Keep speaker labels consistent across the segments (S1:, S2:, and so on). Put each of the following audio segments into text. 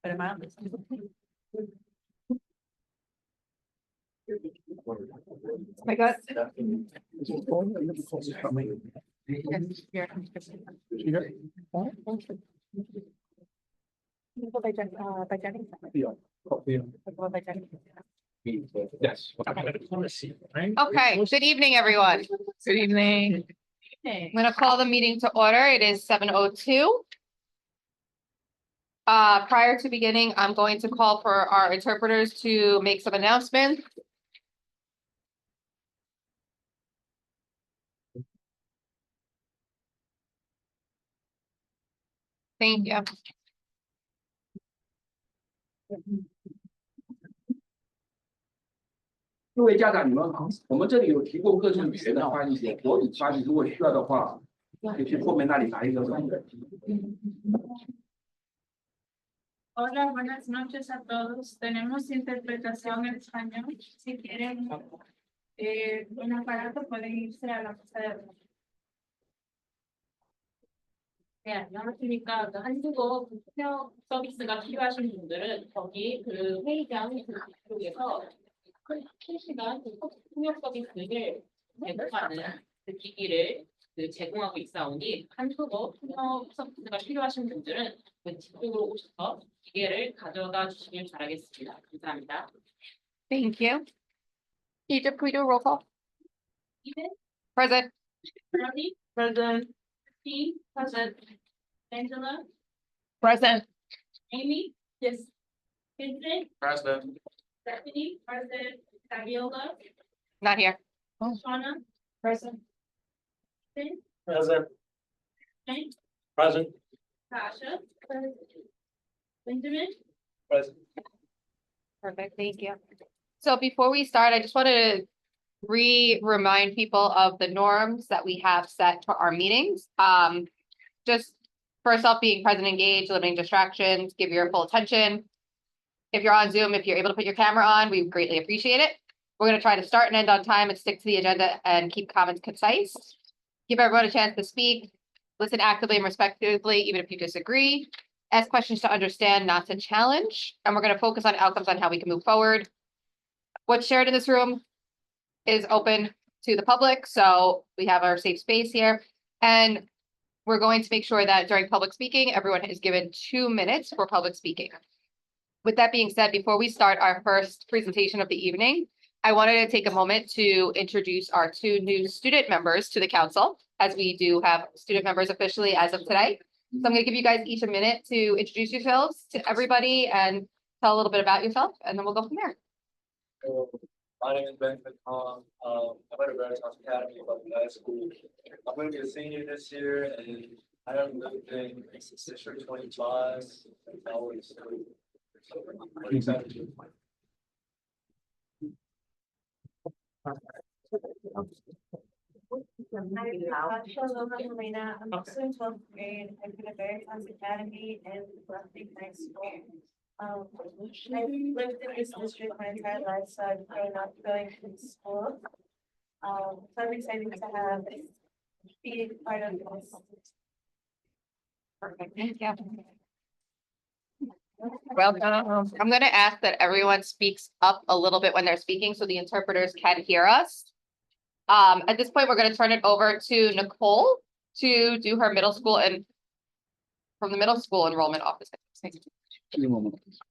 S1: But am I on this?
S2: I got.
S3: Yes.
S2: Okay, good evening, everyone.
S1: Good evening.
S2: I'm gonna call the meeting to order. It is 7:02. Prior to beginning, I'm going to call for our interpreters to make some announcements. Thank you.
S3: 各位家长，你们好，我们这里有提供各种语言的翻译，有国语翻译，如果需要的话，可以去后面那里拿一个。
S4: Hola, buenas noches a todos. Tenemos interpretación en español. Si quieren un aparato, pueden irse a la mesa de atrás.
S5: 네, 안녕하십니까. 한국어 통역 서비스가 필요하신 분들은 거기 그 회의장 쪽에서 실시간 통역 서비스를 제공하는 그 기기를 제공하고 있사오니 한국어 통역 서비스가 필요하신 분들은 그 뒤쪽으로 오셔서 기계를 가져다 주시길 바라겠습니다. 감사합니다.
S2: Thank you. Egypt, can we do a roll call? Present.
S4: Robbie,
S1: Present.
S4: Steve, present. Angela,
S1: Present.
S4: Amy, yes. Vincent,
S3: President.
S4: Stephanie, present. Fabiola,
S2: Not here.
S4: Shauna,
S1: Present.
S4: Vincent,
S3: Present.
S4: Hank,
S3: Present.
S4: Tasha, Benjamin.
S3: Present.
S2: Perfect, thank you. So before we start, I just wanted to remind people of the norms that we have set for our meetings. Just first off, being present, engaged, limiting distractions, give your full attention. If you're on Zoom, if you're able to put your camera on, we greatly appreciate it. We're going to try to start and end on time and stick to the agenda and keep comments concise. Give everyone a chance to speak, listen actively and respectfully, even if you disagree. Ask questions to understand, not to challenge. And we're going to focus on outcomes on how we can move forward. What's shared in this room is open to the public, so we have our safe space here. And we're going to make sure that during public speaking, everyone is given 2 minutes for public speaking. With that being said, before we start our first presentation of the evening, I wanted to take a moment to introduce our 2 new student members to the council, as we do have student members officially as of today. So I'm going to give you guys each a minute to introduce yourselves to everybody and tell a little bit about yourself, and then we'll go from there.
S6: My name is Benjamin Kong. I'm at a Renaissance Academy of High School. I'm going to be a senior this year, and I have lived in District 25. Always really excited.
S4: I'm also in 12th grade. I'm in a Renaissance Academy and Bluffing High School. I've lived in this district my entire life, so I've grown up going to school. So I'm excited to be part of this.
S2: Perfect, thank you. Well, I'm going to ask that everyone speaks up a little bit when they're speaking so the interpreters can hear us. At this point, we're going to turn it over to Nicole to do her middle school and from the middle school enrollment office.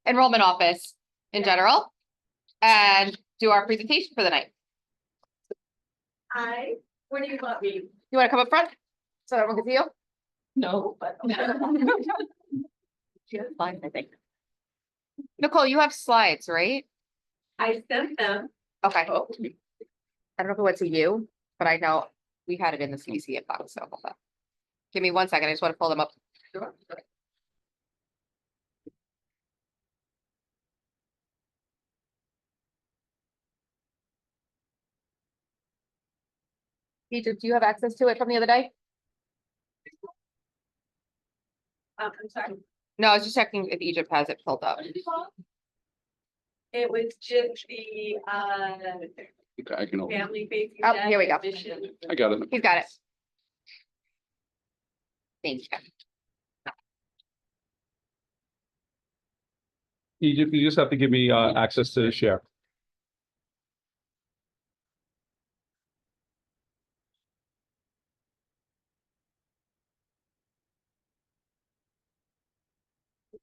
S2: Enrollment office in general, and do our presentation for the night.
S4: Hi, what do you want me?
S2: You want to come up front so everyone can see you?
S1: No, but.
S2: She's fine, I think. Nicole, you have slides, right?
S4: I sent them.
S2: Okay. I don't know if it went to you, but I know we had it in the CEC inbox, so hold on. Give me 1 second. I just want to pull them up. Egypt, do you have access to it from the other day?
S4: I'm sorry.
S2: No, I was just checking if Egypt has it pulled up.
S4: It was just the
S3: I can open it.
S4: family baby.
S2: Oh, here we go.
S3: I got it.
S2: He's got it. Thank you.
S7: You just have to give me access to share.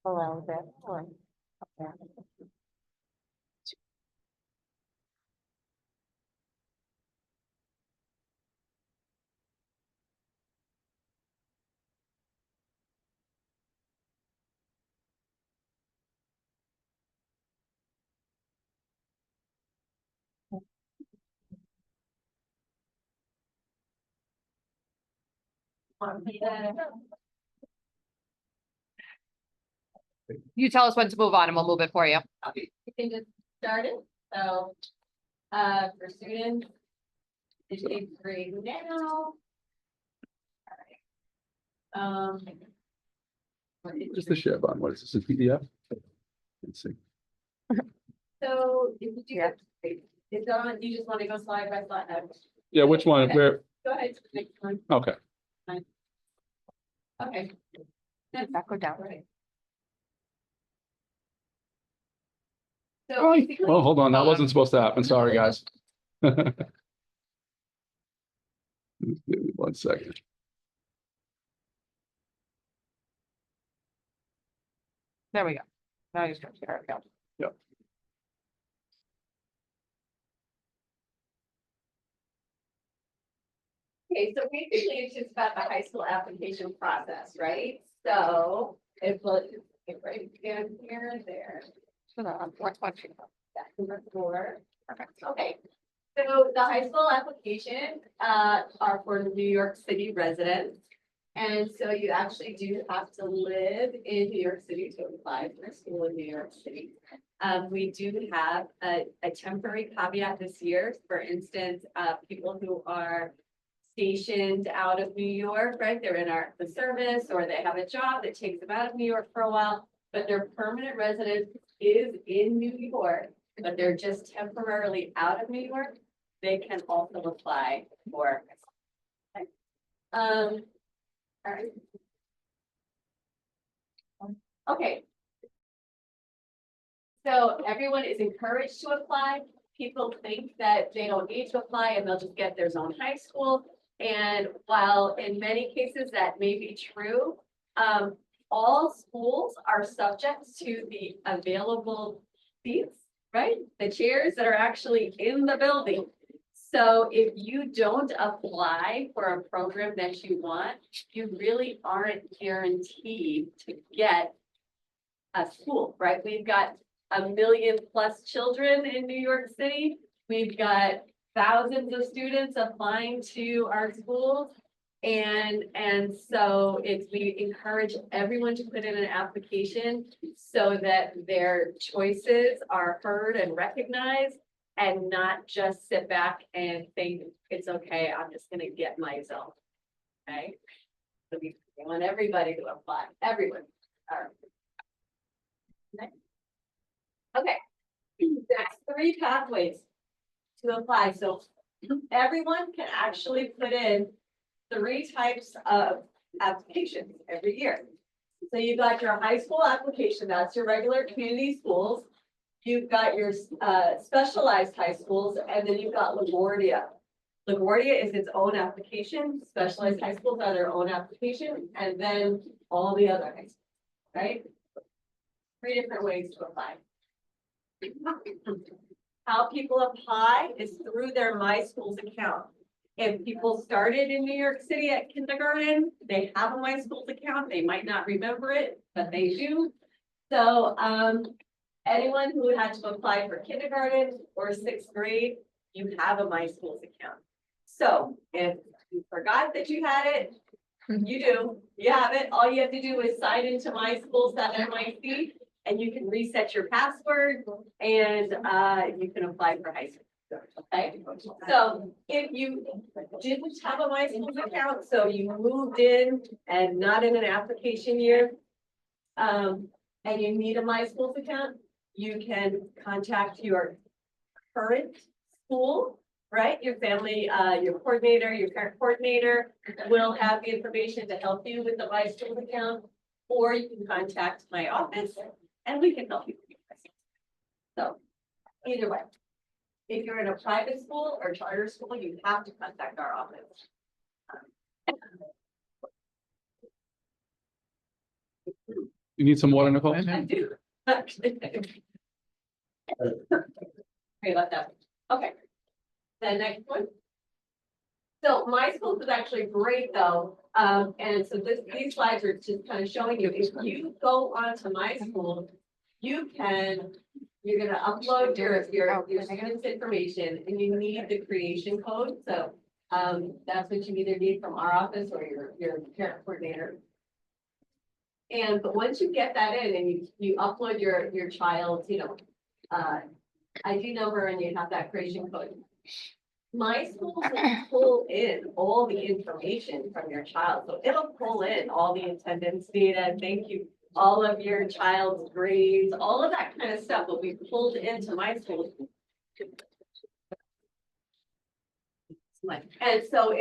S2: Hello there. Or- okay. You tell us when to move on and we'll move it for you.
S5: Okay, you can just start it, so, for students. It's eighth grade now. What is
S7: Just the share button. What is this, a PDF? Let's see.
S5: So, if you do, it's on, you just want to go slide by slide.
S7: Yeah, which one?
S5: Okay.
S7: Where?
S5: Go ahead to the next one.
S7: Okay.
S5: Okay. Next.
S2: Back or down?
S5: Right.
S7: Oh,
S5: So basically,
S7: well, hold on. That wasn't supposed to happen. Sorry, guys. Give me 1 second.
S2: There we go. Now you start. There we go.
S5: okay, so basically it's just about the high school application process, right? So if, right down here and there.
S2: So the, what,
S5: Back number 4. Perfect. Okay. So the high school application are for New York City residents. And so you actually do have to live in New York City to apply for school in New York City. We do have a temporary caveat this year. For instance, people who are stationed out of New York, right? They're in the service or they have a job that takes them out of New York for a while, but their permanent residence is in New York, but they're just temporarily out of New York. They can also apply for. Okay. All right. Okay. So everyone is encouraged to apply. People think that they don't need to apply and they'll just get their own high school. And while in many cases that may be true, all schools are subject to the available seats, right? The chairs that are actually in the building. So if you don't apply for a program that you want, you really aren't guaranteed to get a school, right? We've got 1 million+ children in New York City. We've got thousands of students applying to our schools. And so we encourage everyone to put in an application so that their choices are heard and recognized and not just sit back and think it's okay, I'm just gonna get my zone. Okay? So we want everybody to apply, everyone. All right. Okay, that's 3 pathways to apply. So everyone can actually put in 3 types of applications every year. So you've got your high school application, that's your regular community schools. You've got your specialized high schools, and then you've got LaGuardia. LaGuardia is its own application, specialized high schools are their own application, and then all the other high schools, right? 3 different ways to apply. How people apply is through their My Schools account. If people started in New York City at kindergarten, they have a My Schools account. They might not remember it, but they do. So anyone who had to apply for kindergarten or 6th grade, you have a My Schools account. So if you forgot that you had it, you do, you have it. All you have to do is sign into myschools.nyc and you can reset your password and you can apply for high school. Okay, so if you didn't have a My Schools account, so you moved in and not in an application year, and you need a My Schools account, you can contact your current school, right? Your family, your coordinator, your parent coordinator will have the information to help you with the My Schools account, or you can contact my office and we can help you with your My So either way, if you're in a private school or charter school, you have to contact our office.
S7: You need some water, Nicole?
S5: I do, actually. Sorry about that. Okay. The next one. So my schools is actually great though. And so these slides are just kind of showing you, if you go onto my school, you're gonna upload your student's information and you need the creation code. So that's what you either need from our office or your parent coordinator. And but once you get that in and you upload your child's, ID number and you have that creation code. My schools will pull in all the information from your child. So it'll pull in all the attendance data, thank you, all of your child's grades, all of that kind of stuff will be pulled into my school. And so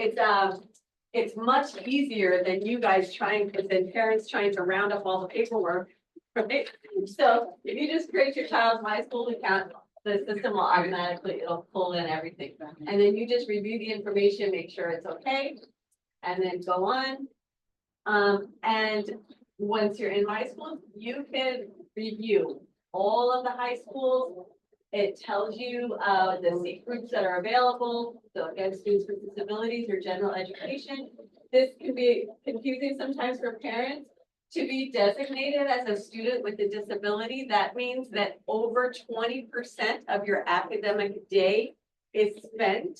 S5: it's much easier than you guys than parents trying to round up all the paperwork, right? So if you just create your child's My School account, the system will automatically, it'll pull in everything. And then you just review the information, make sure it's okay, and then go on. And once you're in My School, you can review all of the high schools. It tells you the seat groups that are available. So again, students with disabilities or general education. This can be confusing sometimes for parents. To be designated as a student with a disability, that means that over 20% of your academic day is spent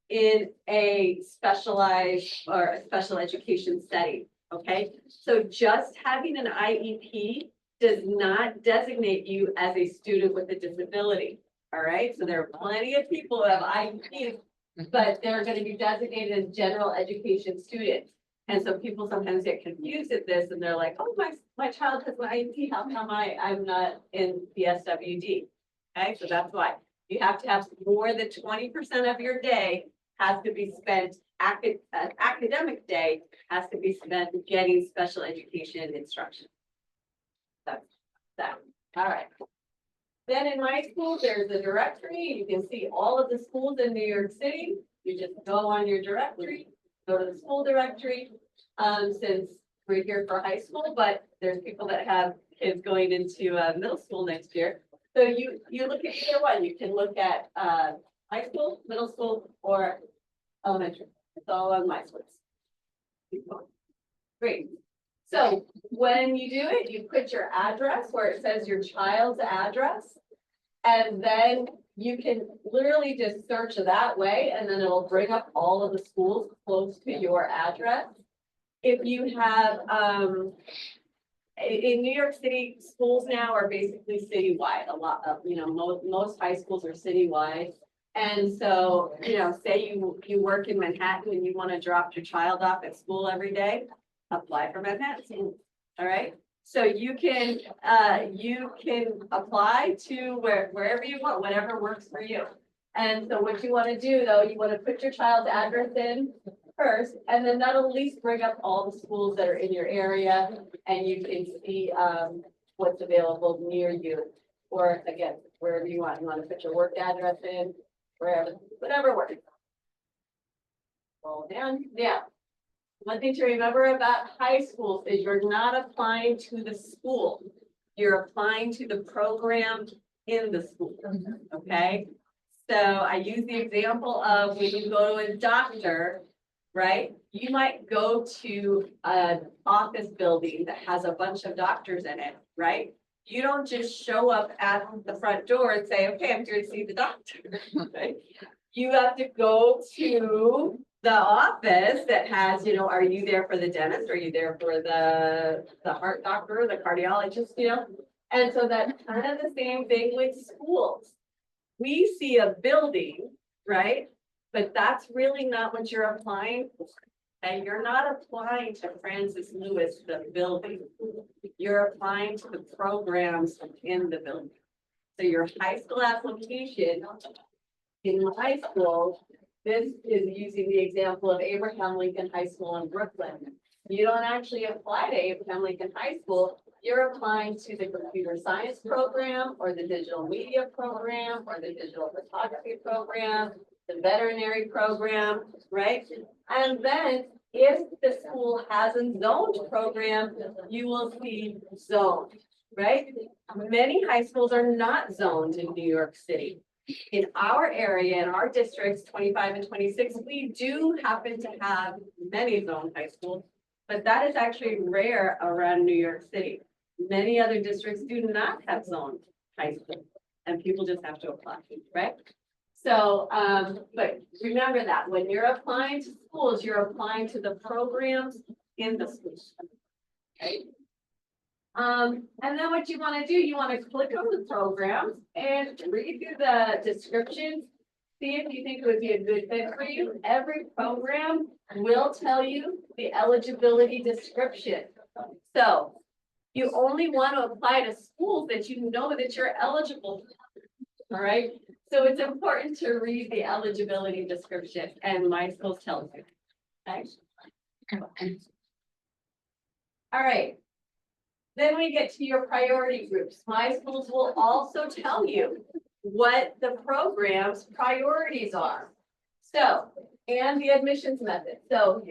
S5: in a specialized or a special education setting, okay? So just having an IEP does not designate you as a student with a disability, all right? So there are plenty of people who have IEPs, but they're going to be designated as general education students. And so people sometimes get confused at this and they're like, oh, my child has an IEP, how come I'm not in the SWD? Okay, so that's why you have to have more than 20% of your day has to be spent, academic day has to be spent getting special education instruction. That's that. All right. Then in My School, there's a directory. You can see all of the schools in New York City. You just go on your directory, go to the school directory. Since we're here for high school, but there's people that have kids going into middle school next year. So you look at either one. You can look at high school, middle school, or elementary. It's all on My School. Great. So when you do it, you put your address where it says your child's address, and then you can literally just search that way, and then it'll bring up all of the schools close to your address. If you have, in New York City, schools now are basically citywide. A lot of, most high schools are citywide. And so, say you work in Manhattan and you want to drop your child off at school every day, apply for Manhattan. All right. So you can apply to wherever you want, whatever works for you. And so what you want to do though, you want to put your child's address in first, and then that'll at least bring up all the schools that are in your area, and you can see what's available near you. Or again, wherever you want. You want to put your work address in, wherever, whatever works. Roll down. Now, one thing to remember about high schools is you're not applying to the school. You're applying to the program in the school, okay? So I use the example of when you go to a doctor, right? You might go to an office building that has a bunch of doctors in it, right? You don't just show up at the front door and say, okay, I'm here to see the doctor, right? You have to go to the office that has, are you there for the dentist? Are you there for the heart doctor, the cardiologist, And so that's kind of the same thing with schools. We see a building, right? But that's really not what you're applying for. And you're not applying to Francis Lewis, the building. You're applying to the programs in the building. So your high school application in high school, this is using the example of Abraham Lincoln High School in Brooklyn. You don't actually apply to Abraham Lincoln High School. you're applying to the computer science program or the digital media program or the digital photography program, the veterinary program, right? And then if the school has a zoned program, you will see zoned, right? Many high schools are not zoned in New York City. In our area, in our districts, 25 and 26, we do happen to have many zoned high schools, but that is actually rare around New York City. Many other districts do not have zoned high schools, and people just have to apply, right? So, but remember that when you're applying to schools, you're applying to the programs in the schools. Right? And then what you want to do, you want to click on the programs and read through the descriptions. See if you think it would be a good fit for you. Every program will tell you the eligibility description. So you only want to apply to schools that you know that you're eligible for. All right. So it's important to read the eligibility description, and my schools tells you. Okay. All right. Then we get to your priority groups. My schools will also tell you what the program's priorities are. So, and the admissions method. So,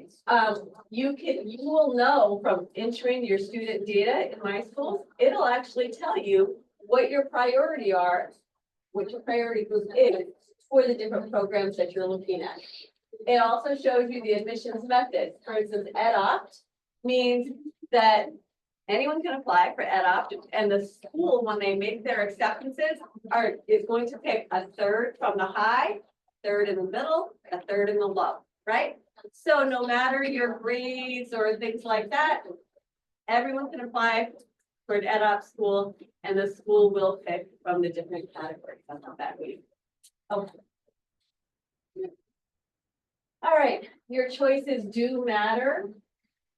S5: you will know from entering your student data in my schools, it'll actually tell you what your priority are, what your priority group is for the different programs that you're looking at. It also shows you the admissions method. For instance, EdOpt means that anyone can apply for EdOpt, and the school, when they make their acceptances, is going to pick a third from the high, third in the middle, a third in the low, right? So no matter your grades or things like that, everyone can apply for an EdOpt school, and the school will pick from the different categories. That's not that way. Okay. All right, your choices do matter.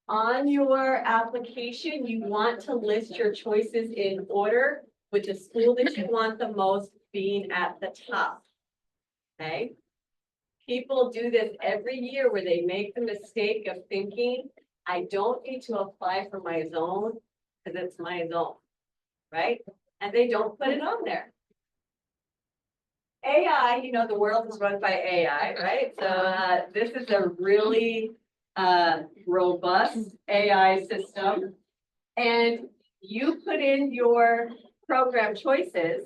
S5: On your application, you want to list your choices in order with the school that you want the most being at the top. Okay? People do this every year where they make the mistake of thinking, I don't need to apply for my zone because it's my zone, right? And they don't put it on there. AI, you know, the world is run by AI, right? So this is a really robust AI system. And you put in your program choices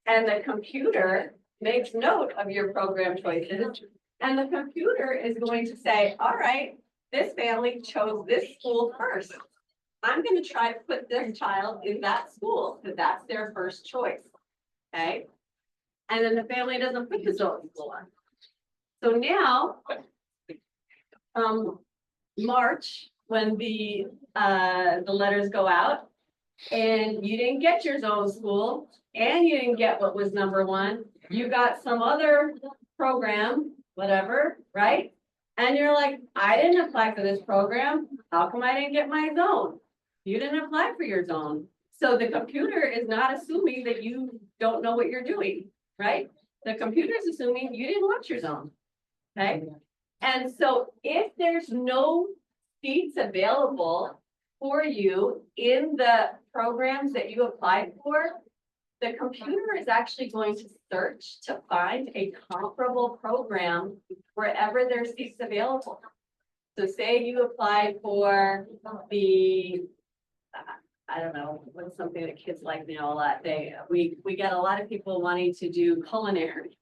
S5: and the computer makes note of your program choices. And the computer is going to say, all right, this family chose this school first. I'm going to try to put this child in that school because that's their first choice. Okay. And then the family doesn't put the zone school on. So now, March, when the letters go out and you didn't get your zone school and you didn't get what was number one, you got some other program, whatever, right? And you're like, I didn't apply for this program. How come I didn't get my zone? You didn't apply for your zone. So the computer is not assuming that you don't know what you're doing, right? The computer is assuming you didn't want your zone, okay? And so if there's no seats available for you in the programs that you applied for, the computer is actually going to search to find a comparable program wherever there's seats available. So say you applied for the, I don't know, what's something that kids like now a lot. We get a lot of people wanting to do culinary.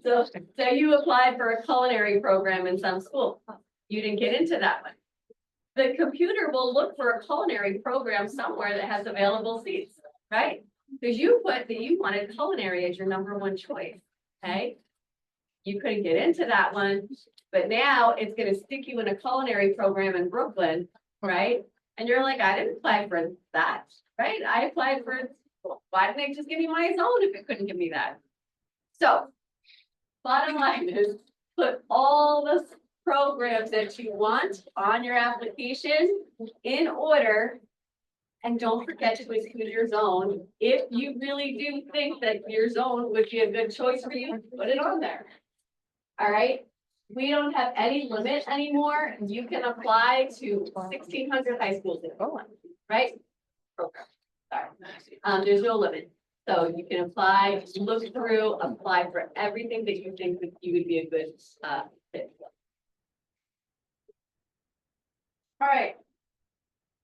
S5: So you applied for a culinary program in some school. You didn't get into that one. The computer will look for a culinary program somewhere that has available seats, right? Because you put that you wanted culinary as your number one choice, okay? You couldn't get into that one, but now it's going to stick you in a culinary program in Brooklyn, right? And you're like, I didn't apply for that, right? I applied for, why didn't they just give me my zone if it couldn't give me that? So, bottom line is, put all the programs that you want on your application in order, and don't forget to include your zone. If you really do think that your zone would be a good choice for you, put it on there. All right. We don't have any limit anymore. You can apply to 1,600 high schools in Poland, right? program. Sorry. There's no limit. So you can apply, look through, apply for everything that you think that you would be a good, fit for. All right.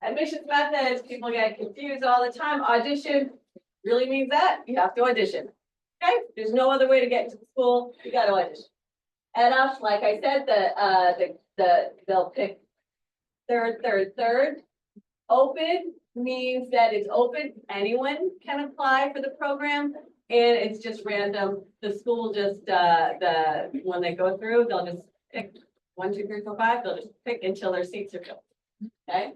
S5: Admissions methods, people get confused all the time. Audition really means that you have to audition. Okay, there's no other way to get into the school. You got to audition. And like I said, they'll pick third. Open means that it's open. Anyone can apply for the program, and it's just random. The school just when they go through, they'll just pick 1, 2, 3, 4, 5. They'll just pick until their seats are filled. Okay.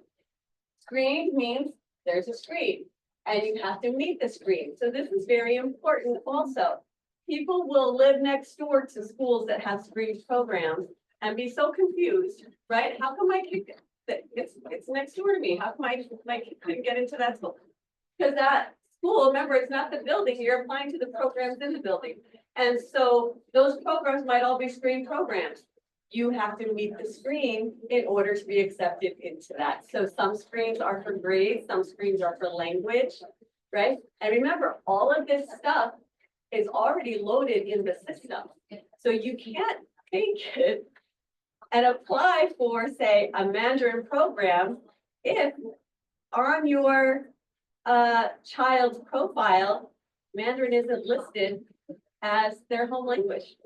S5: Screen means there's a screen and you have to meet the screen. So this is very important also. People will live next door to schools that have screened programs and be so confused, right? How come my kid, it's next door to me? How come my kid couldn't get into that school? Because that school, remember, it's not the building, you're applying to the programs in the building. And so those programs might all be screened programs. You have to meet the screen in order to be accepted into that. So some screens are for grades, some screens are for language, right? And remember, all of this stuff is already loaded in the system. So you can't take it and apply for, say, a Mandarin program if on your child's profile, Mandarin isn't listed as their home language,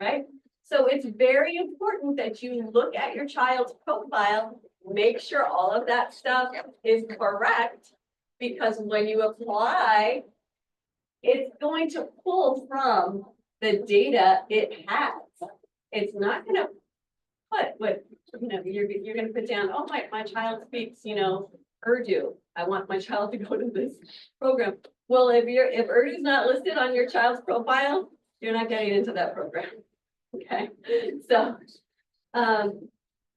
S5: right? So it's very important that you look at your child's profile, make sure all of that stuff is correct, because when you apply, it's going to pull from the data it has. It's not going to put what, you're going to put down, oh, my child speaks, Urdu. I want my child to go to this program. Well, if Urdu is not listed on your child's profile, you're not getting into that program. Okay, so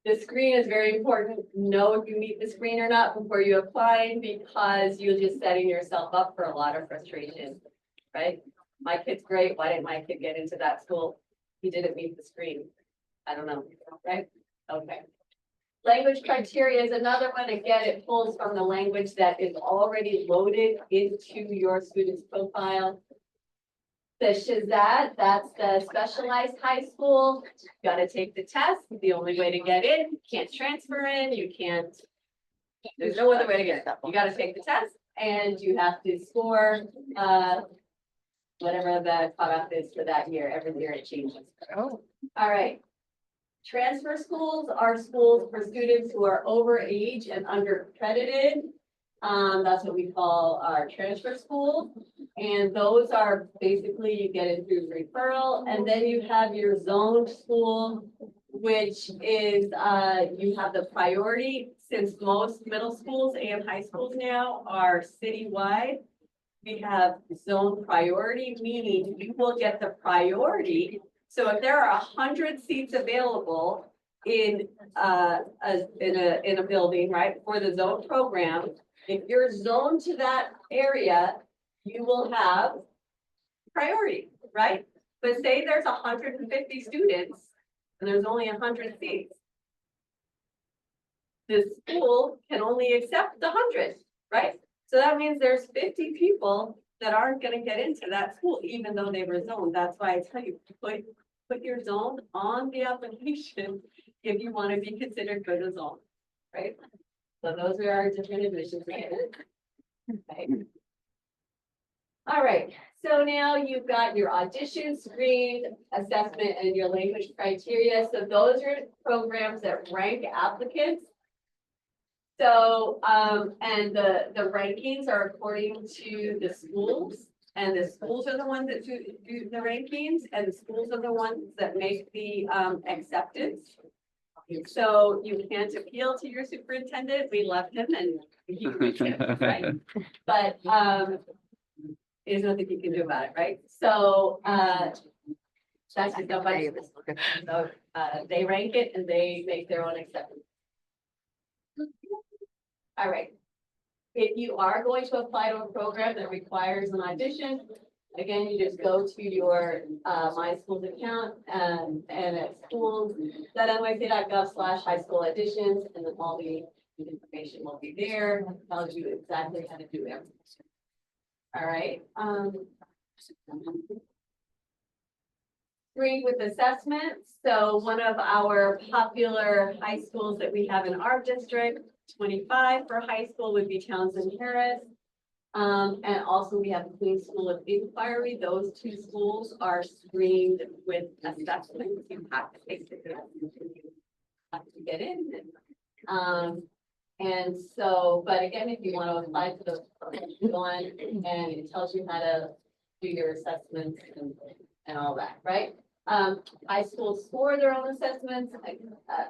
S5: the screen is very important. Know if you meet the screen or not before you apply, because you're just setting yourself up for a lot of frustration, right? My kid's great. Why didn't my kid get into that school? He didn't meet the screen. I don't know, right? Okay. Language criteria is another one. Again, it pulls from the language that is already loaded into your student's profile. The Shazad, that's the specialized high school. You gotta take the test. The only way to get in, you can't transfer in, there's no other way to get it. You gotta take the test and you have to score, whatever the cutoff is for that year. Every year it changes.
S2: Oh.
S5: All right. Transfer schools are schools for students who are over age and under-accredited. That's what we call our transfer school. And those are basically, you get it through referral. And then you have your zoned school, which is, you have the priority, since most middle schools and high schools now are citywide. We have zone priority, meaning you will get the priority. So if there are 100 seats available in a building, right, for the zone program, if you're zoned to that area, you will have priority, right? But say there's 150 students and there's only 100 seats. The school can only accept the 100, right? So that means there's 50 people that aren't going to get into that school, even though they were zoned. That's why I tell you, put your zone on the application if you want to be considered for the zone, right? So those are our different admissions. Okay. All right, so now you've got your audition, screen, assessment, and your language criteria. So those are programs that rank applicants. So, and the rankings are according to the schools, and the schools are the ones that do the rankings, and the schools are the ones that make the acceptance. So you can't appeal to your superintendent. We left him and he right? But there's nothing you can do about it, right? So that's just nobody. So they rank it and they make their own acceptance. All right. If you are going to apply to a program that requires an audition, again, you just go to your My Schools account and at schools.nyc.gov/high school auditions, and then all the The information will be there, tells you exactly how to do everything. All right, Screened with assessments, so one of our popular high schools that we have in our district, 25 for high school would be Townsend Harris. And also we have Queen School of Inquiry. Those two schools are screened with assessments. You have to basically have to get in. And so, but again, if you want to apply to the one, and it tells you how to do your assessments and all that, right? High schools score their own assessments,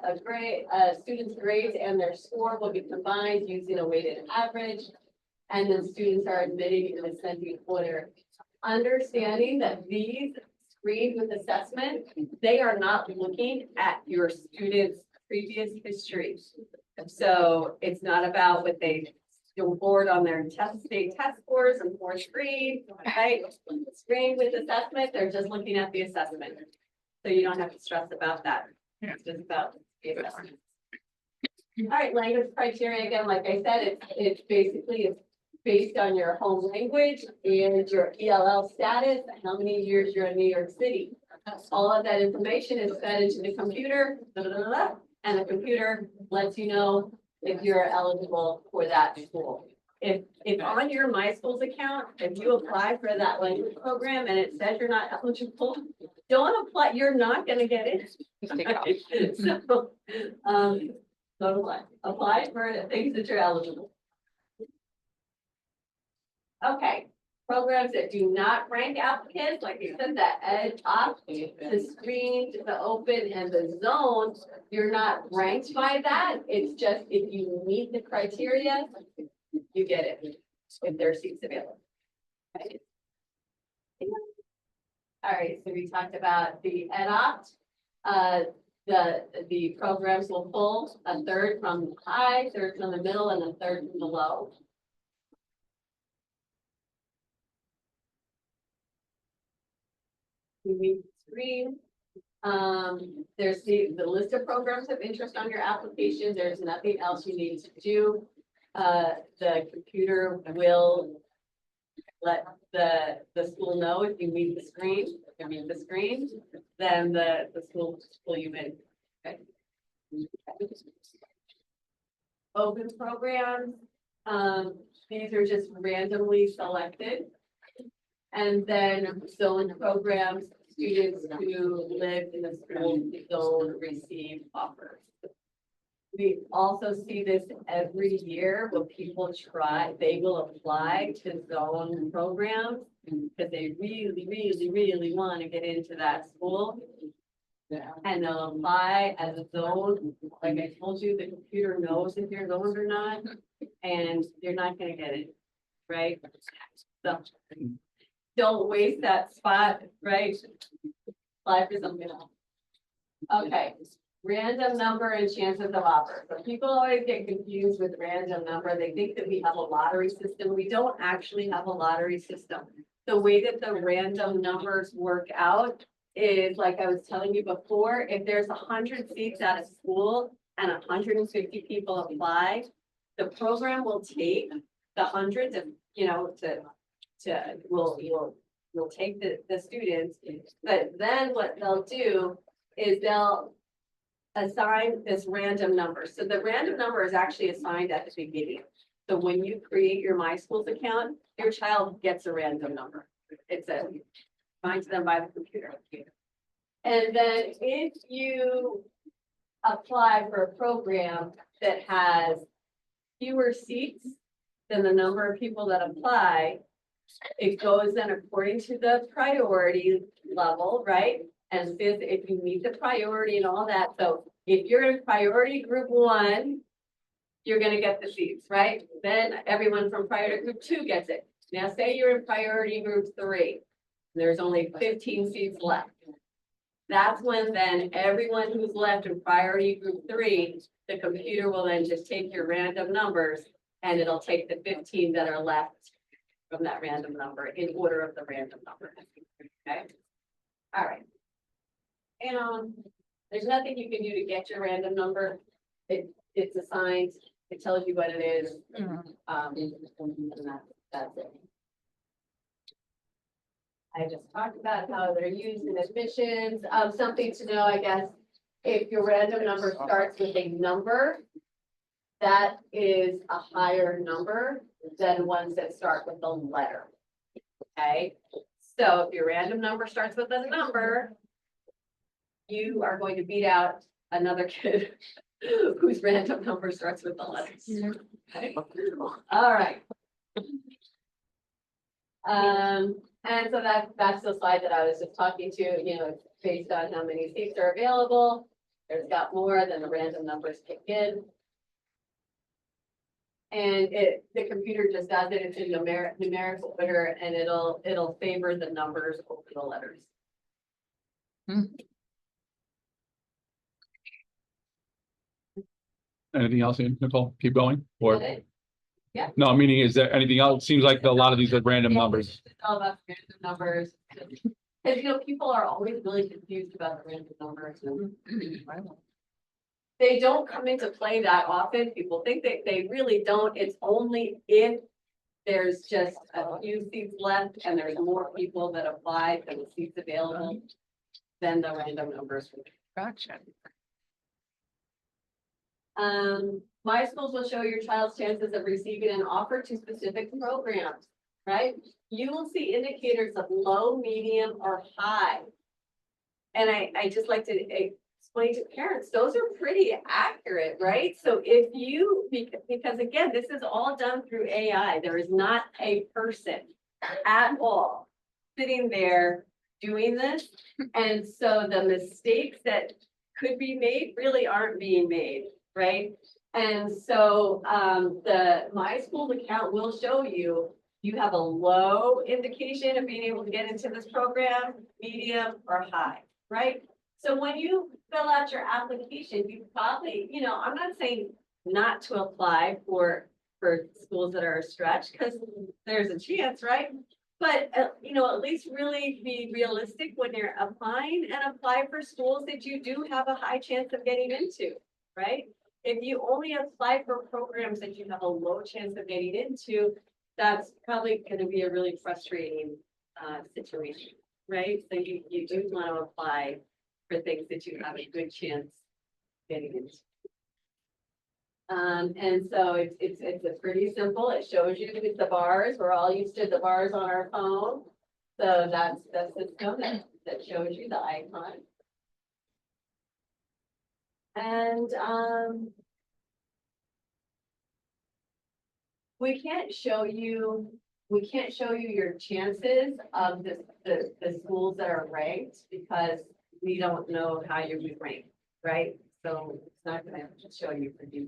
S5: a grade, students' grades and their score will be combined using a weighted average. And then students are admitted in ascending order. Understanding that these screened with assessment, they are not looking at your students' previous history. So it's not about what they scored on their state test scores in fourth grade, right? Screened with assessment, they're just looking at the assessment. So you don't have to stress about that. It's just about the assessment. All right, language criteria, again, like I said, it's based on your home language and your ELL status, and how many years you're in New York City. All of that information is fed into the computer, and the computer lets you know if you're eligible for that school. If on your My Schools account, if you apply for that language program and it says you're not eligible, don't apply, you're not gonna get it. So, don't apply. Apply for the things that you're eligible. Okay, programs that do not rank applicants, like you said, the edge up, the screen, the open, and the zone, you're not ranked by that. It's just if you meet the criteria, you get it, if there are seats available. Okay. All right, so we talked about the EdOpt. The programs will pull a third from the high, third from the middle, and a third from the low. We meet the screen. There's the list of programs of interest on your application. There's nothing else you need to do. The computer will let the school know if you meet the screen. If you meet the screen, then the school will pull you in. Okay. Open programs. These are just randomly selected. And then zone programs, students who live in the school zone receive offers. We also see this every year when people they will apply to zone programs because they really want to get into that school. And they'll apply as a zone. Like I told you, the computer knows if you're zoned or not, and you're not gonna get it, right? So don't waste that spot, right? Apply for something else. Okay, random number and chances of offer. So people always get confused with random number. They think that we have a lottery system. We don't actually have a lottery system. The way that the random numbers work out is, like I was telling you before, if there's 100 seats at a school and 150 people apply, the program will take the hundreds of, will take the students, but then what they'll do is they'll assign this random number. So the random number is actually assigned at the beginning. So when you create your My Schools account, your child gets a random number. It's assigned to them by the computer. And then if you apply for a program that has fewer seats than the number of people that apply, it goes then according to the priority level, right? And if you meet the priority and all that, so if you're in priority group 1, you're gonna get the seats, right? Then everyone from priority group 2 gets it. Now say you're in priority group 3, there's only 15 seats left. That's when then everyone who's left in priority group 3, the computer will then just take your random numbers and it'll take the 15 that are left from that random number in order of the random number. Okay. All right. And there's nothing you can do to get your random number. It's assigned it tells you what it is,
S1: Mhm.
S5: and that's it. I just talked about how they're used in admissions, something to know, I guess, if your random number starts with a number, that is a higher number than ones that start with a letter. Okay, so if your random number starts with a number, you are going to beat out another kid whose random number starts with the letters. Okay? All right. And so that's the slide that I was just talking to, you know, it's based on how many seats are available. There's got more than the random numbers kick in. And the computer just does it, it's in numerical order, and it'll favor the numbers over the letters.
S7: Anything else, Nicole? Keep going, or,
S5: Got it?
S7: no, meaning is there anything else? Seems like a lot of these are random
S5: Yeah,
S7: numbers.
S5: It's all about random numbers. Cause you know, people are always really confused about the random numbers. They don't come into play that often. People think that they really don't. It's only if there's just a few seats left and there's more people that apply than the seats available, then the random numbers.
S1: Gotcha.
S5: My schools will show your child's chances of receiving an offer to specific programs, right? You will see indicators of low, medium, or high. And I just like to explain to parents, those are pretty accurate, right? So if you, because again, this is all done through AI, there is not a person at all sitting there doing this. And so the mistakes that could be made really aren't being made, right? And so the My Schools account will show you, you have a low indication of being able to get into this program, medium or high, right? So when you fill out your application, you probably, you know, I'm not saying not to apply for schools that are a stretch, because there's a chance, right? But, you know, at least really be realistic when you're applying, and apply for schools that you do have a high chance of getting into, right? If you only apply for programs that you have a low chance of getting into, that's probably going to be a really frustrating situation, right? So you do want to apply for things that you have a good chance getting into. And so it's a pretty simple, it shows you the bars, we're all used to the bars on our phone. So that's the system that shows you the icon. And we can't show you your chances of the schools that are ranked, because we don't know how you would rank, right? So it's not gonna show you for you.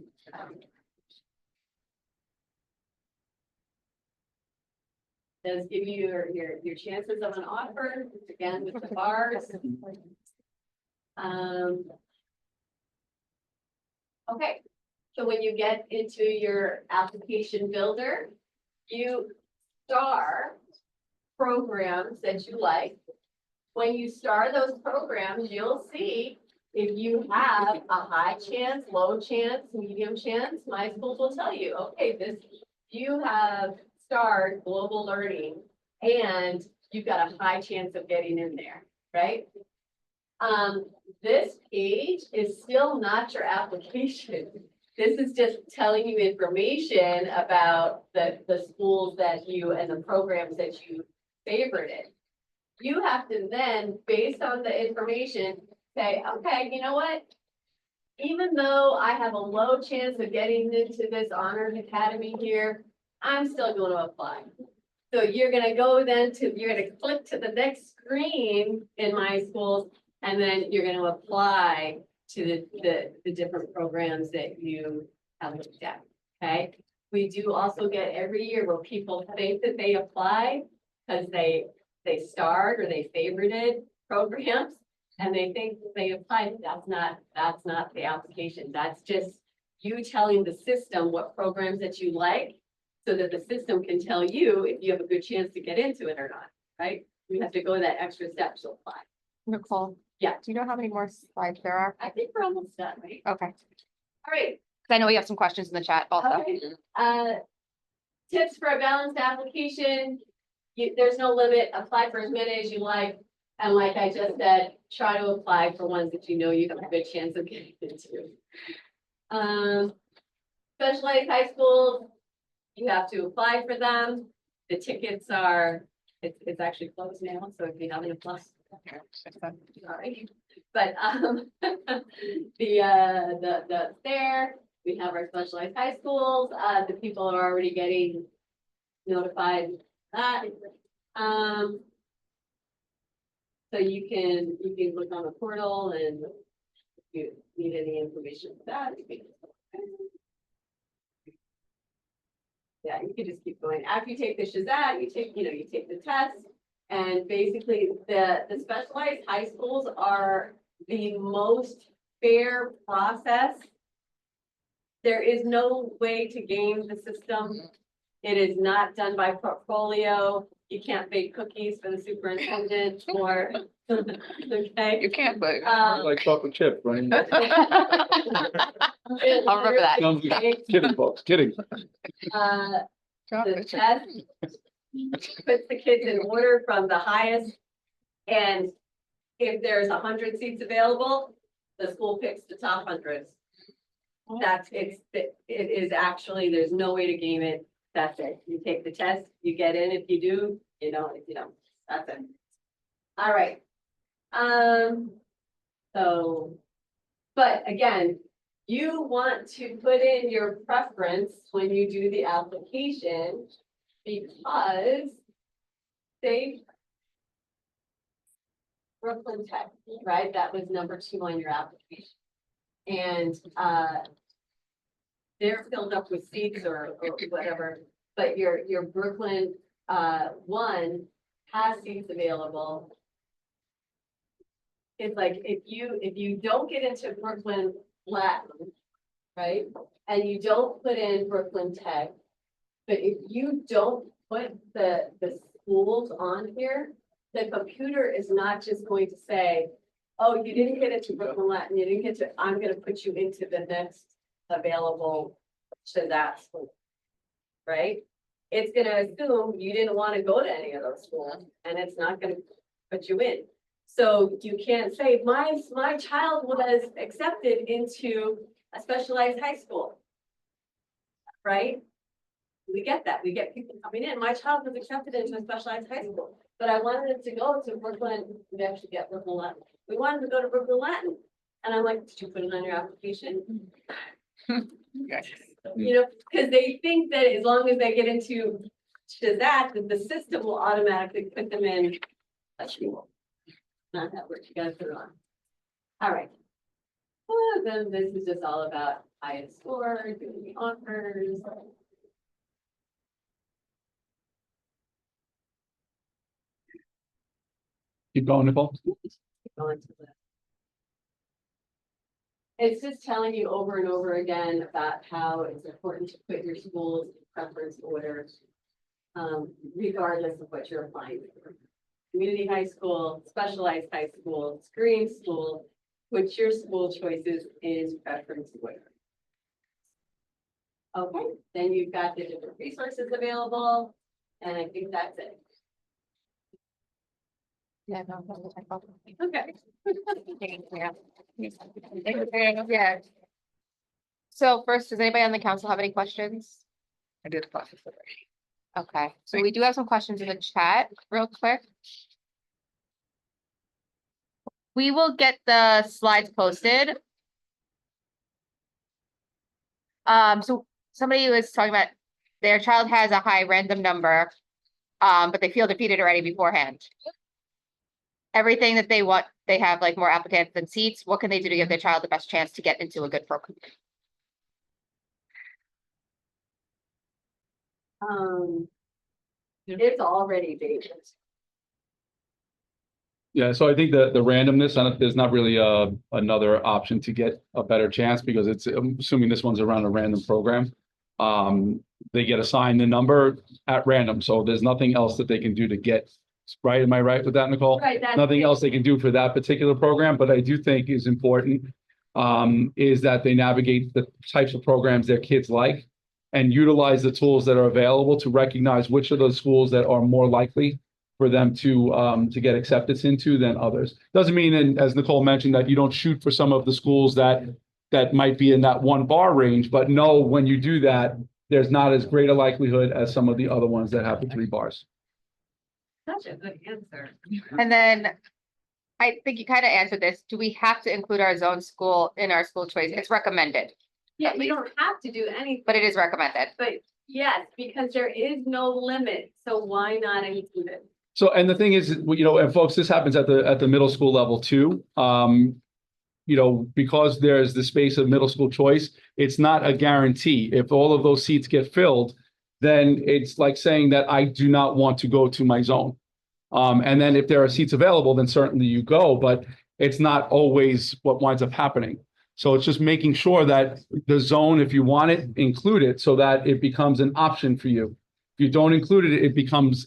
S5: Does give you your chances of an offer, again, with the bars. Okay, so when you get into your application builder, you star programs that you like. When you star those programs, you'll see if you have a high chance, low chance, medium chance. My schools will tell you, okay, you have starred global learning and you've got a high chance of getting in there, right? This page is still not your application. This is just telling you information about the schools that you and the programs that you favorited. You have to then, based on the information, say, okay, you know what? Even though I have a low chance of getting into this honors academy here, I'm still going to apply. So you're going to go then you're going to click to the next screen in My Schools, and then you're going to apply to the different programs that you have looked at. Okay. We do also get every year where people think that they apply because they starred or they favorited programs, and they think they applied. That's not the application. That's just you telling the system what programs that you like, so that the system can tell you if you have a good chance to get into it or not, right? You have to go that extra step to apply.
S2: Nicole?
S5: Yeah.
S2: Do you know how many more slides there are?
S5: I think we're almost done, right?
S2: Okay.
S5: All right.
S2: I know we have some questions in the chat also.
S5: Okay. Tips for a balanced application. There's no limit, apply for as many as you like. And like I just said, try to apply for ones that you know you have a good chance of getting into. Specialized high schools, you have to apply for them. The tickets are, it's actually closed now, so if you haven't applied. Sorry, but, there, we have our specialized high schools, the people are already getting notified of that. So you can look on the portal and if you need any information for that, you can. Yeah, you can just keep going. After you take the Shazam, you take the test. And basically the specialized high schools are the most fair process. There is no way to game the system. It is not done by portfolio. You can't bake cookies for the superintendent or, okay.
S1: You can't, but.
S7: Like chocolate chip, right?
S2: I'll remember that.
S7: No, kidding, folks, kidding.
S5: The
S1: Chocolate chip.
S5: test puts the kids in order from the highest. And if there's 100 seats available, the school picks the top 100. It is actually, there's no way to game it. That's it. You take the test, you get in. If you do, you don't. If you don't, that's it. All right. So, but again, you want to put in your preference when you do the application because they Brooklyn Tech, right? That was number 2 on your application. And they're filled up with seats or whatever, but your Brooklyn 1 has seats available. It's like if you don't get into Brooklyn Latin, right? And you don't put in Brooklyn Tech, but if you don't put the schools on here, the computer is not just going to say, oh, you didn't get into Brooklyn Latin, you didn't get to, I'm gonna put you into the next available to that school. Right? It's gonna assume you didn't want to go to any of those schools and it's not gonna put you in. So you can't say, my child was accepted into a specialized high school. Right? We get that. We get people coming in. My child was accepted into a specialized high school, but I wanted it to go to Brooklyn. We actually get Brooklyn Latin. We wanted to go to Brooklyn Latin. And I'm like, did you put it on your application?
S1: Yes.
S5: You know, because they think that as long as they get into that the system will automatically put them in a school. Not that works. You gotta put it on. All right. Then this is just all about highest score, doing the offers.
S7: Keep going, Nicole.
S5: Going to the- It's just telling you over and over again about how it's important to put your schools in preference order. Regardless of what you're applying for. Community high school, specialized high school, screen school, put your school choices in preference order. Okay, then you've got the different resources available, and I think that's it.
S2: Yeah, no, that's what I thought.
S5: Okay.
S2: Yeah. So first, does anybody on the council have any questions?
S1: I did the process already.
S2: Okay, so we do have some questions in the chat real quick. We will get the slides posted. So somebody was talking about their child has a high random number, but they feel defeated already beforehand. Everything that they want, they have like more applicants than seats. What can they do to give their child the best chance to get into a good program?
S5: It's already dated.
S7: Yeah, so I think the randomness on it, there's not really another option to get a better chance because it's, I'm assuming this one's around a random program. They get assigned the number at random, so there's nothing else that they can do to get, right? Am I right with that, Nicole?
S5: Right, that's
S7: Nothing
S5: it.
S7: else they can do for that particular program, but I do think is important is that they navigate the types of programs their kids like and utilize the tools that are available to recognize which of those schools that are more likely for them to get acceptance into than others. Doesn't mean, and as Nicole mentioned, that you don't shoot for some of the schools that might be in that 1 bar range, but know when you do that, there's not as great a likelihood as some of the other ones that have the 3 bars.
S5: Such a good answer.
S2: And then I think you kind of answered this. Do we have to include our zone school in our school choice? It's recommended,
S5: Yeah, you don't have to do anything,
S2: but it is recommended.
S5: but yes, because there is no limit, so why not include it?
S7: So, and the thing is, and folks, this happens at the middle school level too. Because there's the space of middle school choice, it's not a guarantee. If all of those seats get filled, then it's like saying that I do not want to go to my zone. And then if there are seats available, then certainly you go, but it's not always what winds up happening. So it's just making sure that the zone, if you want it, include it so that it becomes an option for you. If you don't include it,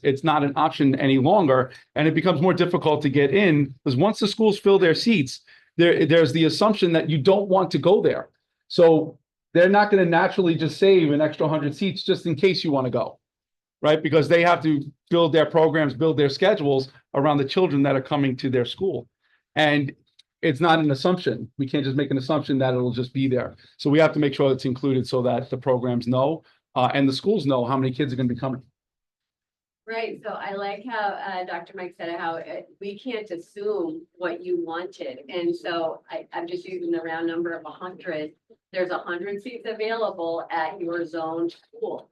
S7: it's not an option any longer, and it becomes more difficult to get in, because once the schools fill their seats, there's the assumption that you don't want to go there. So they're not going to naturally just save an extra 100 seats just in case you want to go, right? Because they have to build their programs, build their schedules around the children that are coming to their school. And it's not an assumption. We can't just make an assumption that it'll just be there. So we have to make sure it's included so that the programs know and the schools know how many kids are going to be coming.
S5: Right, so I like how Dr. Mike said how we can't assume what you wanted. And so I'm just using the round number of 100. There's 100 seats available at your zone school.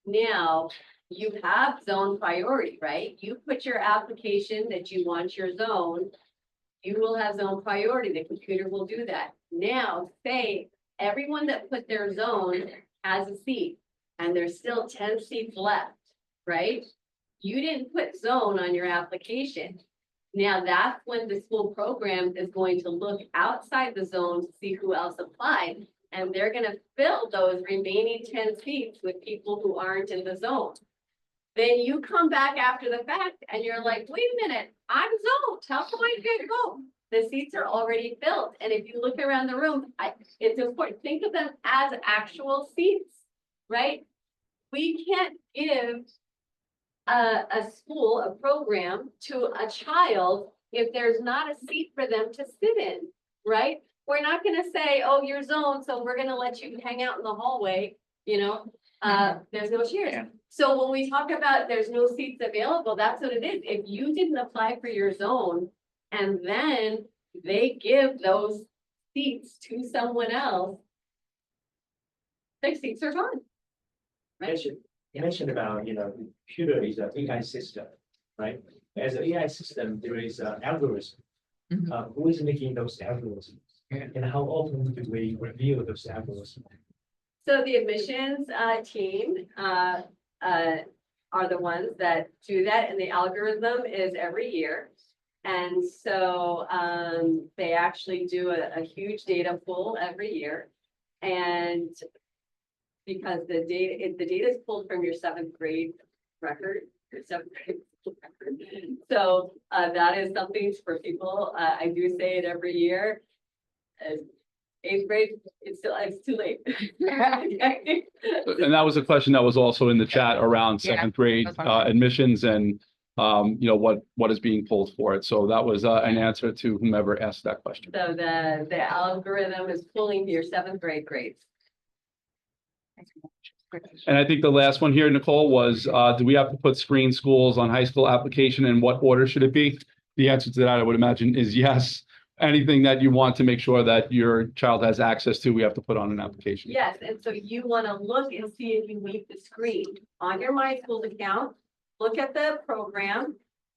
S5: Now, you have zone priority, right? You put your application that you want your zone, you will have zone priority. The computer will do that. Now, say everyone that put their zone has a seat and there's still 10 seats left, right? You didn't put zone on your application. Now that's when the school program is going to look outside the zone to see who else applied. And they're gonna fill those remaining 10 seats with people who aren't in the zone. Then you come back after the fact and you're like, wait a minute, I'm zoned. How come I can't go? The seats are already filled. And if you look around the room, it's important, think of them as actual seats, right? We can't give a school, a program to a child if there's not a seat for them to sit in, right? We're not gonna say, oh, you're zoned, so we're gonna let you hang out in the hallway, there's no chairs.
S1: Yeah.
S5: So when we talk about there's no seats available, that's what it is. If you didn't apply for your zone and then they give those seats to someone else, their seats are gone. Right?
S8: You mentioned about, computer is an AI system, right? As an AI system, there is an algorithm.
S1: Mhm.
S8: Who is making those algorithms? And how often do we review those algorithms?
S5: So the admissions team are the ones that do that, and the algorithm is every year. And so they actually do a huge data pool every year. And because the data is pulled from your 7th grade record, your 7th grade record. So that is something for people. I do say it every year. 8th grade, it's too late.
S7: And that was a question that was also in the chat around
S2: Yeah,
S7: 7th grade
S2: that's one.
S7: admissions and what is being pulled for it. So that was an answer to whomever asked that question.
S5: So the algorithm is pulling your 7th grade grades.
S7: And I think the last one here, Nicole, was do we have to put screen schools on high school application and what order should it be? The answer to that, I would imagine, is yes. Anything that you want to make sure that your child has access to, we have to put on an application.
S5: Yes, and so you want to look and see if you meet the screen on your My Schools account. Look at the program,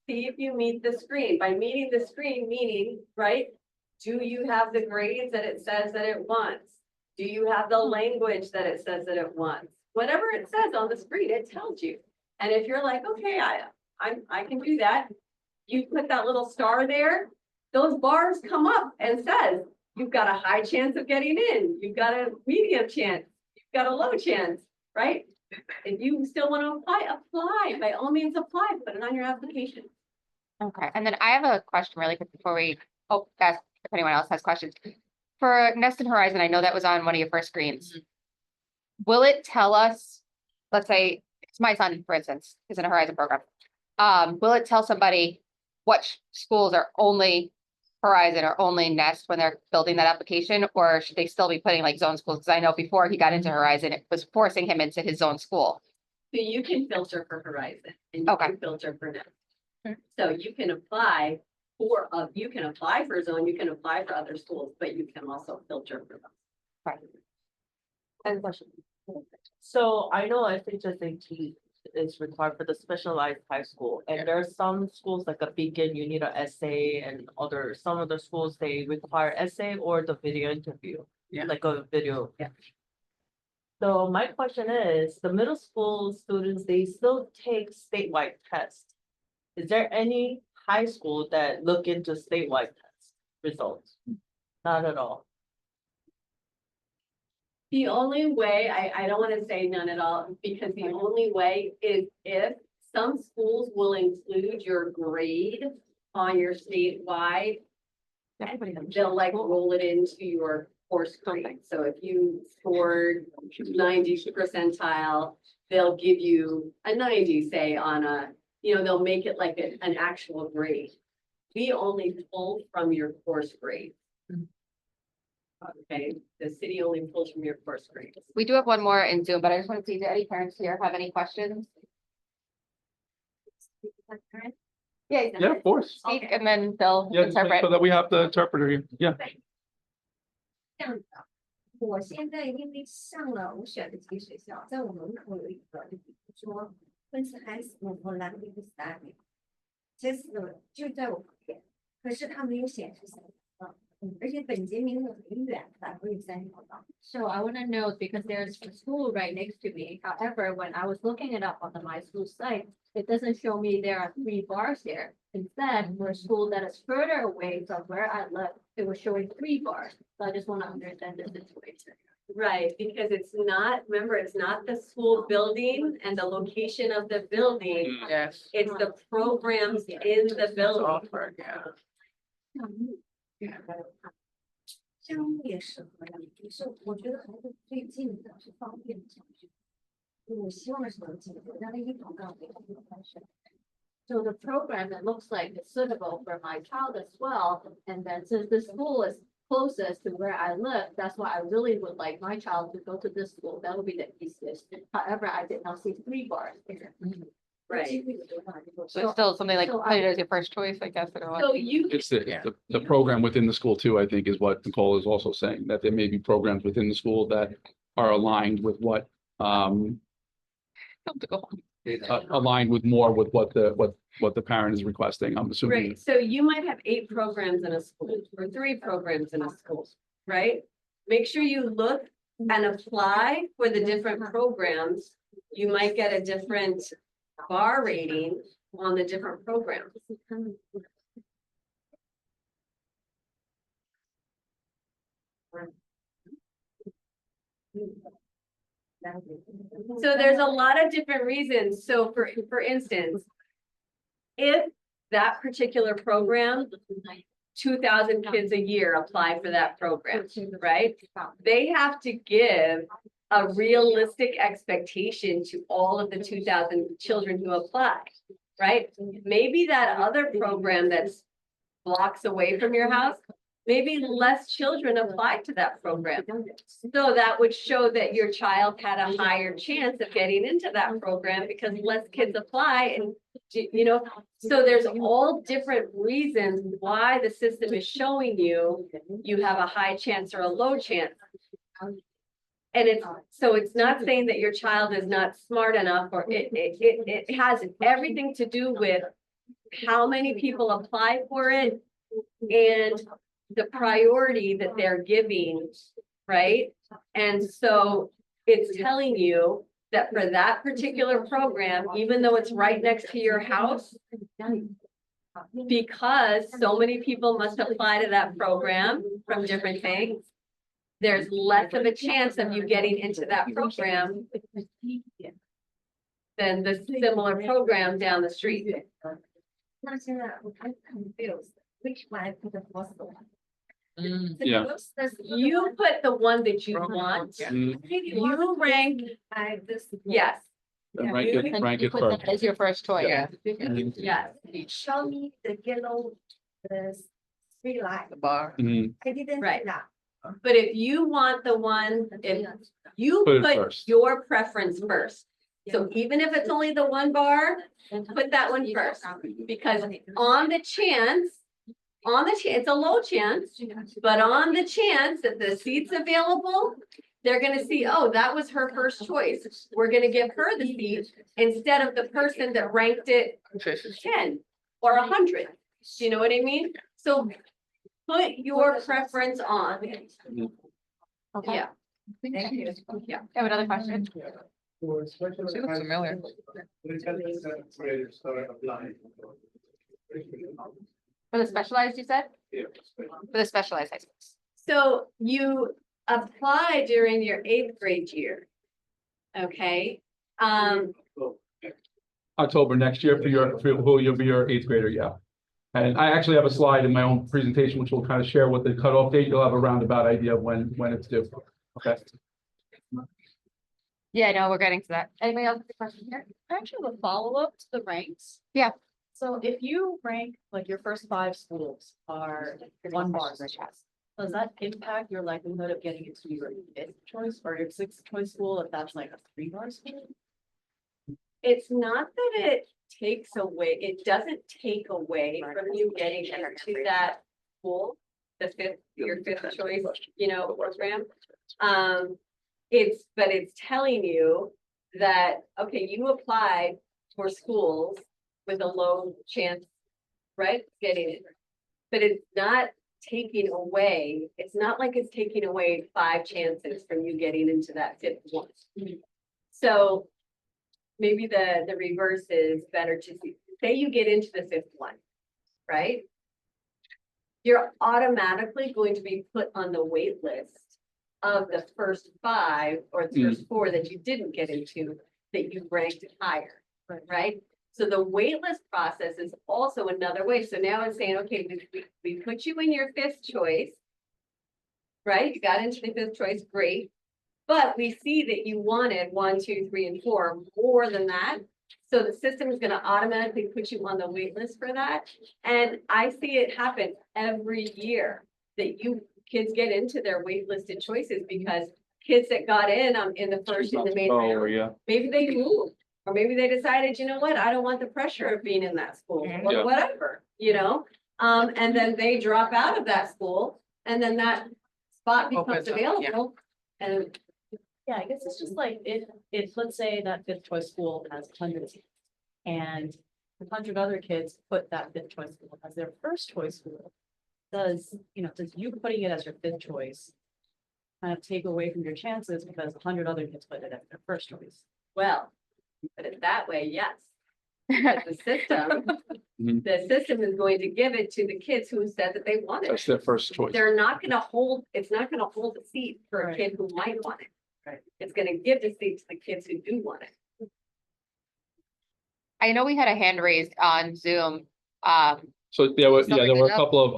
S5: see if you meet the screen. By meeting the screen, meaning, right? Do you have the grades that it says that it wants? Do you have the language that it says that it wants? Whatever it says on the screen, it tells you. And if you're like, okay, I can do that, you put that little star there. Those bars come up and says, you've got a high chance of getting in. You've got a medium chance. You've got a low chance, right? If you still want to apply, by all means apply, put it on your application.
S2: Okay, and then I have a question really quick before we ask if anyone else has questions. for Nest and Horizon, I know that was on one of your first screens. Will it tell us, let's say, it's my son, for instance, is in a Horizon program. Will it tell somebody what schools are only Horizon or only Nest when they're building that application? Or should they still be putting like zone schools? Because I know before he got into Horizon, it was forcing him into his zone school.
S5: So you can filter for Horizon and you
S2: Okay.
S5: can filter for Net.
S1: Okay.
S5: So you can apply for, you can apply for zone, you can apply for other schools, but you can also filter for them.
S2: And question.
S9: So I know SHSAT is required for the specialized high school, and there are some schools like a Beacon, you need an essay, and some other schools, they require essay or the video interview.
S1: Yeah.
S9: Like a video.
S5: Yeah.
S9: So my question is, the middle school students, they still take statewide tests. Is there any high school that look into statewide test results? Not at all.
S5: The only way, I don't want to say none at all, because the only way is if some schools will include your grade on your statewide. They'll like roll it into your course grade. So if you scored 90th percentile, they'll give you a 90, say on a, they'll make it like an actual grade. We only pull from your course grade. Okay, the city only pulls from your course grade.
S2: We do have one more in Zoom, but I just want to see, do any parents here have any questions? Yeah,
S7: Yeah, of course.
S2: speak and then they'll
S7: Yeah, just make
S2: interpret.
S7: sure that we have the interpreter here. Yeah.
S10: 这样子啊，我现在因为上了我选的这个学校，在我门口有一个，就比如说温斯海斯诺和兰迪斯达里，这四个就在我旁边，可是它没有显示3条道，而且本节名额很远，才会有3条道。So I want to know because there's a school right next to me. However, when I was looking it up on the My School site, it doesn't show me there are 3 bars there. Instead, for a school that is further away from where I live, it was showing 3 bars. So I just want to understand the situation.
S5: Right, because it's not, remember, it's not the school building and the location of the building.
S1: Yes.
S5: It's the programs in the building.
S1: Software, yeah.
S10: 项目也适合呀，就是我觉得还是最近的是方便教学。我希望是能进步，但是一广告给他们开始。So the program that looks like it's suitable for my child as well, and then since the school is closest to where I live, that's why I really would like my child to go to this school. That would be the easiest. However, I did not see 3 bars there.
S5: Right.
S2: So it's still something like,
S10: So
S2: put it as your first choice, I guess. Or
S5: So
S2: what?
S5: you,
S7: It's the,
S1: Yeah.
S7: the program within the school too, I think, is what Nicole is also saying, that there may be programs within the school that are aligned with what,
S2: Time to go home.
S7: aligned with more with what the parent is requesting, I'm assuming.
S5: right, so you might have 8 programs in a school or 3 programs in a school, right? Make sure you look and apply for the different programs. You might get a different bar rating on the different programs. So there's a lot of different reasons. So for instance, if that particular program, 2,000 kids a year apply for that program, right? They have to give a realistic expectation to all of the 2,000 children who apply, right? Maybe that other program that's blocks away from your house, maybe less children applied to that program. So that would show that your child had a higher chance of getting into that program because less kids apply and, so there's all different reasons why the system is showing you, you have a high chance or a low chance. And so it's not saying that your child is not smart enough, or it has everything to do with how many people apply for it and the priority that they're giving, right? And so it's telling you that for that particular program, even though it's right next to your house, because so many people must apply to that program from different things, there's less of a chance of you getting into that program than the similar program down the street.
S10: 那现在我还 confused which one I put the first one.
S7: Yeah.
S5: You put the one that you want.
S1: Yeah.
S5: You rank, yes,
S7: Rank it
S2: Put
S7: first.
S2: that as your first choice.
S1: Yeah,
S5: yes.
S10: Show me the yellow, the three line.
S1: the bar.
S7: Mhm.
S10: I didn't.
S5: Right.
S10: see that.
S5: But if you want the one, if you
S7: Put it
S5: put
S7: first.
S5: your preference first. So even if it's only the one bar, put that one first, because on the chance, it's a low chance, but on the chance that the seat's available, they're gonna see, oh, that was her first choice. We're gonna give her the seat instead of the person that ranked it 10 or 100. Do you know what I mean? So put your preference on.
S2: Okay.
S5: Yeah.
S10: Thank you.
S5: Yeah.
S2: I have another question.
S1: She looks familiar.
S2: For the specialized, you said?
S3: Yeah.
S2: For the specialized high schools.
S5: So you apply during your 8th grade year. Okay,
S7: October next year for who you'll be your 8th grader, yeah. And I actually have a slide in my own presentation, which will kind of share what the cutoff date, you'll have a roundabout idea of when it's due. Okay.
S2: Yeah, no, we're getting to that. Anybody else have a question here?
S11: I actually have a follow-up to the ranks.
S2: Yeah.
S11: So if you rank, like your first 5 schools are one bar, does that impact your likelihood of getting into your 5th choice or your 6th choice school if that's like a 3-bar school?
S5: it's not that it takes away, it doesn't take away from you getting into that school, your 5th choice, program. But it's telling you that, okay, you applied for schools with a low chance, right, getting it. But it's not taking away, it's not like it's taking away 5 chances from you getting into that 5th one. So maybe the reverse is better to see, say you get into the 5th one, right? You're automatically going to be put on the wait list of the first 5 or the first 4 that you didn't get into, that you ranked higher, right? So the waitlist process is also another way. So now it's saying, okay, we put you in your 5th choice, right? You got into the 5th choice, great. But we see that you wanted 1, 2, 3, and 4 more than that. So the system is going to automatically put you on the wait list for that. And I see it happen every year that kids get into their waitlisted choices because kids that got in the first, in the main round,
S7: yeah.
S5: maybe they moved. Or maybe they decided, you know what, I don't want the pressure of being in that school or
S7: Yeah.
S5: whatever, and then they drop out of that school and then that spot becomes
S1: Opens up, yeah.
S5: available. And
S11: Yeah, I guess it's just like if let's say that 5th choice school has 100 seats and 100 other kids put that 5th choice school as their first choice school. Does you putting it as your 5th choice kind of take away from your chances because 100 other kids put it as their first choice?
S5: well, put it that way, yes. But
S7: Mhm.
S5: the system is going to give it to the kids who said that they wanted
S7: That's
S5: it.
S7: their first choice.
S5: They're not gonna hold, it's not gonna hold a seat for a
S11: Right.
S5: kid who might want it.
S11: Right.
S5: It's gonna give the seat to the kids who do want it.
S2: I know we had a hand raised on Zoom.
S7: So there were a
S2: Something
S7: couple of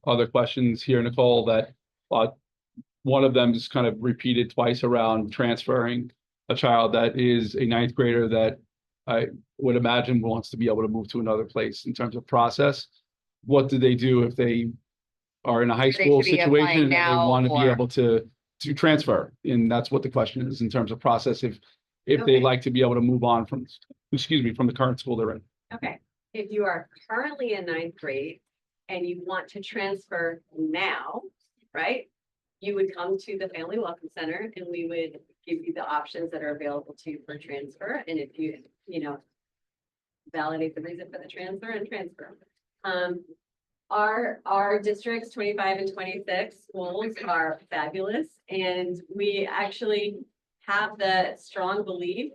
S7: other questions here, Nicole, that one of them is kind of repeated twice around transferring a child that is a 9th grader that I would imagine wants to be able to move to another place in terms of process. What do they do if they are in a high
S2: They
S7: school
S2: should be applying
S7: situation and they
S2: now
S7: want to be
S2: or-
S7: able to transfer? And that's what the question is in terms of process, if
S5: Okay.
S7: they like to be able to move on from the current school they're in.
S5: Okay, if you are currently in 9th grade and you want to transfer now, right? You would come to the Family Welcome Center and we would give you the options that are available to you for transfer. And if you validate the reason for the transfer and transfer. Our districts 25 and 26 schools are fabulous. And we actually have the strong belief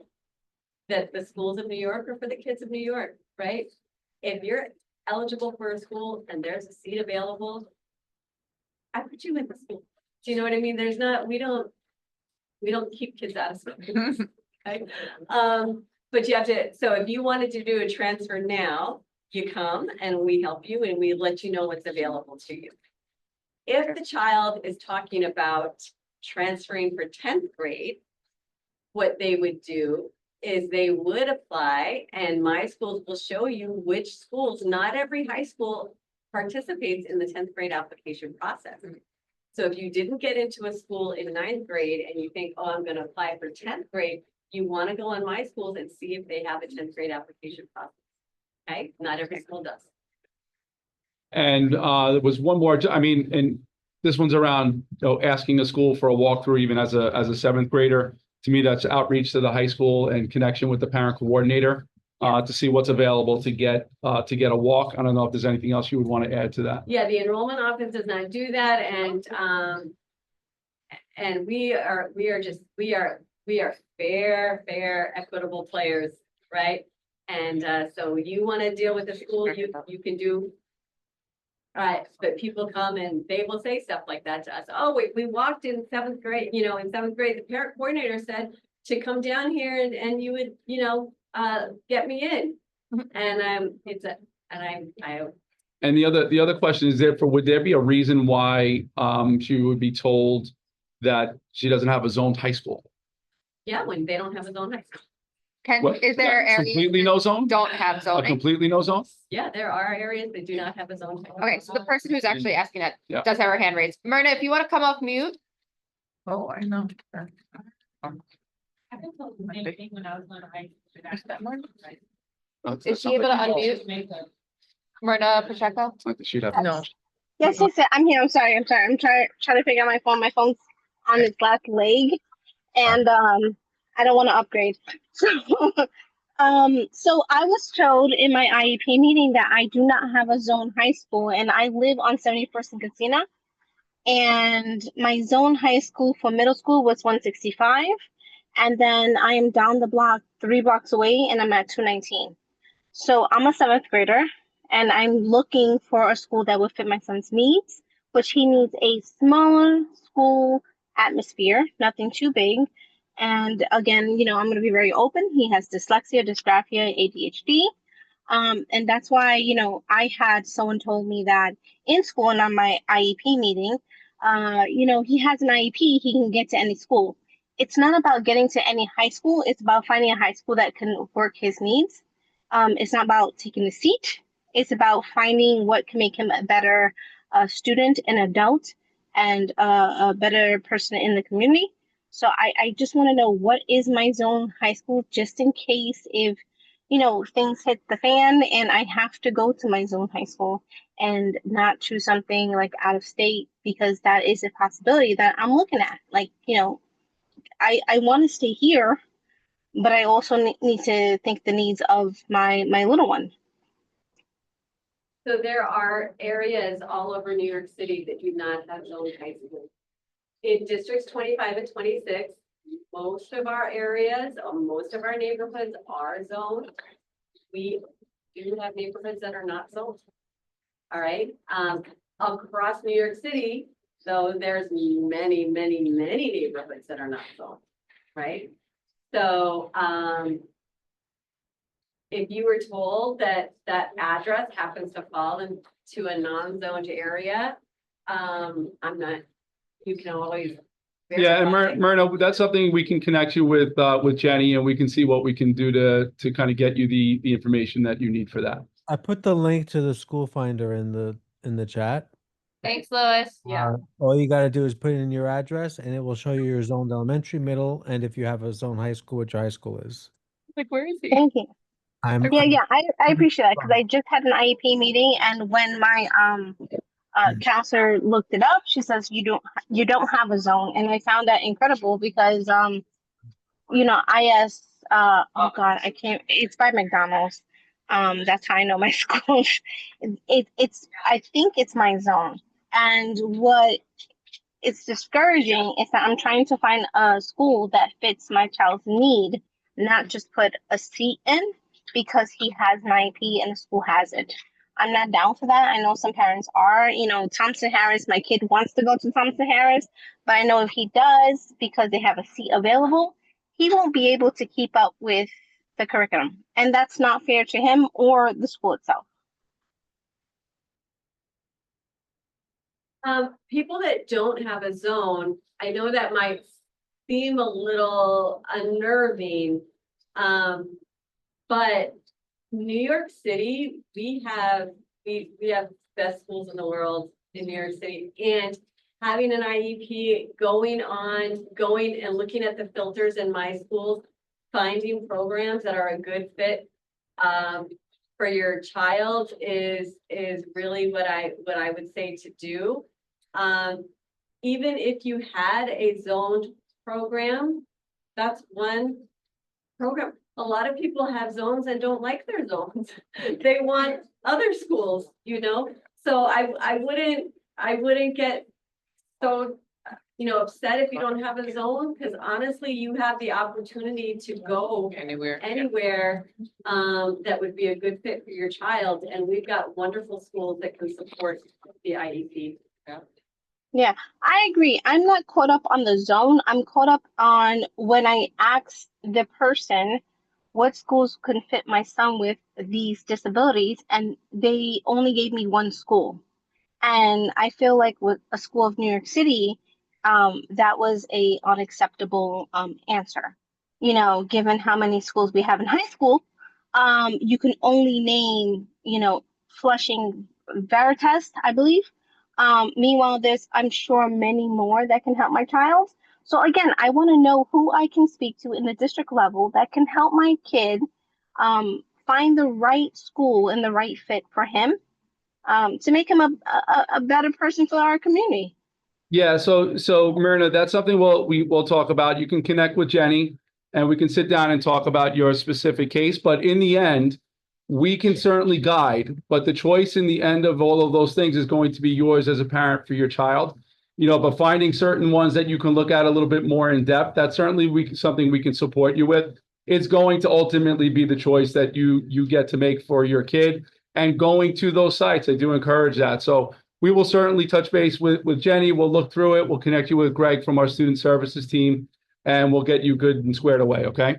S5: that the schools of New York are for the kids of New York, right? If you're eligible for a school and there's a seat available, I put you in the school. Do you know what I mean? We don't keep kids out of school. Okay? But you have to, so if you wanted to do a transfer now, you come and we help you and we let you know what's available to you. If the child is talking about transferring for tenth grade, what they would do is they would apply, and my schools will show you which schools, not every high school participates in the tenth grade application process. So if you didn't get into a school in ninth grade and you think, oh, I'm gonna apply for tenth grade, you wanna go on my schools and see if they have a tenth grade application process. Okay, not every school does.
S7: And there was one more, I mean, and this one's around, asking a school for a walkthrough even as a seventh grader. To me, that's outreach to the high school and connection with the parent coordinator to see what's available to get a walk. I don't know if there's anything else you would want to add to that.
S5: Yeah, the enrollment office does not do that, and we are fair, equitable players, right? And so you want to deal with the school, you can do. But people come and they will say stuff like that to us. Oh, we walked in seventh grade, in seventh grade, the parent coordinator said to come down here and you would, get me in. And
S7: And the other question is, would there be a reason why she would be told that she doesn't have a zoned high school?
S5: yeah, when they don't have a zone high school.
S2: Is there areas
S7: Completely no zone?
S2: don't have
S7: A
S2: zoning?
S7: completely no zone?
S5: Yeah, there are areas that do not have a zone.
S2: Okay, so the person who's actually asking that
S7: Yeah.
S2: does have her hand raised. Myrna, if you want to come off mute.
S1: Oh, I know.
S11: I've been told the same thing when I was on high
S2: Is she able to unmute? Myrna Pacheco?
S7: She'd have.
S1: No.
S12: Yes, I'm here. I'm sorry. I'm trying to figure out my phone. My phone's on its last leg, and I don't want to upgrade. So I was told in my IEP meeting that I do not have a zone high school, and I live on 71st and Casina, and my zone high school for middle school was 165, and then I am down the block 3 blocks away, and I'm at 219. So I'm a 7th grader, and I'm looking for a school that would fit my son's needs, which he needs a smaller school atmosphere, nothing too big. And again, I'm going to be very open. He has dyslexia, dysgraphia, ADHD. And that's why, I had someone told me that in school and on my IEP meeting, he has an IEP, he can get to any school. It's not about getting to any high school. It's about finding a high school that can work his needs. It's not about taking a seat. It's about finding what can make him a better student and adult and a better person in the community. So I just want to know, what is my zone high school, just in case if, things hit the fan and I have to go to my zone high school and not choose something like out of state, because that is a possibility that I'm looking at. Like, I want to stay here, but I also need to think the needs of my little one.
S5: So there are areas all over New York City that do not have zone high school. In districts 25 and 26, most of our areas, most of our neighborhoods are zoned. We do have neighborhoods that are not zoned. All right, across New York City, though, there's many neighborhoods that are not zoned, right? So, if you were told that that address happens to fall into a non-zoned area, you can always.
S7: Yeah, and
S5: verify.
S7: Myrna, that's something we can connect you with Jenny, and we can see what we can do to kind of get you the information that you need for that.
S13: I put the link to the school finder in the chat.
S2: Thanks, Lois.
S5: Yeah.
S13: All you got to do is put in your address, and it will show you your zoned elementary, middle, and if you have a zone high school, which your high school is.
S2: Like, where is he?
S12: Thank you.
S13: I'm
S12: Yeah, I appreciate that, because I just had an IEP meeting, and when my counselor looked it up, she says you don't have a zone, and I found that incredible because I asked oh God, I can't. It's by McDonald's. That's how I know my schools. It's I think it's my zone, and what it's discouraging is that I'm trying to find a school that fits my child's need, not just put a seat in because he has an IEP and the school has it. I'm not down for that. I know some parents are, Thompson Harris, my kid wants to go to Thompson Harris, but I know if he does, because they have a seat available, he won't be able to keep up with the curriculum. And that's not fair to him or the school itself.
S5: People that don't have a zone, I know that might seem a little unnerving. But New York City, we have best schools in the world in New York City. And having an IEP, going and looking at the filters in my schools, finding programs that are a good fit for your child is really what I would say to do. Even if you had a zoned program, that's one program. A lot of people have zones and don't like their zones. They want other schools, you know? So I wouldn't get so, upset if you don't have a zone, because honestly, you have the opportunity to go anywhere, that would be a good fit for your child. And we've got wonderful schools that can support the IEP.
S12: Yeah, I agree. I'm not caught up on the zone. I'm caught up on when I asked the person what schools can fit my son with these disabilities, and they only gave me one school. And I feel like with a school of New York City, that was a unacceptable answer. You know, given how many schools we have in high school, you can only name, Flushing Veritas, I believe. Meanwhile, there's, I'm sure, many more that can help my child. So again, I want to know who I can speak to in the district level that can help my kid find the right school and the right fit for him, to make him a better person for our community.
S7: Yeah, so Myrna, that's something we'll talk about. You can connect with Jenny and we can sit down and talk about your specific case. But in the end, we can certainly guide, but the choice in the end of all of those things is going to be yours as a parent for your child. But finding certain ones that you can look at a little bit more in depth, that's certainly something we can support you with. It's going to ultimately be the choice that you get to make for your kid. And going to those sites, I do encourage that. So we will certainly touch base with Jenny. We'll look through it. We'll connect you with Greg from our student services team, and we'll get you good and squared away. Okay.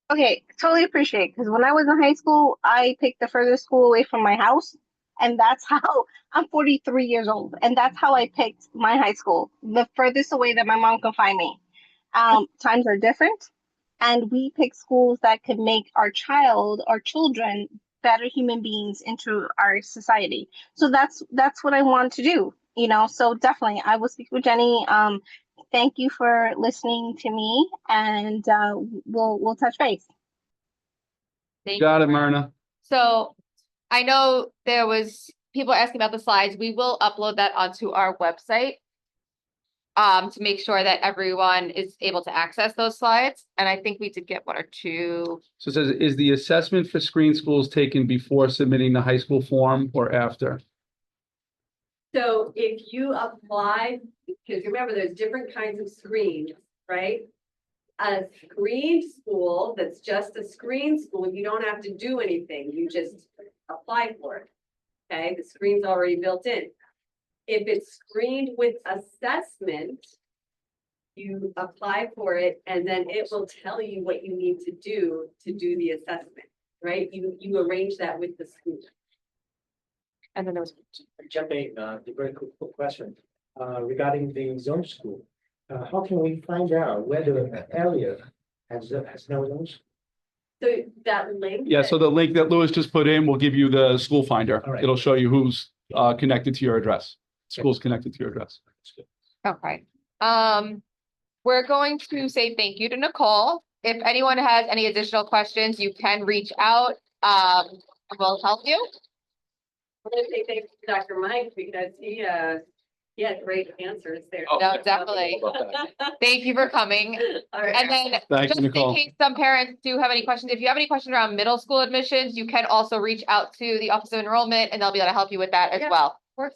S12: Okay, totally appreciate it. Because when I was in high school, I picked the furthest school away from my house. And that's how I'm 43 years old. And that's how I picked my high school, the furthest away that my mom could find me. Times are different. And we pick schools that could make our children better human beings into our society. So that's what I want to do, so definitely I will speak with Jenny. Thank you for listening to me, and we'll touch base.
S2: Thank
S7: Got
S2: you,
S7: it, Myrna.
S2: So I know there was people asking about the slides. We will upload that onto our website to make sure that everyone is able to access those slides. And I think we did get one or two.
S7: So it says, is the assessment for screen schools taken before submitting the high school form or after?
S5: So if you apply, because remember, there's different kinds of screens, right? A screened school that's just a screen school, you don't have to do anything. You just apply for it. Okay, the screen's already built in. If it's screened with assessment, you apply for it and then it will tell you what you need to do the assessment, right? You arrange that with the school.
S2: And then there was
S8: Jumping, a very quick question, regarding the zone school. How can we find out whether an area has no zone school?
S5: So that link.
S7: Yeah, so the link that Louis just put in will give you the school finder.
S8: All right.
S7: It'll show you who's connected to your address. Schools connected to your address.
S2: okay. We're going to say thank you to Nicole. If anyone has any additional questions, you can reach out. We'll help you.
S5: I'm gonna say thanks to Dr. Mike because he had great answers there.
S2: No, definitely. Thank you for coming.
S5: All right.
S2: And then
S7: Thank
S2: just
S7: you,
S2: in
S7: Nicole.
S2: case some parents do have any questions, if you have any questions around middle school admissions, you can also reach out to the Office of Enrollment and they'll be able to help you with that as well. Of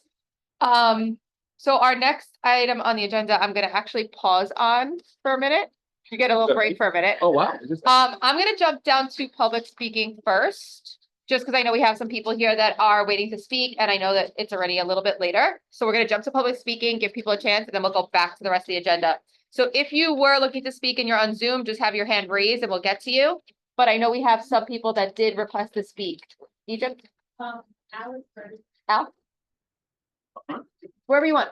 S2: course. So our next item on the agenda, I'm gonna actually pause on for a minute. You get a little break for a minute.
S7: Oh, wow.
S2: I'm gonna jump down to public speaking first, just because I know we have some people here that are waiting to speak, and I know that it's already a little bit later. So we're gonna jump to public speaking, give people a chance, and then we'll go back to the rest of the agenda. So if you were looking to speak and you're on Zoom, just have your hand raised and we'll get to you. But I know we have some people that did request to speak. Egypt?
S5: Alex first.
S2: Al? wherever you want,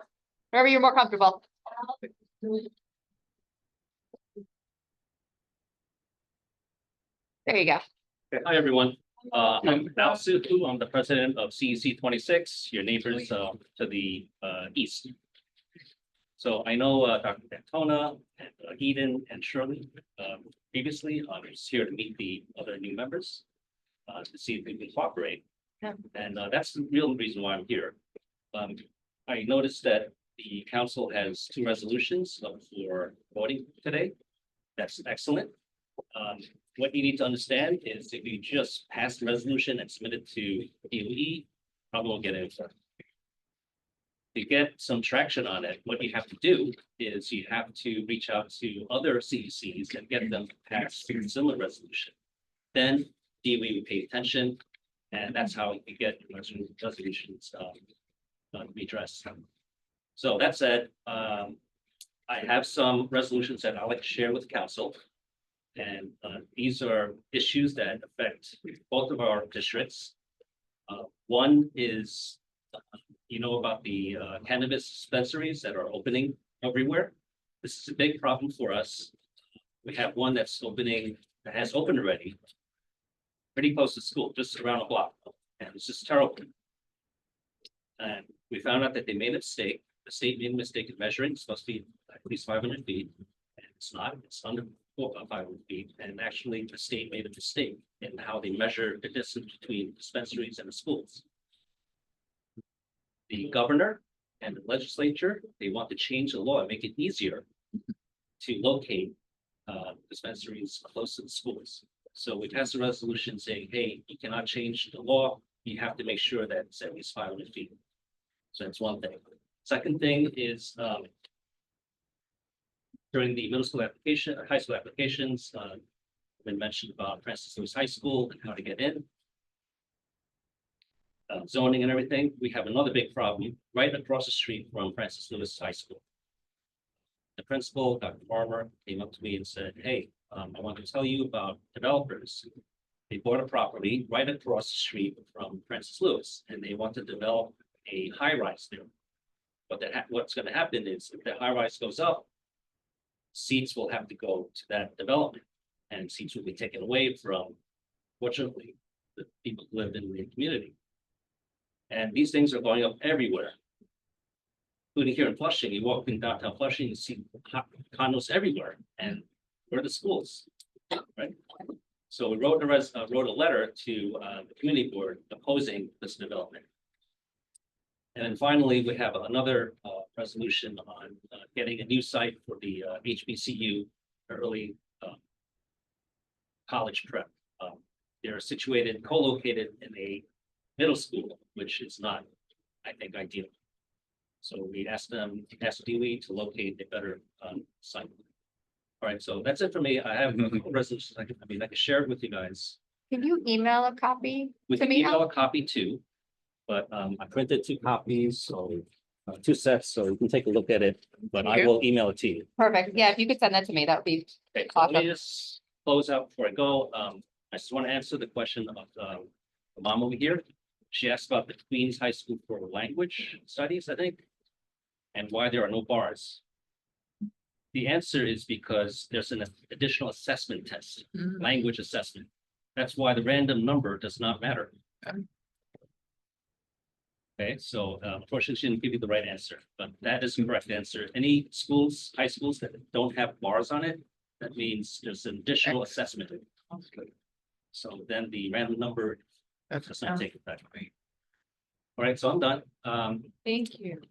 S2: wherever you're more comfortable. There you go.
S14: Hi, everyone. I'm Al Suku. I'm the president of CEC 26, your neighbors to the east. So I know Dr. Dantona and Eden and Shirley previously. I'm just here to meet the other new members to see if we can cooperate.
S2: Yeah.
S14: And that's the real reason why I'm here. I noticed that the council has 2 resolutions up for voting today. That's excellent. What you need to understand is if you just pass the resolution and submit it to DOE, probably won't get anything. To get some traction on it, what you have to do is you have to reach out to other CECs and get them to pass a similar resolution. Then DOE will pay attention, and that's how you get resolutions redressed. So that said, I have some resolutions that I'd like to share with council. And these are issues that affect both of our districts. One is, you know about the cannabis dispensaries that are opening everywhere. This is a big problem for us. We have one that's opening, that has opened already, pretty close to school, just around the block. And it's just terrible. And we found out that they made a mistake. The state made a mistake in measuring. It's supposed to be at least 500 feet. And it's not, it's under 500 feet. And actually the state made a mistake in how they measure the distance between dispensaries and the schools. The governor and the legislature, they want to change the law and make it easier to locate dispensaries close to the schools. So we passed a resolution saying, hey, you cannot change the law. You have to make sure that it's at least 500 feet. So that's one thing. Second thing is during the middle school application, high school applications, been mentioned about Francis Lewis High School and how to get in. Zoning and everything. We have another big problem right across the street from Francis Lewis High School. The principal, Dr. Farmer, came up to me and said, hey, I want to tell you about developers. They bought a property right across the street from Francis Lewis, and they want to develop a high-rise there. But what's going to happen is if the high-rise goes up, seats will have to go to that development, and seats will be taken away from, fortunately, the people who live in the community. And these things are going up everywhere, including here in Flushing. You walk in downtown Flushing, you see condos everywhere, and where are the schools, right? So we wrote a letter to the community board opposing this development. And then finally, we have another resolution on getting a new site for the HBCU early college prep. They're situated, co-located in a middle school, which is not, I think, ideal. So we asked DOE to locate a better site. All right, so that's it for me. I have no resolutions. I can share it with you guys.
S2: Can you email a copy
S14: We
S2: to
S14: can
S2: me?
S14: email a copy too, but I printed 2 copies, so 2 sets, so you can take a look at it, but I will email it to you.
S2: Perfect. Yeah, if you could send that to me, that would be
S14: Okay, so let me
S2: awesome.
S14: just close out before I go. I just want to answer the question of the mom over here. She asked about the Queens High School for Language Studies, I think, and why there are no bars. The answer is because there's an additional assessment test, language assessment. That's why the random number does not matter. Okay, so unfortunately, she didn't give you the right answer, but that is the correct answer. Any schools, high schools that don't have bars on it, that means there's an additional assessment. So then the random number does not take effect. All right, so I'm done.
S2: Thank you.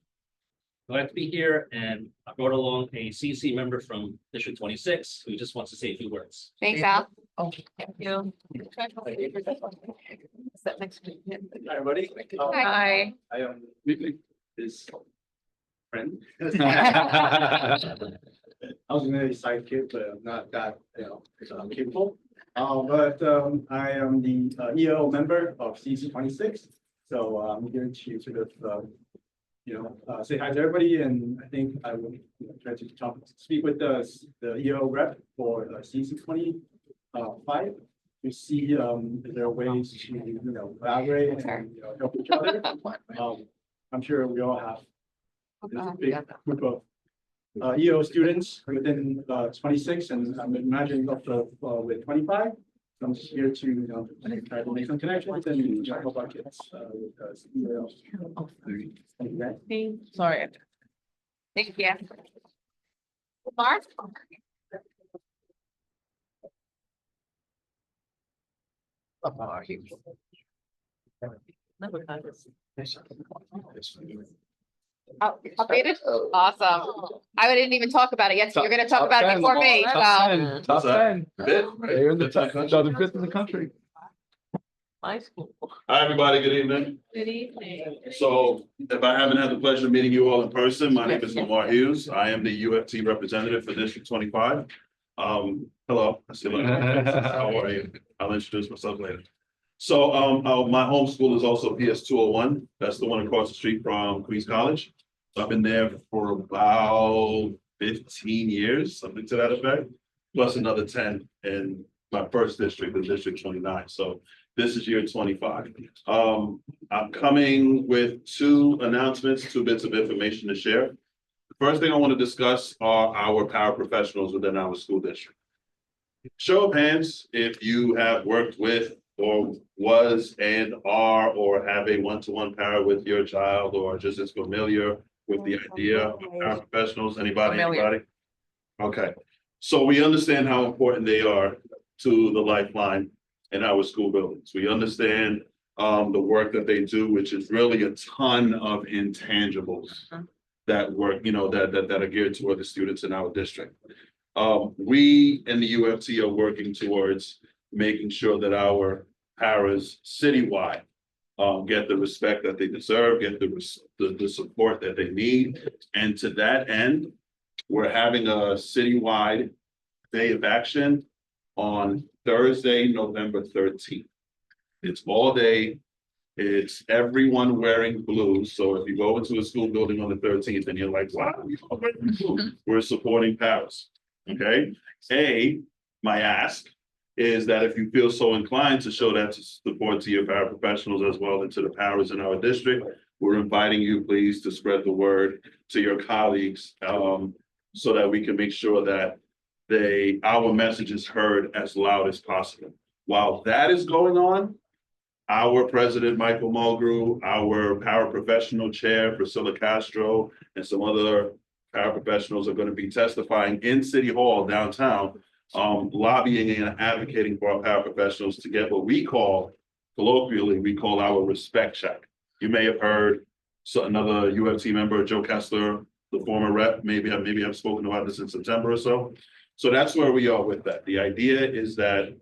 S14: Glad to be here, and I brought along a CEC member from District 26 who just wants to say a few words.
S2: Thanks, Al.
S1: Oh,
S2: Thank you. Sit next to me.
S6: Hi, everybody.
S2: Hi.
S6: I am his friend. I was gonna say sidekick, but I'm not that, capable. But I am the EO member of CEC 26. So I'm here to sort of, say hi to everybody, and I think I will try to speak with the EO rep for CEC 25 to see if there are ways to collaborate and help each other. I'm sure we all have
S3: There's a big group of EO students within 26 and I'm imagining up to with 25. So I'm just here to try to make some connections and help our kids with EO.
S2: Sorry. Thank you. Mark?
S9: Never had this.
S2: Updated? Awesome. I didn't even talk about it yet, so you're gonna talk about it before me, so.
S7: Top 10. They're in the top, no, the fifth in the country.
S9: My school.
S15: Hi, everybody. Good evening.
S9: Good evening.
S15: So if I haven't had the pleasure of meeting you all in person, my name is Lamar Hughes. I am the UFT representative for District 25. Hello. I see a lot of faces. How are you? I'll introduce myself later. So my home school is also PS 201. That's the one across the street from Queens College. So I've been there for about 15 years, something to that effect, plus another 10 in my first district, the District 29. So this is year 25. I'm coming with two announcements, two bits of information to share. The first thing I want to discuss are our paraprofessionals within our school district. Show of hands if you have worked with or was and are or have a one-to-one para with your child or just as familiar with the idea of paraprofessionals. Anybody? Okay. So we understand how important they are to the lifeline in our school buildings. We understand the work that they do, which is really a ton of intangibles that work, that are geared toward the students in our district. We in the UFT are working towards making sure that our paras citywide get the respect that they deserve, get the support that they need. And to that end, we're having a citywide day of action on Thursday, November 13th. It's all day. It's everyone wearing blue. So if you go into a school building on the 13th and you're like, wow, we're supporting paras. Okay. My ask is that if you feel so inclined to show that support to your paraprofessionals as well and to the paras in our district, we're inviting you please to spread the word to your colleagues so that we can make sure that our message is heard as loud as possible. While that is going on, our president, Michael Mulgrew, our paraprofessional chair, Priscilla Castro, and some other paraprofessionals are going to be testifying in City Hall downtown, lobbying and advocating for our paraprofessionals to get what we call, colloquially, we call our respect check. You may have heard another UFT member, Joe Kessler, the former rep, maybe I've spoken about this in September or so. So that's where we are with that. The idea is that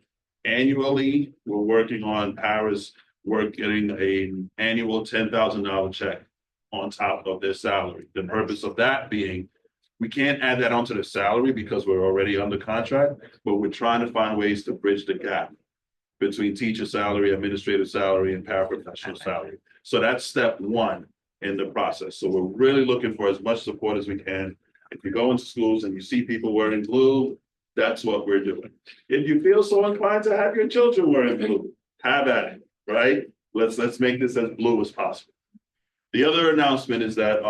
S15: annually, we're working on paras, we're getting an annual $10,000 check on top of their salary. The purpose of that being, we can't add that onto the salary because we're already under contract, but we're trying to find ways to bridge the gap between teacher salary, administrative salary, and paraprofessional salary. So that's step one in the process. So we're really looking for as much support as we can. If you go into schools and you see people wearing blue, that's what we're doing. If you feel so inclined to have your children wearing blue, have at it, right? Let's make this as blue as possible. The other announcement is that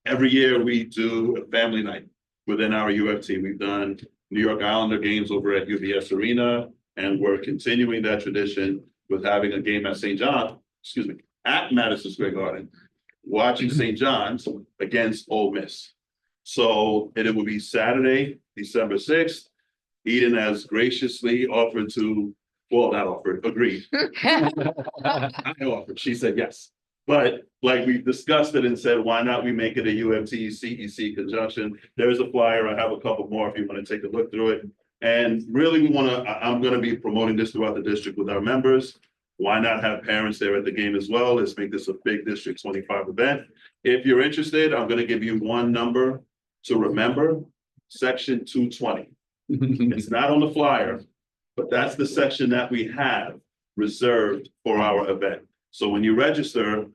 S15: every year we do a family night within our UFT. We've done New York Islander games over at UBS Arena, and we're continuing that tradition with having a game at Madison Square Garden, watching St. John's against Ole Miss. So, and it will be Saturday, December 6th. Eden has graciously offered to, well, not offered, agreed. I offered, she said yes. But like we discussed it and said, why not we make it a UFT CEC conjunction? There's a flyer. I have a couple more if you want to take a look through it. And really I'm going to be promoting this throughout the district with our members. Why not have parents there at the game as well? Let's make this a big District 25 event. If you're interested, I'm going to give you one number to remember, section 220. It's not on the flyer, but that's the section that we have reserved for our event. So when you register,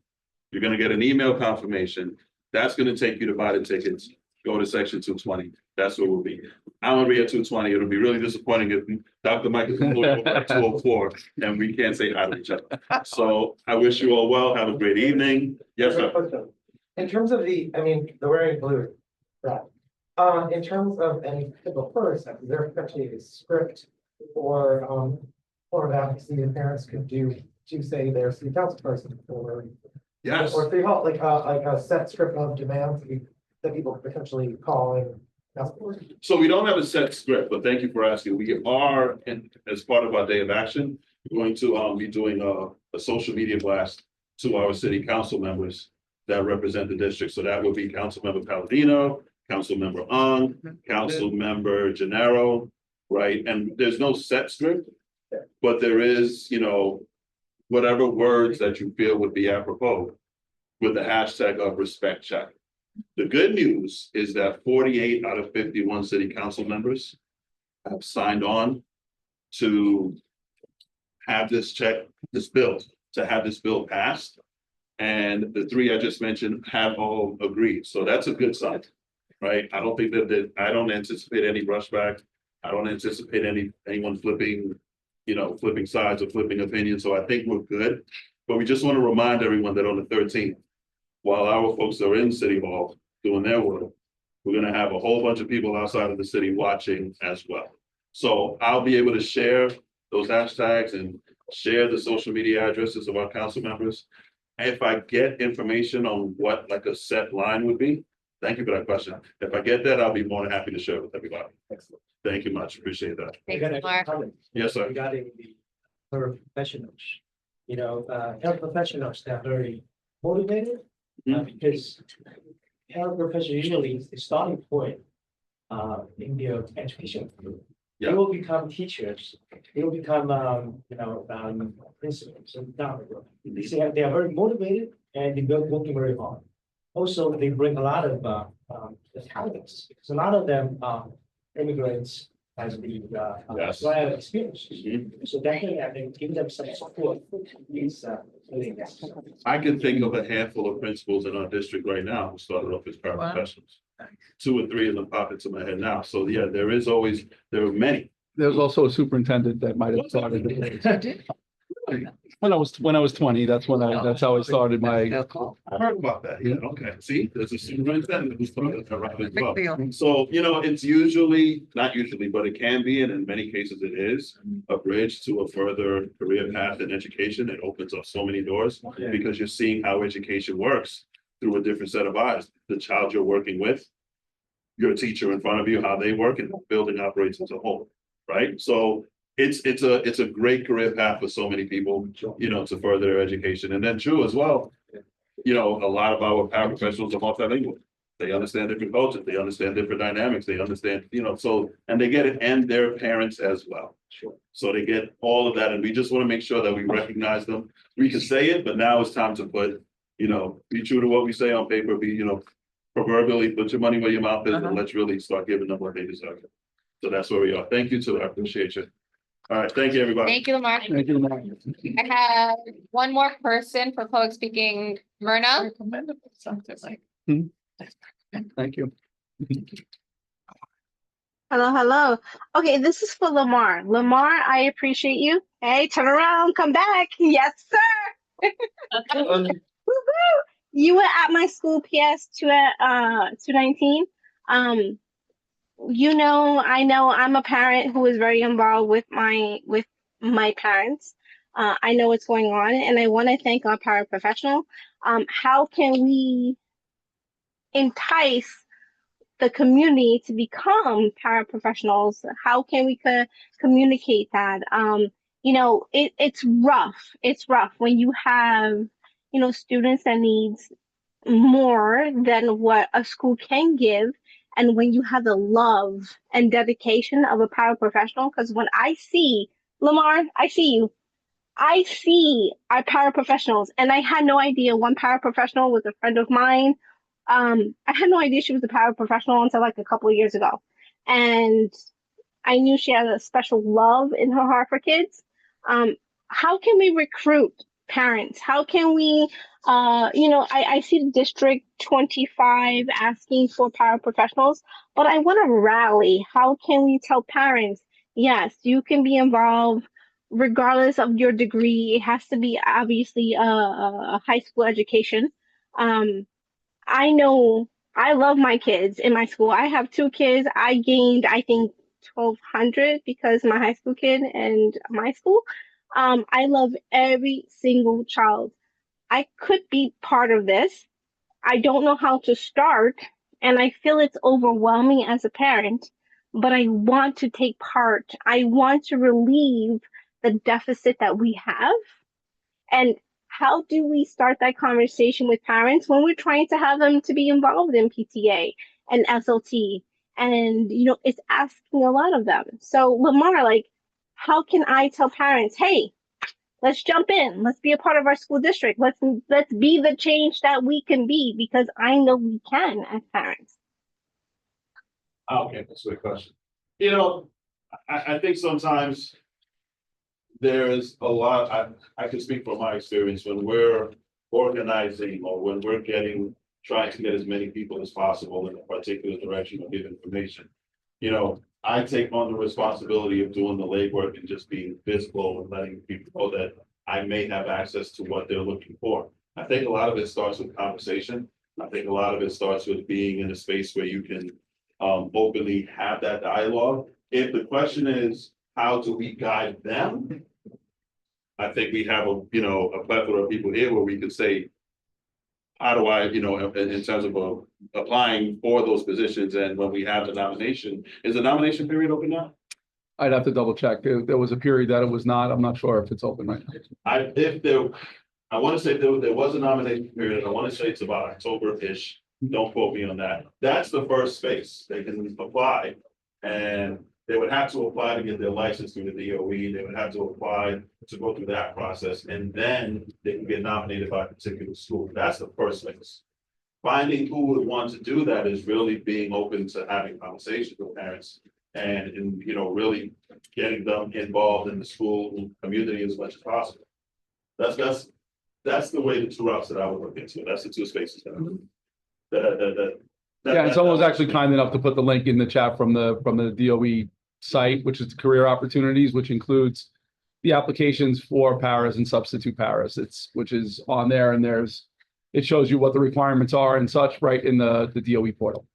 S15: you're going to get an email confirmation. That's going to take you to buy the tickets. Go to section 220. That's where we'll be. I'm going to be at 220. It'll be really disappointing if Dr. Mike is over at 204 and we can't say hi to each other. So I wish you all well. Have a great evening. Yes, sir.
S8: In terms of the, I mean, the wearing blue, right? In terms of any particular first, is there actually a script or advocacy the parents could do to say their city council person or
S15: Yes.
S8: or city hall, like a set script of demands that people potentially call and ask for?
S15: So we don't have a set script, but thank you for asking. We are, as part of our day of action, going to be doing a social media blast to our city council members that represent the district. So that would be Councilmember Palladino, Councilmember Ung, Councilmember Gennaro, right? And there's no set script, but there is, whatever words that you feel would be apropos with the hashtag of respect check. The good news is that 48 out of 51 city council members have signed on to have this bill passed. And the three I just mentioned have all agreed. So that's a good sign, right? I don't think I don't anticipate any rushback. I don't anticipate anyone flipping sides or flipping opinions. So I think we're good. But we just want to remind everyone that on the 13th, while our folks are in City Hall doing their work, we're going to have a whole bunch of people outside of the city watching as well. So I'll be able to share those hashtags and share the social media addresses of our council members. If I get information on what like a set line would be, thank you for that question. If I get that, I'll be more than happy to share with everybody.
S8: Excellent.
S15: Thank you much. Appreciate that.
S2: Thanks, Mark.
S15: Yes, sir.
S8: Regarding the professionals, health professionals that are very motivated, because health professionals usually is the starting point in their education. They will become teachers. They will become, principals and down the road. They are very motivated and they're working very hard. Also, they bring a lot of talents because a lot of them immigrants has the prior experience. So definitely, I think give them some support is really necessary.
S15: I can think of a handful of principals in our district right now who started off as paraprofessionals. 2 or 3 of them pop into my head now. So yeah, there are many.
S7: There's also a superintendent that might have started. When I was 20, that's how I started my.
S15: I heard about that. Yeah, okay. See, there's a superintendent who started that route as well. So, it's usually, not usually, but it can be, and in many cases it is, a bridge to a further career path in education. It opens up so many doors because you're seeing how education works through a different set of eyes. The child you're working with, your teacher in front of you, how they work, and the building operates as a whole, right? So it's a great career path for so many people, to further their education. And then true as well, a lot of our paraprofessionals are multilingual. They understand different cultures, they understand different dynamics, they understand, and they get it, and their parents as well. Sure. So they get all of that, and we just want to make sure that we recognize them. We can say it, but now it's time to put, be true to what we say on paper, proverbially put your money where your mouth is, and let's really start giving them what they deserve. So that's where we are. Thank you too. I appreciate you. All right, thank you, everybody.
S2: Thank you, Lamar.
S7: Thank you, Mark.
S2: I have one more person for public speaking, Myrna.
S1: Something like.
S7: Thank you.
S12: Hello. Okay, this is for Lamar. Lamar, I appreciate you. Hey, turn around, come back. Yes, sir. Woo-hoo. You were at my school PS 219. I know I'm a parent who is very involved with my parents. I know what's going on, and I want to thank our paraprofessional. How can we entice the community to become paraprofessionals? How can we communicate that? It's rough. It's rough when you have, students that needs more than what a school can give. And when you have the love and dedication of a paraprofessional, because when I see, Lamar, I see you. I see our paraprofessionals, and I had no idea one paraprofessional was a friend of mine. I had no idea she was a paraprofessional until like a couple of years ago. And I knew she had a special love in her heart for kids. How can we recruit parents? How can we, I see District 25 asking for paraprofessionals, but I want to rally. How can we tell parents, yes, you can be involved regardless of your degree? It has to be obviously a high school education. I know I love my kids in my school. I have two kids. I gained, I think, 1,200 because my high school kid and my school. I love every single child. I could be part of this. I don't know how to start, and I feel it's overwhelming as a parent, but I want to take part. I want to relieve the deficit that we have. And how do we start that conversation with parents when we're trying to have them to be involved in PTA and SLT? And, it's asking a lot of them. So, Lamar, like, how can I tell parents, hey, let's jump in. Let's be a part of our school district. Let's be the change that we can be because I know we can as parents.
S15: Okay, that's a good question. I think sometimes there's a lot, I can speak from my experience when we're organizing or when we're trying to get as many people as possible in a particular direction or give information. I take on the responsibility of doing the legwork and just being visible and letting people know that I may have access to what they're looking for. I think a lot of it starts with conversation. I think a lot of it starts with being in a space where you can openly have that dialogue. If the question is, how do we guide them? I think we have a plethora of people here where we could say, how do I, in terms of applying for those positions, and when we have the nomination, is the nomination period open now?
S7: I'd have to double check. There was a period that it was not. I'm not sure if it's open right now.
S15: I want to say there was a nomination period. I want to say it's about October-ish. Don't quote me on that. That's the first space. They can apply, and they would have to apply to get their license through the DOE. They would have to apply to go through that process, and then they can get nominated by a particular school. That's the first place. Finding who would want to do that is really being open to having conversations with parents and really getting them involved in the school community as much as possible. That's the way the two routes that I would look into. That's the two spaces that
S7: Yeah, and someone was actually kind enough to put the link in the chat from the DOE site, which is career opportunities, which includes the applications for paras and substitute paras. Which is on there, and it shows you what the requirements are and such right in the DOE portal.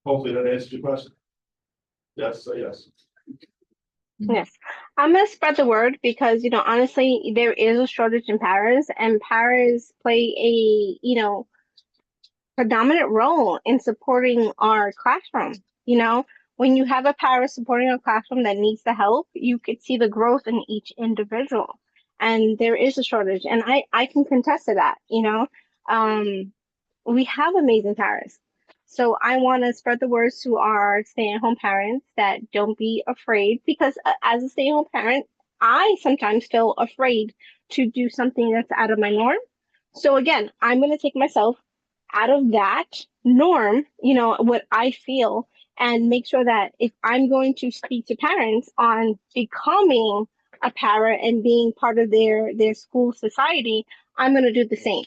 S15: Hopefully that answers your question. Yes, yes.
S12: Yes. I'm going to spread the word because, honestly, there is a shortage in paras, and paras play a, predominant role in supporting our classroom. When you have a para supporting a classroom that needs the help, you could see the growth in each individual. And there is a shortage, and I can contest to that. We have amazing paras. So I want to spread the words to our stay-at-home parents that don't be afraid, because as a stay-at-home parent, I sometimes feel afraid to do something that's out of my norm. So again, I'm going to take myself out of that norm, what I feel, and make sure that if I'm going to speak to parents on becoming a para and being part of their school society, I'm going to do the same.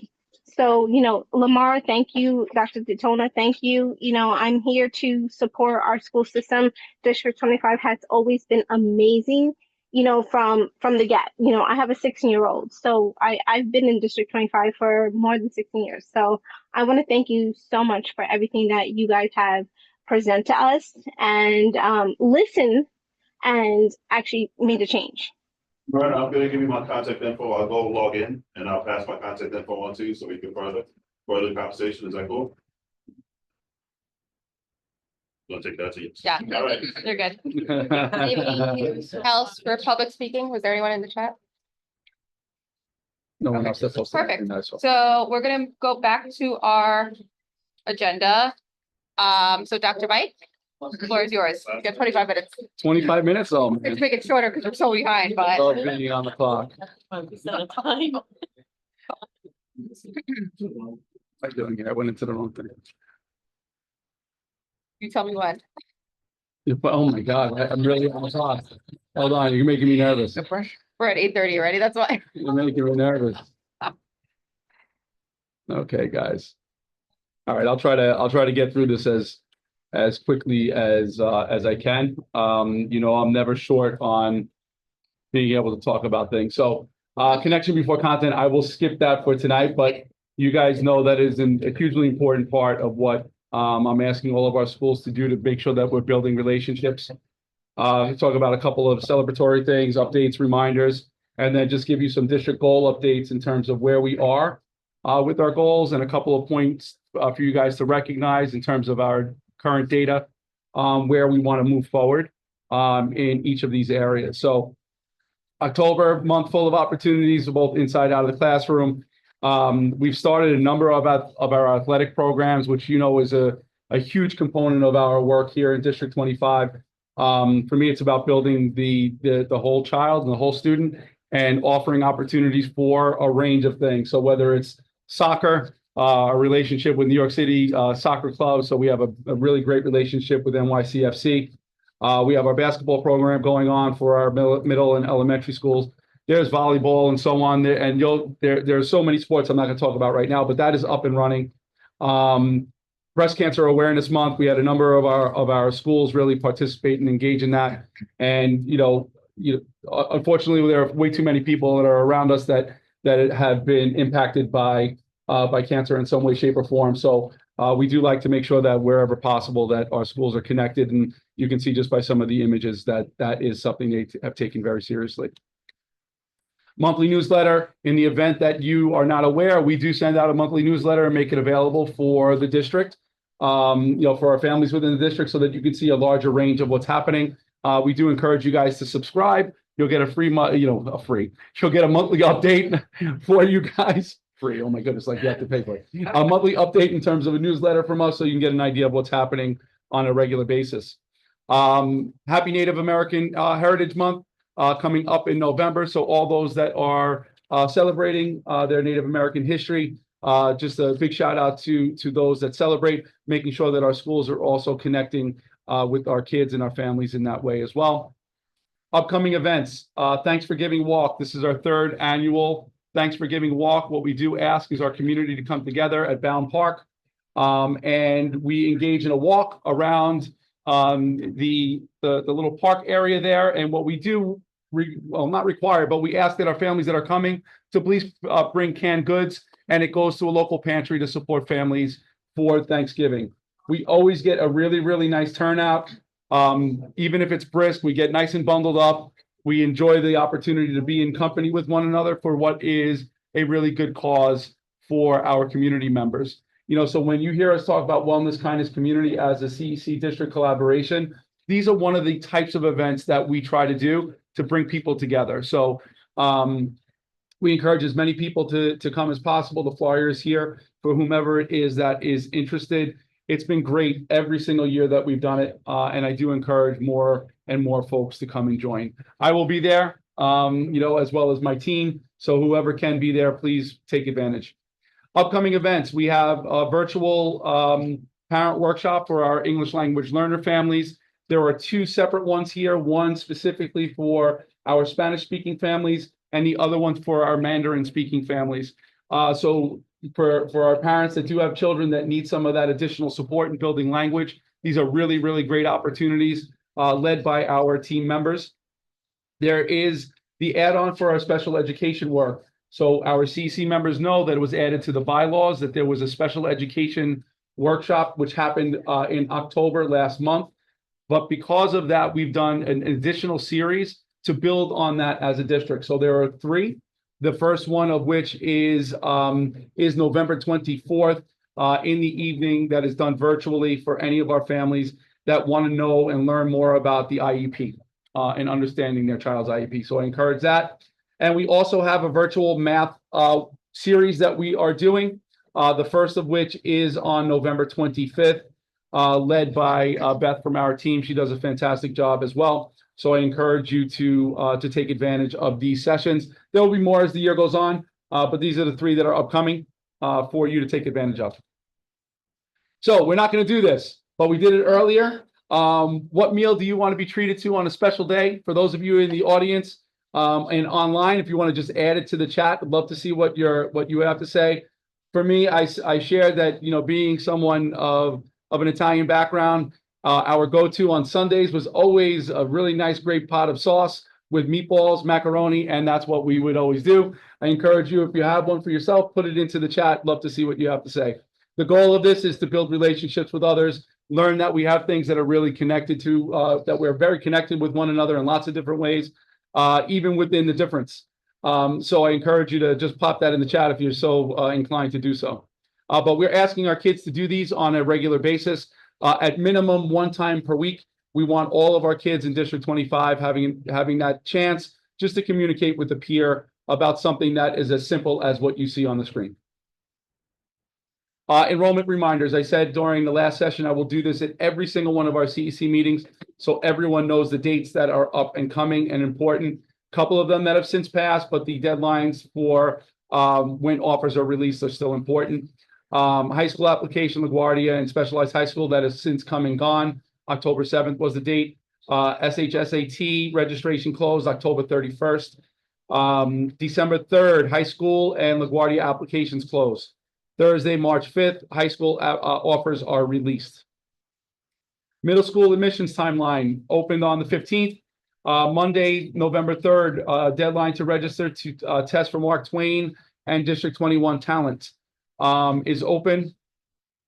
S12: So, Lamar, thank you. Dr. Detona, thank you. I'm here to support our school system. District 25 has always been amazing, from the get. I have a 16-year-old, so I've been in District 25 for more than 16 years. So I want to thank you so much for everything that you guys have presented to us and listen and actually made a change.
S15: Bernard, I'm gonna give you my contact info. I'll go log in and I'll pass my contact info on to you so we can further the conversation. Is that cool? Gonna take that to you.
S2: Yeah,
S15: All right.
S2: they're good. Anything else for public speaking? Was there anyone in the chat?
S7: No one else. That's also
S2: Perfect.
S7: nice.
S2: So we're gonna go back to our agenda. So Dr. Mike, the floor is yours. You got 25 minutes.
S7: 25 minutes. Oh,
S2: We have
S7: man.
S2: to make it shorter because we're so behind, but.
S7: Love being on the clock.
S9: Time. Time.
S7: What am I doing here? I went into the wrong thing.
S2: You tell me when.
S7: Oh my God, I'm really on the clock. Hold on, you're making me nervous.
S2: We're at 8:30 already, that's why.
S7: You're making me nervous. Okay, guys. All right, I'll try to get through this as quickly as I can. I'm never short on being able to talk about things. So connection before content, I will skip that for tonight, but You guys know that is a hugely important part of what I'm asking all of our schools to do to make sure that we're building relationships. Talk about a couple of celebratory things, updates, reminders, and then just give you some district goal updates in terms of where we are with our goals and a couple of points for you guys to recognize in terms of our current data, where we want to move forward in each of these areas. So October, month full of opportunities, both inside out of the classroom. We've started a number of our athletic programs, which is a huge component of our work here in District 25. For me, it's about building the whole child and the whole student and offering opportunities for a range of things. So whether it's soccer, a relationship with New York City Soccer Club. So we have a really great relationship with NYCFC. We have our basketball program going on for our middle and elementary schools. There's volleyball and so on there. And there are so many sports I'm not going to talk about right now, but that is up and running. Breast Cancer Awareness Month, we had a number of our schools really participate and engage in that. And, unfortunately, there are way too many people that are around us that have been impacted by cancer in some way, shape, or form. So we do like to make sure that wherever possible that our schools are connected. And you can see just by some of the images that is something they have taken very seriously. Monthly newsletter. In the event that you are not aware, we do send out a monthly newsletter and make it available for the district, for our families within the district so that you can see a larger range of what's happening. We do encourage you guys to subscribe. You'll get a free, you'll get a monthly update for you guys. Free. Oh my goodness, like you have to pay for it. A monthly update in terms of a newsletter from us so you can get an idea of what's happening on a regular basis. Happy Native American Heritage Month coming up in November. So all those that are celebrating their Native American history, just a big shout out to those that celebrate, making sure that our schools are also connecting with our kids and our families in that way as well. Upcoming events, Thanks for Giving Walk. This is our third annual Thanks for Giving Walk. What we do ask is our community to come together at Bound Park, and we engage in a walk around the little park area there. And what we do, not require, but we ask that our families that are coming to please bring canned goods, and it goes to a local pantry to support families for Thanksgiving. We always get a really, really nice turnout. Even if it's brisk, we get nice and bundled up. We enjoy the opportunity to be in company with one another for what is a really good cause for our community members. So when you hear us talk about wellness, kindness, community as a CEC district collaboration, these are one of the types of events that we try to do to bring people together. So we encourage as many people to come as possible. The flyer is here for whomever it is that is interested. It's been great every single year that we've done it. And I do encourage more and more folks to come and join. I will be there, as well as my team. So whoever can be there, please take advantage. Upcoming events, we have a virtual parent workshop for our English language learner families. There are two separate ones here, one specifically for our Spanish speaking families and the other one for our Mandarin speaking families. So for our parents that do have children that need some of that additional support in building language, these are really, really great opportunities led by our team members. There is the add-on for our special education work. So our CEC members know that it was added to the bylaws that there was a special education workshop, which happened in October last month. But because of that, we've done an additional series to build on that as a district. So there are three. The first one of which is November 24th in the evening, that is done virtually for any of our families that want to know and learn more about the IEP and understanding their child's IEP. So I encourage that. And we also have a virtual math series that we are doing, the first of which is on November 25th, led by Beth from our team. She does a fantastic job as well. So I encourage you to take advantage of these sessions. There will be more as the year goes on, but these are the three that are upcoming for you to take advantage of. So we're not going to do this, but we did it earlier. What meal do you want to be treated to on a special day? For those of you in the audience and online, if you want to just add it to the chat, I'd love to see what you have to say. For me, I shared that, being someone of an Italian background, our go-to on Sundays was always a really nice, great pot of sauce with meatballs, macaroni, and that's what we would always do. I encourage you, if you have one for yourself, put it into the chat. Love to see what you have to say. The goal of this is to build relationships with others, learn that we have things that are really connected to, that we're very connected with one another in lots of different ways, even within the difference. So I encourage you to just pop that in the chat if you're so inclined to do so. But we're asking our kids to do these on a regular basis, at minimum 1 time per week. We want all of our kids in District 25 having that chance just to communicate with a peer about something that is as simple as what you see on the screen. Enrollment reminders. I said during the last session, I will do this at every single one of our CEC meetings, so everyone knows the dates that are up and coming and important. A couple of them that have since passed, but the deadlines for when offers are released are still important. High school application, LaGuardia, and specialized high school that has since come and gone. October 7th was the date. SHSAT registration closed October 31st. December 3rd, high school and LaGuardia applications closed. Thursday, March 5th, high school offers are released. Middle school admissions timeline opened on the 15th. Monday, November 3rd, deadline to register to test for Mark Twain and District 21 talent is open.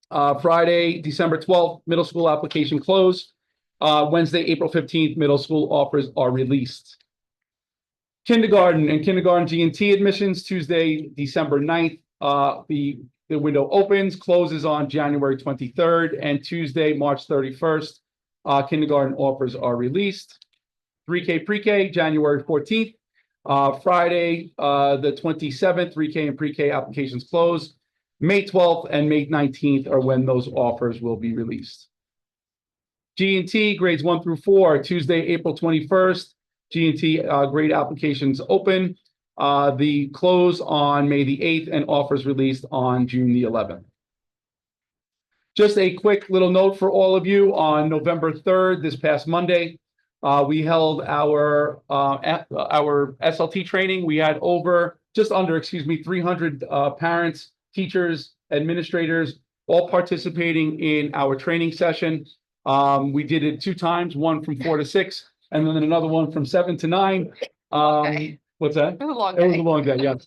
S7: Friday, December 12th, middle school application closed. Wednesday, April 15th, middle school offers are released. Kindergarten and kindergarten G&T admissions, Tuesday, December 9th. The window opens, closes on January 23rd, and Tuesday, March 31st. Kindergarten offers are released. 3K pre-K, January 14th. Friday, the 27th, 3K and pre-K applications close. May 12th and May 19th are when those offers will be released. G&T grades 1 through 4, Tuesday, April 21st. G&T grade applications open. The close on May the 8th and offers released on June the 11th. Just a quick little note for all of you. On November 3rd, this past Monday, we held our SLT training. We had just under 300 parents, teachers, administrators, all participating in our training session. We did it 2 times, one from 4 to 6, and then another one from 7 to 9.
S2: Okay.
S7: What's that?
S2: It was a long day.
S7: It was a long day, yes.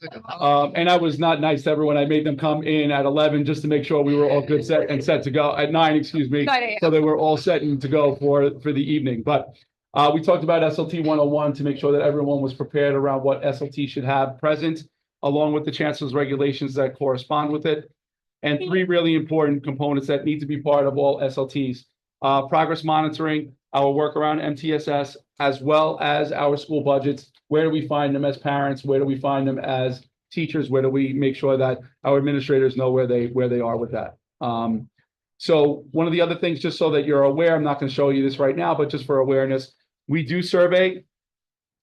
S7: And I was not nice to everyone. I made them come in at 11 just to make sure we were all good set to go at 9, excuse me.
S2: 9 a.m.
S7: So they were all set and to go for the evening. But we talked about SLT 101 to make sure that everyone was prepared around what SLT should have present, along with the chancellor's regulations that correspond with it. And 3 really important components that need to be part of all SLTs. Progress monitoring, our work around MTSS, as well as our school budgets. Where do we find them as parents? Where do we find them as teachers? Where do we make sure that our administrators know where they are with that? So one of the other things, just so that you're aware, I'm not going to show you this right now, but just for awareness, we do survey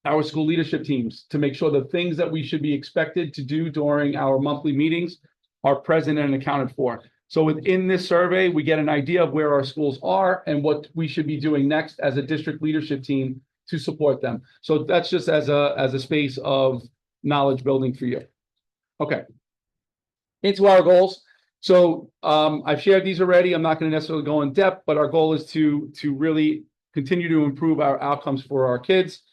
S7: our school leadership teams to make sure the things that we should be expected to do during our monthly meetings are present and accounted for. So within this survey, we get an idea of where our schools are and what we should be doing next as a district leadership team to support them. So that's just as a space of knowledge building for you. Okay. Into our goals. So I've shared these already. I'm not going to necessarily go in depth, but our goal is to really continue to improve our outcomes for our kids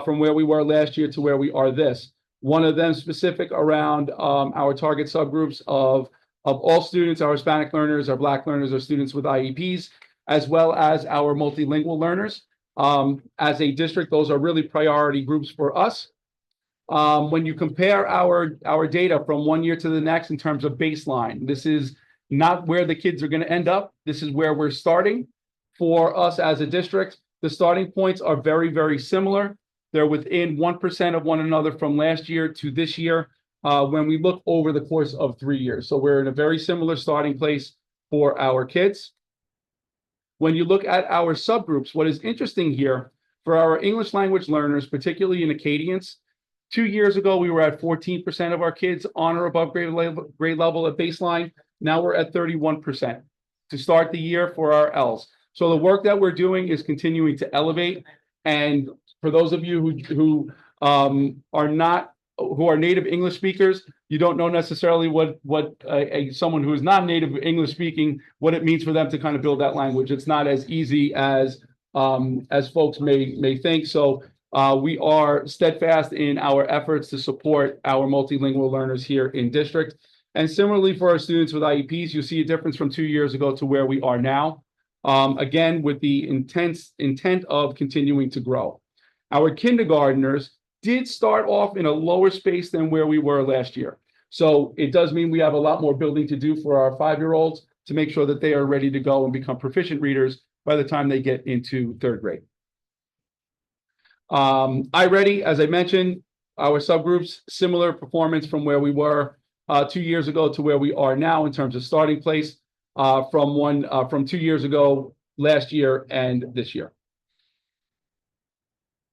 S7: from where we were last year to where we are this. One of them specific around our target subgroups of all students, our Hispanic learners, our Black learners, our students with IEPs, as well as our multilingual learners. As a district, those are really priority groups for us. When you compare our data from one year to the next in terms of baseline, this is not where the kids are going to end up. This is where we're starting for us as a district. The starting points are very, very similar. They're within 1% of one another from last year to this year when we look over the course of 3 years. So we're in a very similar starting place for our kids. When you look at our subgroups, what is interesting here for our English language learners, particularly in Acadians, 2 years ago, we were at 14% of our kids on or above grade level at baseline. Now we're at 31% to start the year for our Ls. So the work that we're doing is continuing to elevate. And for those of you who are native English speakers, you don't know necessarily what someone who is not native English speaking, what it means for them to kind of build that language. It's not as easy as folks may think. So We are steadfast in our efforts to support our multilingual learners here in district. And similarly for our students with IEPs, you see a difference from 2 years ago to where we are now. Again, with the intent of continuing to grow. Our kindergartners did start off in a lower space than where we were last year. So it does mean we have a lot more building to do for our 5-year-olds to make sure that they are ready to go and become proficient readers by the time they get into 3rd grade. iReady, as I mentioned, our subgroups, similar performance from where we were 2 years ago to where we are now in terms of starting place from 2 years ago, last year, and this year.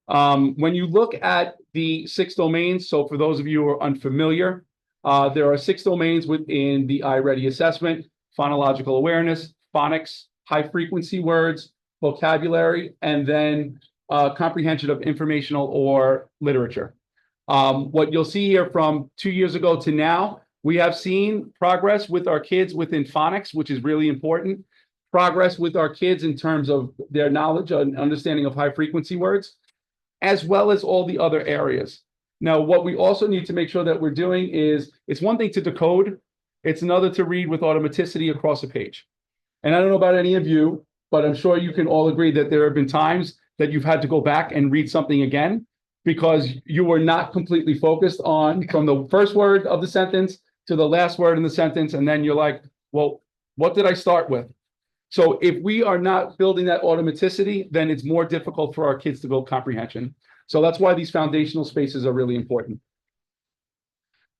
S7: When you look at the 6 domains, so for those of you who are unfamiliar, there are 6 domains within the iReady assessment: phonological awareness, phonics, high frequency words, vocabulary, and then comprehension of informational or literature. What you'll see here from 2 years ago to now, we have seen progress with our kids within phonics, which is really important. Progress with our kids in terms of their knowledge and understanding of high frequency words, as well as all the other areas. Now, what we also need to make sure that we're doing is, it's one thing to decode, it's another to read with automaticity across a page. And I don't know about any of you, but I'm sure you can all agree that there have been times that you've had to go back and read something again because you were not completely focused on from the first word of the sentence to the last word in the sentence. And then you're like, well, what did I start with? So if we are not building that automaticity, then it's more difficult for our kids to build comprehension. So that's why these foundational spaces are really important.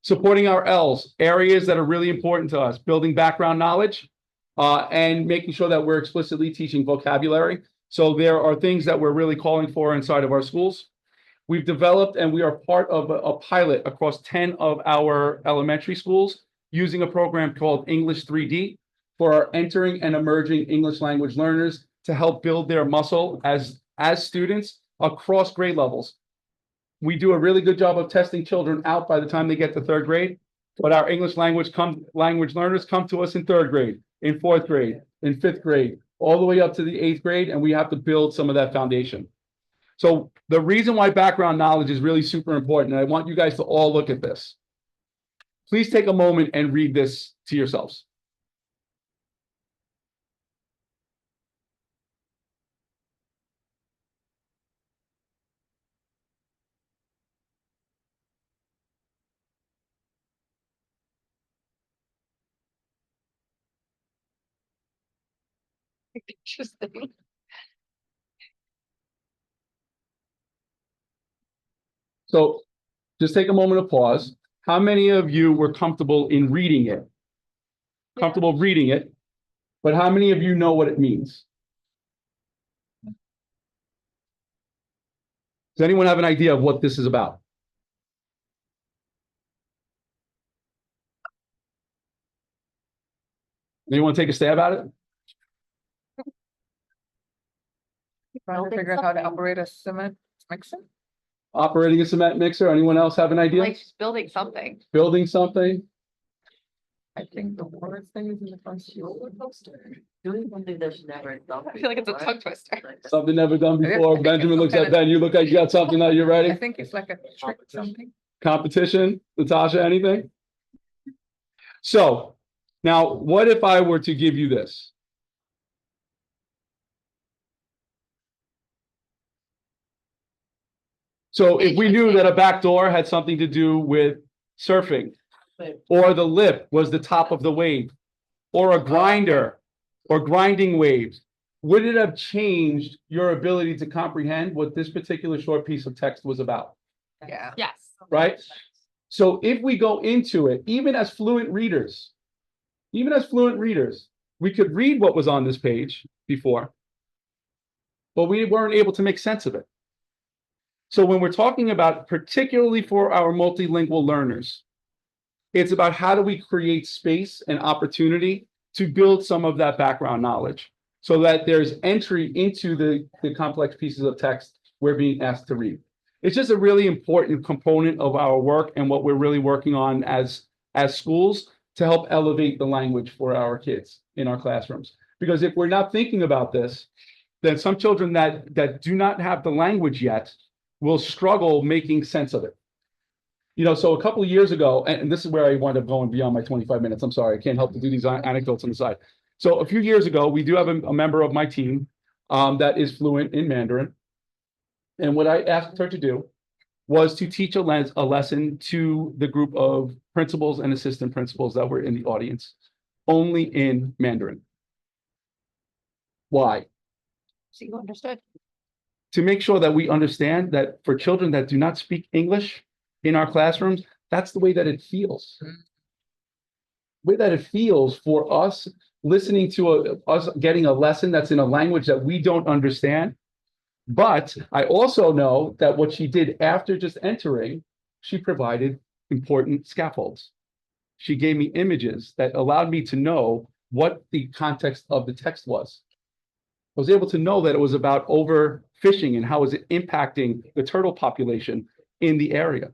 S7: Supporting our L's, areas that are really important to us, building background knowledge, and making sure that we're explicitly teaching vocabulary. So there are things that we're really calling for inside of our schools. We've developed and we are part of a pilot across 10 of our elementary schools using a program called English 3D for our entering and emerging English language learners to help build their muscle as students across grade levels. We do a really good job of testing children out by the time they get to 3rd grade, but our English language learners come to us in 3rd grade, in 4th grade, in 5th grade, all the way up to the 8th grade, and we have to build some of that foundation. So the reason why background knowledge is really super important, and I want you guys to all look at this. Please take a moment and read this to yourselves.
S2: Interesting.
S7: So just take a moment of pause. How many of you were comfortable in reading it? Comfortable reading it, but how many of you know what it means? Does anyone have an idea of what this is about? Anyone take a stab at it?
S1: Trying to figure out how to operate a cement mixer.
S7: Operating a cement mixer. Anyone else have an idea?
S2: Like she's building something.
S7: Building something.
S1: I think the words they use in the front roller coaster.
S9: Doing something that's never done.
S2: I feel like it's a tongue twister.
S7: Something never done before.
S1: I think
S7: Benjamin
S1: it's
S7: looks
S1: some
S7: at
S1: kind of-
S7: Ben. You look like you got something that you're
S1: I
S7: ready.
S1: think it's like a trick something.
S7: Competition. Natasha, anything? So now what if I were to give you this? So if we knew that a back door had something to do with surfing, or the lip was the top of the wave, or a grinder, or grinding waves, would it have changed your ability to comprehend what this particular short piece of text was about?
S1: Yeah.
S2: Yes.
S7: Right? So if we go into it, even as fluent readers, we could read what was on this page before, but we weren't able to make sense of it. So when we're talking about, particularly for our multilingual learners, it's about how do we create space and opportunity to build some of that background knowledge so that there's entry into the complex pieces of text we're being asked to read. It's just a really important component of our work and what we're really working on as schools to help elevate the language for our kids in our classrooms. Because if we're not thinking about this, then some children that do not have the language yet will struggle making sense of it. You know, so a couple of years ago, and this is where I wind up going beyond my 25 minutes. I'm sorry, I can't help to do these anecdotes on the side. So a few years ago, we do have a member of my team that is fluent in Mandarin. And what I asked her to do was to teach a lesson to the group of principals and assistant principals that were in the audience, only in Mandarin. Why?
S2: So you understood.
S7: To make sure that we understand that for children that do not speak English in our classrooms, that's the way that it feels. The way that it feels for us listening to us getting a lesson that's in a language that we don't understand. But I also know that what she did after just entering, she provided important scaffolds. She gave me images that allowed me to know what the context of the text was. I was able to know that it was about overfishing and how is it impacting the turtle population in the area.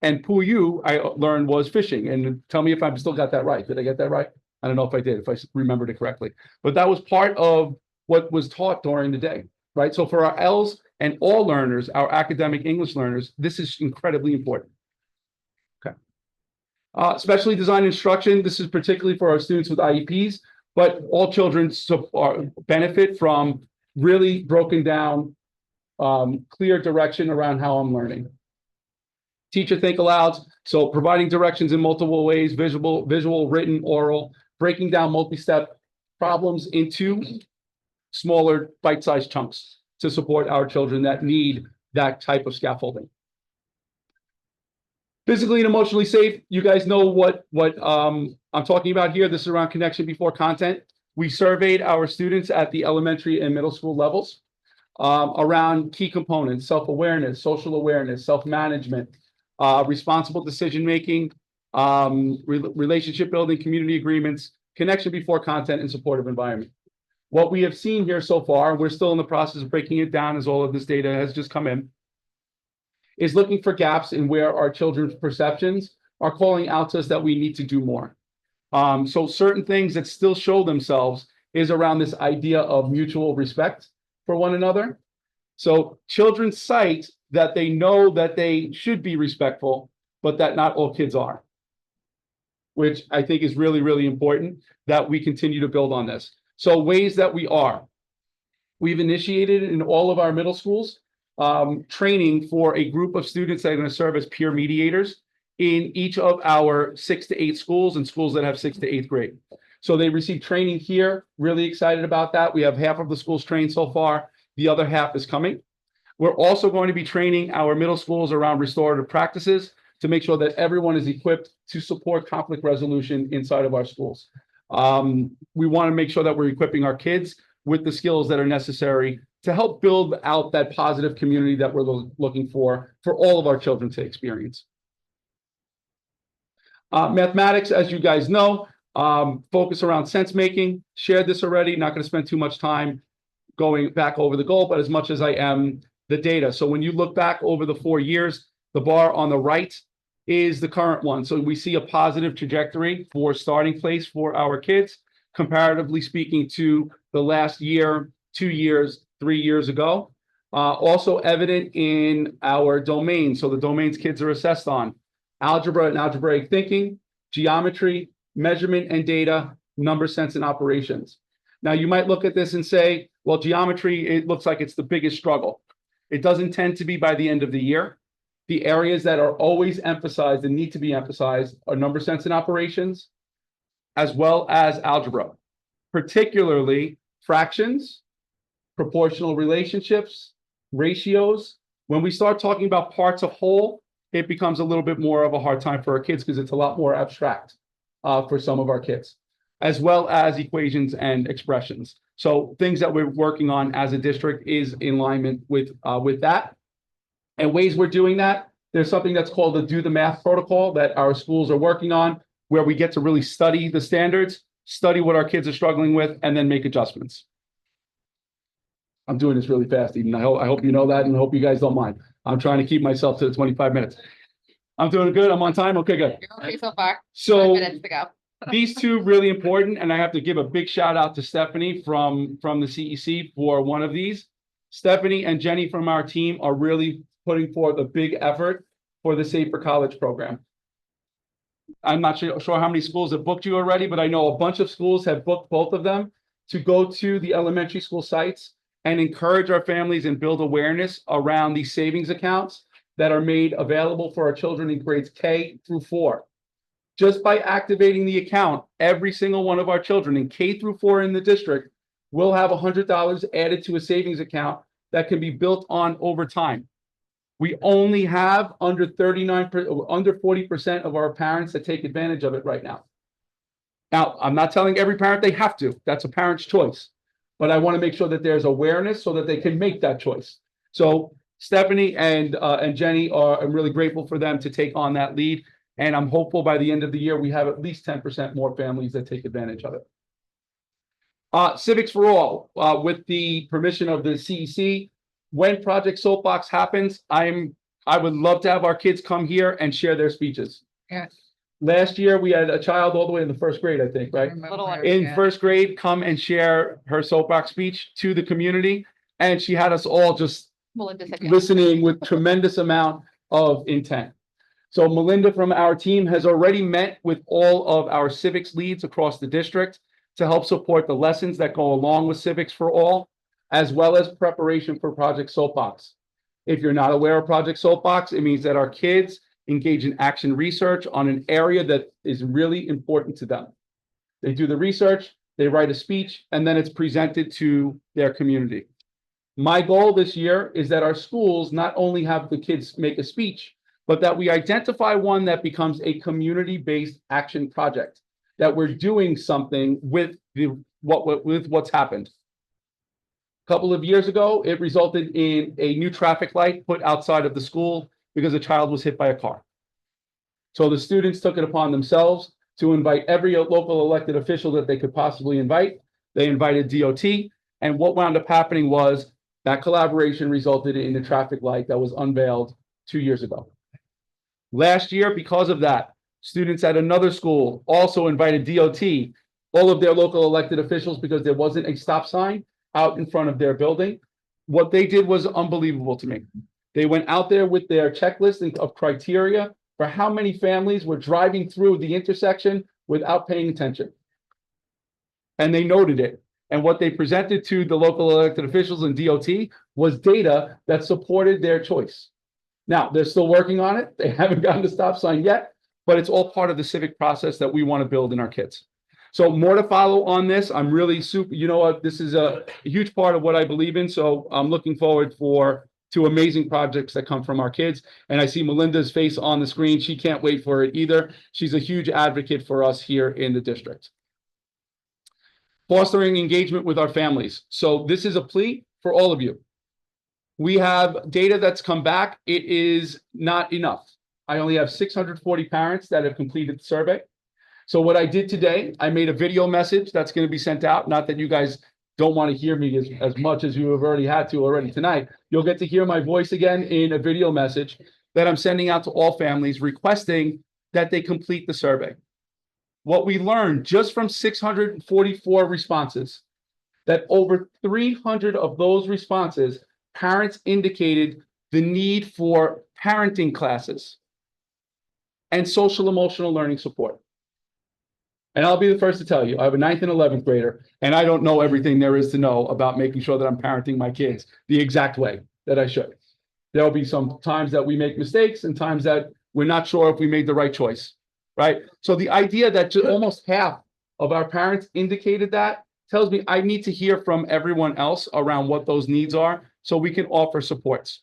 S7: And Puyu, I learned, was fishing. And tell me if I've still got that right. Did I get that right? I don't know if I did, if I remembered it correctly. But that was part of what was taught during the day, right? So for our L's and all learners, our academic English learners, this is incredibly important. Okay. Specially designed instruction. This is particularly for our students with IEPs, but all children benefit from really broken down, clear direction around how I'm learning. Teacher think alouds, so providing directions in multiple ways, visual, written, oral, breaking down multi-step problems into smaller bite-sized chunks to support our children that need that type of scaffolding. Physically and emotionally safe, you guys know what I'm talking about here. This is around connection before content. We surveyed our students at the elementary and middle school levels around key components: self-awareness, social awareness, self-management, responsible decision-making, relationship building, community agreements, connection before content, and supportive environment. What we have seen here so far, we're still in the process of breaking it down as all of this data has just come in, is looking for gaps in where our children's perceptions are calling out to us that we need to do more. So certain things that still show themselves is around this idea of mutual respect for one another. So children cite that they know that they should be respectful, but that not all kids are, which I think is really, really important that we continue to build on this. So ways that we are. We've initiated in all of our middle schools training for a group of students that are going to serve as peer mediators in each of our 6 to 8 schools and schools that have 6th to 8th grade. So they receive training here. Really excited about that. We have half of the schools trained so far. The other half is coming. We're also going to be training our middle schools around restorative practices to make sure that everyone is equipped to support conflict resolution inside of our schools. We want to make sure that we're equipping our kids with the skills that are necessary to help build out that positive community that we're looking for all of our children to experience. Mathematics, as you guys know, focus around sense making. Shared this already, not going to spend too much time going back over the goal, but as much as I am the data. So when you look back over the 4 years, the bar on the right is the current one. So we see a positive trajectory for starting place for our kids, comparatively speaking to the last year, 2 years, 3 years ago. Also evident in our domains. So the domains kids are assessed on: algebra and algebraic thinking, geometry, measurement and data, number sense and operations. Now you might look at this and say, well, geometry, it looks like it's the biggest struggle. It doesn't tend to be by the end of the year. The areas that are always emphasized and need to be emphasized are number sense and operations, as well as algebra, particularly fractions, proportional relationships, ratios. When we start talking about parts of whole, it becomes a little bit more of a hard time for our kids because it's a lot more abstract for some of our kids, as well as equations and expressions. So things that we're working on as a district is in alignment with that. And ways we're doing that, there's something that's called the Do the Math protocol that our schools are working on, where we get to really study the standards, study what our kids are struggling with, and then make adjustments. I'm doing this really fast, Eden. I hope you know that, and I hope you guys don't mind. I'm trying to keep myself to the 25 minutes. I'm doing good. I'm on time. Okay, good.
S2: You're okay so far.
S7: So
S2: 5 minutes to go.
S7: these two really important, and I have to give a big shout out to Stephanie from the CEC for one of these. Stephanie and Jenny from our team are really putting forth a big effort for the Safer College program. I'm not sure how many schools have booked you already, but I know a bunch of schools have booked both of them to go to the elementary school sites and encourage our families and build awareness around these savings accounts that are made available for our children in grades K through 4. Just by activating the account, every single one of our children in K through 4 in the district will have $100 added to a savings account that can be built on over time. We only have under 40% of our parents that take advantage of it right now. Now, I'm not telling every parent they have to. That's a parent's choice. But I want to make sure that there's awareness so that they can make that choice. So Stephanie and Jenny I'm really grateful for them to take on that lead. And I'm hopeful by the end of the year, we have at least 10% more families that take advantage of it. Civics for All, with the permission of the CEC, when Project Soapbox happens, I would love to have our kids come here and share their speeches.
S1: Yes.
S7: Last year, we had a child all the way in the first grade, I think, right? In first grade, come and share her soapbox speech to the community. And she had us all just listening with tremendous amount of intent. So Melinda from our team has already met with all of our civics leads across the district to help support the lessons that go along with Civics for All, as well as preparation for Project Soapbox. If you're not aware of Project Soapbox, it means that our kids engage in action research on an area that is really important to them. They do the research, they write a speech, and then it's presented to their community. My goal this year is that our schools not only have the kids make a speech, but that we identify one that becomes a community-based action project, that we're doing something with what's happened. A couple of years ago, it resulted in a new traffic light put outside of the school because a child was hit by a car. So the students took it upon themselves to invite every local elected official that they could possibly invite. They invited DOT, and what wound up happening was that collaboration resulted in a traffic light that was unveiled 2 years ago. Last year, because of that, students at another school also invited DOT, all of their local elected officials, because there wasn't a stop sign out in front of their building. What they did was unbelievable to me. They went out there with their checklist of criteria for how many families were driving through the intersection without paying attention. And they noted it. And what they presented to the local elected officials and DOT was data that supported their choice. Now, they're still working on it. They haven't gotten the stop sign yet, but it's all part of the civic process that we want to build in our kids. So more to follow on this. I'm really this is a huge part of what I believe in. So I'm looking forward to amazing projects that come from our kids. And I see Melinda's face on the screen. She can't wait for it either. She's a huge advocate for us here in the district. Fostering engagement with our families. So this is a plea for all of you. We have data that's come back. It is not enough. I only have 640 parents that have completed the survey. So what I did today, I made a video message that's going to be sent out. Not that you guys don't want to hear me as much as you have already had to already tonight. You'll get to hear my voice again in a video message that I'm sending out to all families requesting that they complete the survey. What we learned just from 644 responses, that over 300 of those responses, parents indicated the need for parenting classes and social emotional learning support. And I'll be the first to tell you, I have a 9th and 11th grader, and I don't know everything there is to know about making sure that I'm parenting my kids the exact way that I should. There'll be some times that we make mistakes and times that we're not sure if we made the right choice, right? So the idea that almost half of our parents indicated that tells me I need to hear from everyone else around what those needs are so we can offer supports.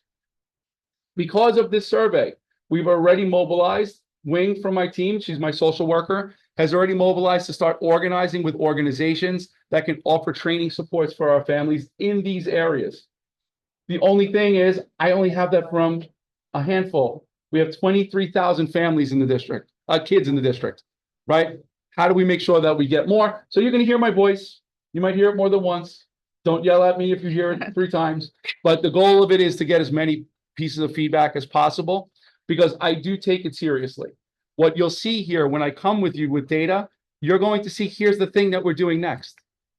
S7: Because of this survey, we've already mobilized Wing from my team. She's my social worker, has already mobilized to start organizing with organizations that can offer training supports for our families in these areas. The only thing is, I only have that from a handful. We have 23,000 families in the district, kids in the district, right? How do we make sure that we get more? So you're going to hear my voice. You might hear it more than once. Don't yell at me if you hear it 3 times. But the goal of it is to get as many pieces of feedback as possible, because I do take it seriously. What you'll see here when I come with you with data, you're going to see, here's the thing that we're doing next.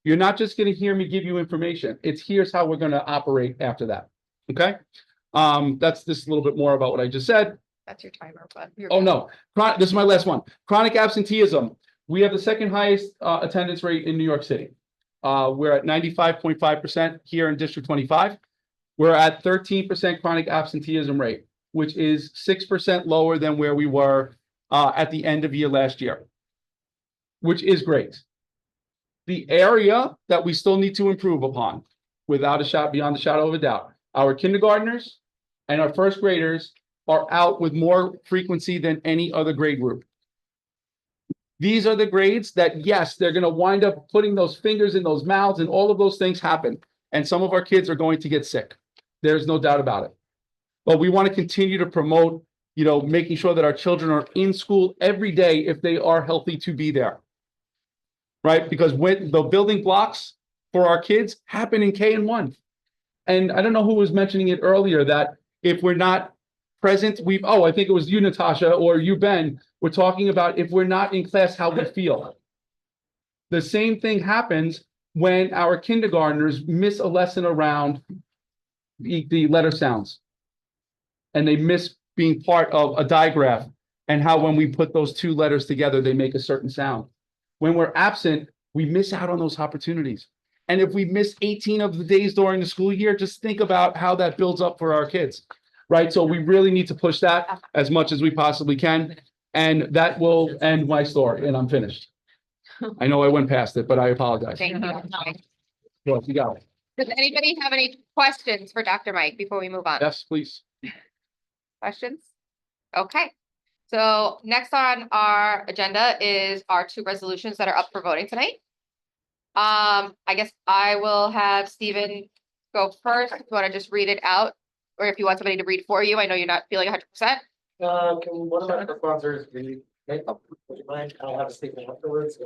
S7: You're not just gonna hear me give you information. It's here's how we're gonna operate after that. Okay? That's just a little bit more about what I just said.
S2: That's your timer, but. you're
S7: Oh,
S2: good.
S7: no, this is my last one. Chronic absenteeism. We have the second highest attendance rate in New York City. We're at 95.5% here in District 25. We're at 13% chronic absenteeism rate, which is 6% lower than where we were at the end of year last year, which is great. The area that we still need to improve upon, without a shot, beyond a shadow of a doubt, our kindergartners and our first graders are out with more frequency than any other grade group. These are the grades that, yes, they're going to wind up putting those fingers in those mouths and all of those things happen. And some of our kids are going to get sick. There's no doubt about it. But we want to continue to promote, making sure that our children are in school every day if they are healthy to be there. Right? Because when the building blocks for our kids happen in K and 1. And I don't know who was mentioning it earlier that if we're not present, I think it was you, Natasha, or you, Ben, we're talking about if we're not in class, how we feel. The same thing happens when our kindergartners miss a lesson around the letter sounds. And they miss being part of a digraph and how when we put those two letters together, they make a certain sound. When we're absent, we miss out on those opportunities. And if we miss 18 of the days during the school year, just think about how that builds up for our kids. Right. So we really need to push that as much as we possibly can. And that will end my story. And I'm finished. I know I went past it, but I apologize.
S2: Thank you.
S7: Well, you got it.
S2: Does anybody have any questions for Dr. Mike before we move on?
S7: Yes, please.
S2: Questions? Okay. So next on our agenda is our two resolutions that are up for voting tonight. I guess I will have Stephen go first. If you want to just read it out, or if you want somebody to read for you. I know you're not feeling 100%.
S8: Can one of my sponsors read? Would you mind? I'll have a statement afterwards.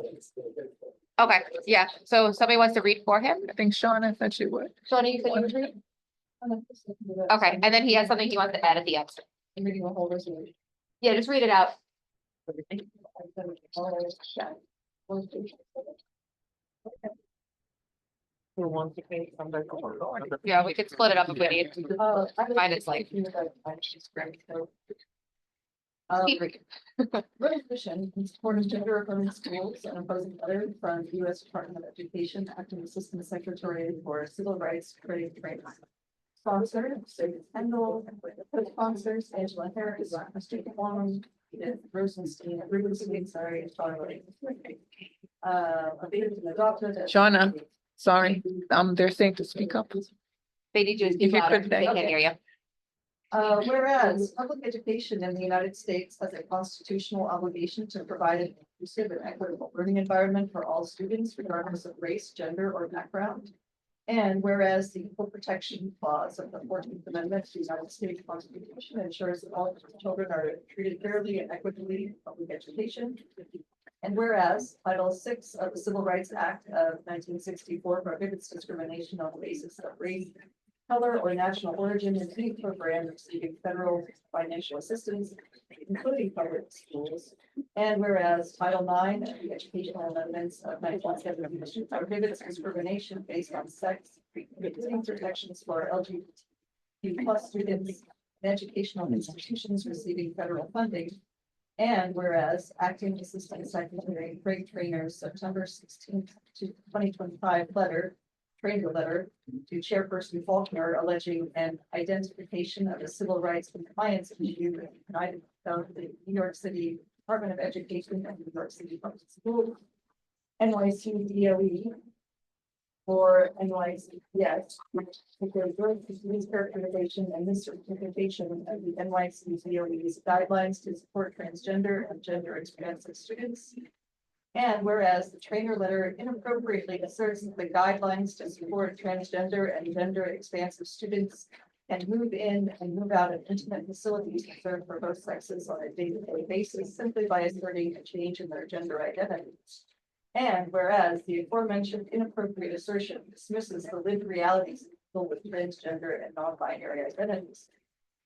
S2: Okay, yeah. So somebody wants to read for him.
S1: I think Shauna said she would.
S2: Shauna, you said you would read? Okay, and then he has something he wants to add at the end.
S1: I'm reading the whole resolution.
S2: Yeah, just read it out. Yeah, we could split it up if we need. Mine is like. Speed read.
S1: Resolution in support of gender affirming schools and opposing letter from the U.S. Department of Education, acting Assistant Secretary for Civil Rights Training. Sponsor, David Kendall, co-sponsors, Angela Harris, Mr. Long, Rosenstein, sorry, Charlie. Adopted.
S11: Shauna, sorry, they're saying to speak up.
S2: They need you to
S1: If
S2: speak
S1: you
S2: louder.
S1: could,
S2: They can't hear you.
S1: Whereas public education in the United States has a constitutional obligation to provide an inclusive and equitable learning environment for all students, regardless of race, gender, or background. And whereas the Equal Protection Clause of the 14th Amendment to the United States Constitution ensures that all children are treated fairly and equitably in public education. And whereas Title VI of the Civil Rights Act of 1964 prohibits discrimination on the basis of race, color, or national origin in any program receiving federal financial assistance, including public schools. And whereas Title IX of the Educational Amendments of 1972 prohibits discrimination based on sex, including protections for LGBT+ students in educational institutions receiving federal funding. And whereas Acting Assistant Secretary Craig Trainer's September 16th, 2025 trainer letter to Chairperson Faulkner alleging an identification of a civil rights compliance issue with the New York City Department of Education and New York City Public Schools, NYC DOE, or NYC, yes, because mischaracterization and misinterpretation of the NYC DOE's guidelines to support transgender and gender expansive students. And whereas the trainer letter inappropriately asserts that the guidelines to support transgender and gender expansive students can move in and move out of intimate facilities reserved for both sexes on a day-to-day basis simply by asserting a change in their gender identities. And whereas the aforementioned inappropriate assertion dismisses the lived realities of people with transgender and non-binary identities.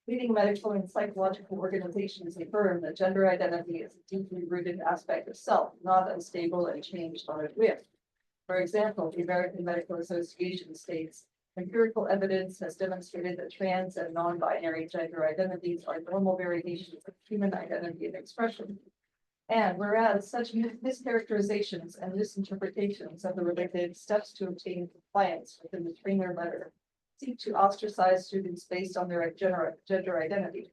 S1: Leading medical and psychological organizations affirm that gender identity is a deeply rooted aspect of self, not unstable and changed on a whim. For example, the American Medical Association states empirical evidence has demonstrated that trans and non-binary gender identities are normal variations of human identity and expression. And whereas such mischaracterizations and misinterpretations of the related steps to obtain compliance within the trainer letter seek to ostracize students based on their gender identity,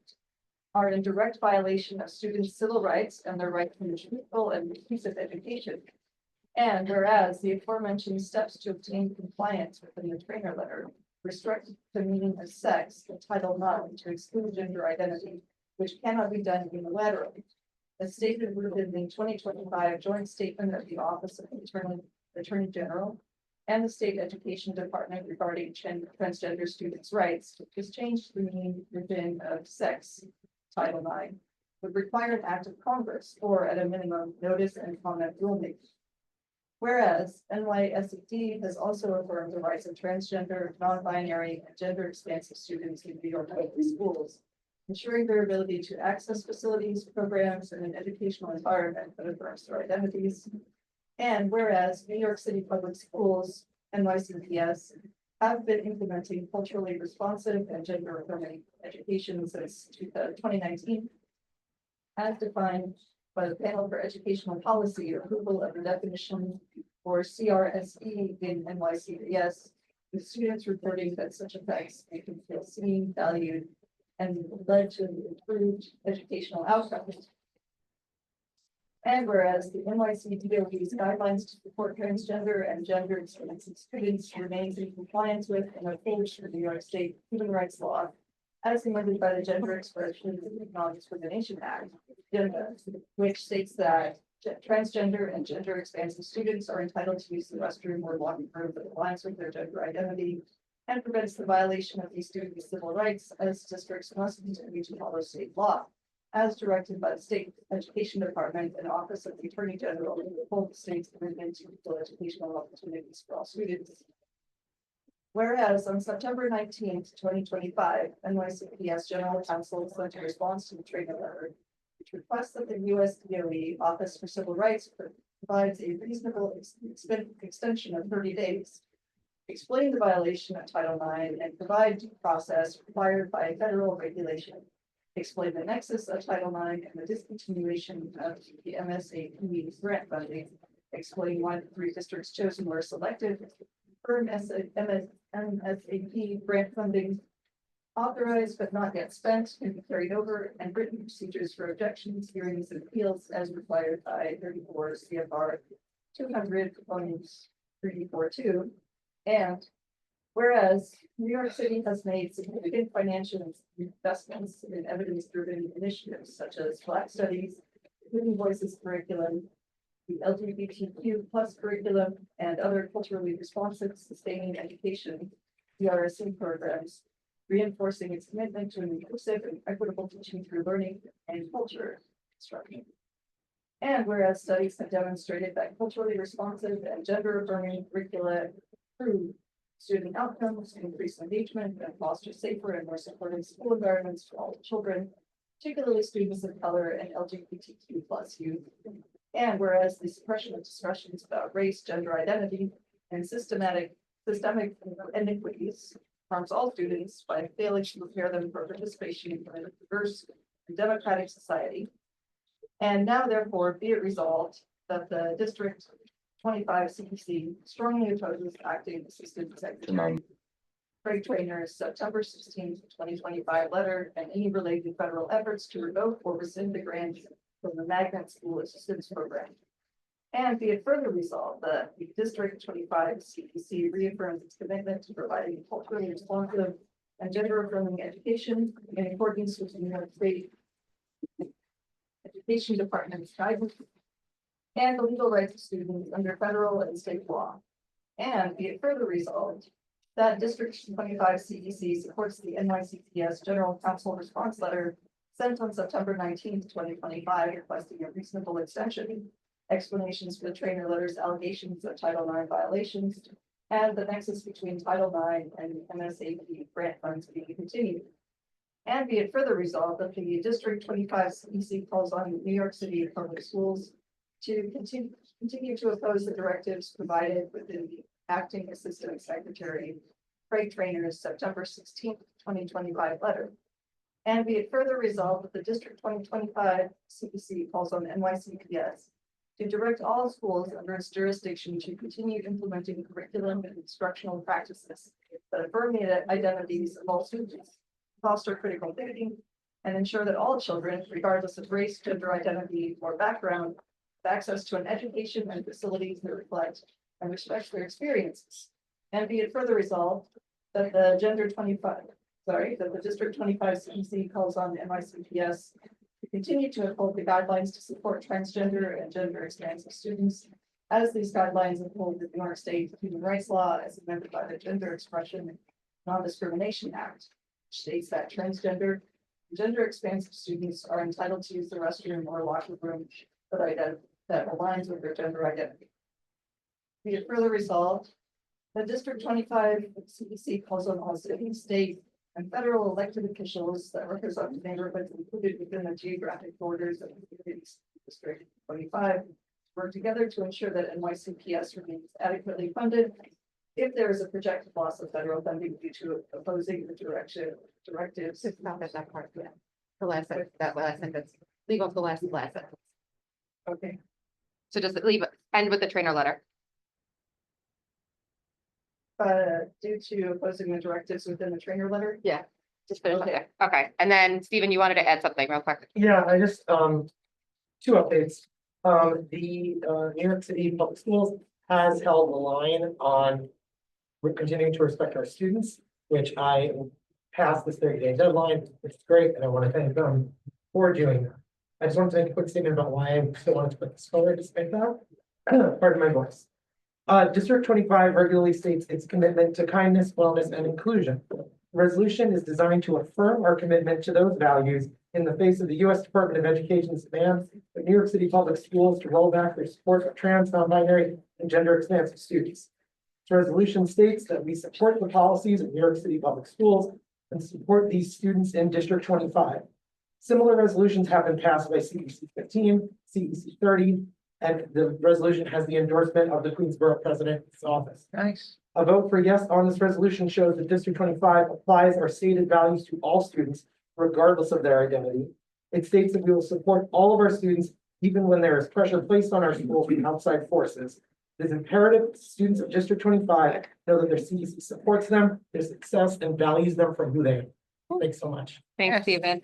S1: are in direct violation of students' civil rights and their right to truthful and inclusive education. And whereas the aforementioned steps to obtain compliance within the trainer letter restrict the meaning of sex in Title IX to exclude gender identity, which cannot be done unilaterally, as stated within the 2025 joint statement of the Office of the Attorney General and the State Education Department regarding transgender students' rights, which has changed the meaning within of sex, Title IX, would require an act of Congress or at a minimum notice and comment rulemaking. Whereas NYSED has also affirmed the rights of transgender, non-binary, and gender expansive students in New York public schools, ensuring their ability to access facilities, programs, and an educational environment that affirms their identities. And whereas New York City Public Schools, NYCPS, have been implementing culturally responsive and gender affirming education since 2019, as defined by the Panel for Educational Policy approval of the definition for CRSE in NYCPS, with students reporting that such effects make them feel seen, valued, and led to improved educational outcomes. And whereas the NYC DOE's guidelines to support transgender and gender experiencing students remains in compliance with and upholds the New York State human rights law, as amended by the Gender Expression and Non-Discrimination Act, which states that transgender and gender expansive students are entitled to use the restroom or walking room that aligns with their gender identity and prevents the violation of these students' civil rights, as districts must continue to follow state law, as directed by the State Education Department and Office of the Attorney General to uphold the state's commitment to equal educational opportunities for all students. Whereas on September 19th, 2025, NYCPS General Counsel sent a response to the trainer letter, which requests that the US DOE Office for Civil Rights provides a reasonable extension of 30 days, explain the violation of Title IX, and provide due process required by federal regulation, explain the nexus of Title IX and the discontinuation of the MSAP grant funding, explain why the 3 districts chosen were selected, confirm MSAP grant funding authorized but not yet spent can be carried over, and written procedures for objections, hearings, and appeals as required by 34 CFR 200.342. And whereas New York City has made significant financial investments in evidence-driven initiatives such as Black Studies, Living Voices curriculum, the LGBTQ+ curriculum, and other culturally responsive sustaining education (CRSE) programs, reinforcing its commitment to an inclusive and equitable teaching through learning and culture instruction. And whereas studies have demonstrated that culturally responsive and gender-affirming curricula improve student outcomes, increase engagement, and foster safer and more supportive school environments for all children, particularly students of color and LGBTQ+ youth. And whereas the suppression of discussions about race, gender identity, and systemic inequities harms all students by failing to prepare them for participation in a diverse and democratic society. And now, therefore, be it resolved that the District 25 CEC strongly opposes acting Assistant Secretary Craig Trainer's September 16th, 2025 letter and any related federal efforts to revoke or rescind the grant from the Magnet School Assistance Program. And be it further resolved that the District 25 CEC reaffirms its commitment to providing culturally responsive and gender-affirming education in accordance with the New York State Education Department's guidance and the legal rights of students under federal and state law. And be it further resolved that District 25 CEC supports the NYCPS General Counsel response letter sent on September 19th, 2025, requesting a reasonable extension, explanations for the trainer letter's allegations of Title IX violations, and the nexus between Title IX and MSAP grant funds being continued. And be it further resolved that the District 25 CEC calls on New York City Public Schools to continue to oppose the directives provided within the Acting Assistant Secretary Craig Trainer's September 16th, 2025 letter. And be it further resolved that the District 2025 CEC calls on NYCPS to direct all schools under its jurisdiction to continue implementing curriculum and instructional practices that affirm the identities of all students, foster critical thinking, and ensure that all children, regardless of race, gender identity, or background, have access to an education and facilities that reflect and respect their experiences. And be it further resolved that the that the District 25 CEC calls on the NYCPS to continue to uphold the guidelines to support transgender and gender expansive students, as these guidelines uphold the New York State Human Rights Law as amended by the Gender Expression and Non-Discrimination Act, which states that transgender and gender expansive students are entitled to use the restroom or locker room that aligns with their gender identity. Be it further resolved, the District 25 CEC calls on all city, state, and federal elected officials that represent the neighborhoods included within the geographic borders of the District 25 to work together to ensure that NYCPS remains adequately funded if there is a projected loss of federal funding due to opposing the directives.
S2: It's not that part, yeah. The last, that last sentence, leave off the last sentence.
S1: Okay.
S2: So just leave, end with the trainer letter.
S1: Due to opposing the directives within the trainer letter.
S2: Yeah. Just finish it there. Okay, and then Stephen, you wanted to add something real quick.
S16: Yeah, I just, two updates. The New York City Public Schools has held the line on we're continuing to respect our students, which I passed this 30-day deadline, which is great, and I want to thank them for doing that. I just wanted to make a quick statement about why I still wanted to put this forward despite that. Pardon my voice. District 25 regularly states its commitment to kindness, wellness, and inclusion. The resolution is designed to affirm our commitment to those values in the face of the U.S. Department of Education's demands of New York City Public Schools to roll back their support of trans, non-binary, and gender expansive students. The resolution states that we support the policies of New York City Public Schools and support these students in District 25. Similar resolutions have been passed by CEC 15, CEC 30, and the resolution has the endorsement of the Queensborough President's office.
S1: Nice.
S16: A vote for yes on this resolution shows that District 25 applies our stated values to all students, regardless of their identity. It states that we will support all of our students, even when there is pressure placed on our schools from outside forces. It is imperative students of District 25 know that their CEC supports them, their success, and values them for who they are. Thanks so much.
S2: Thanks, Stephen.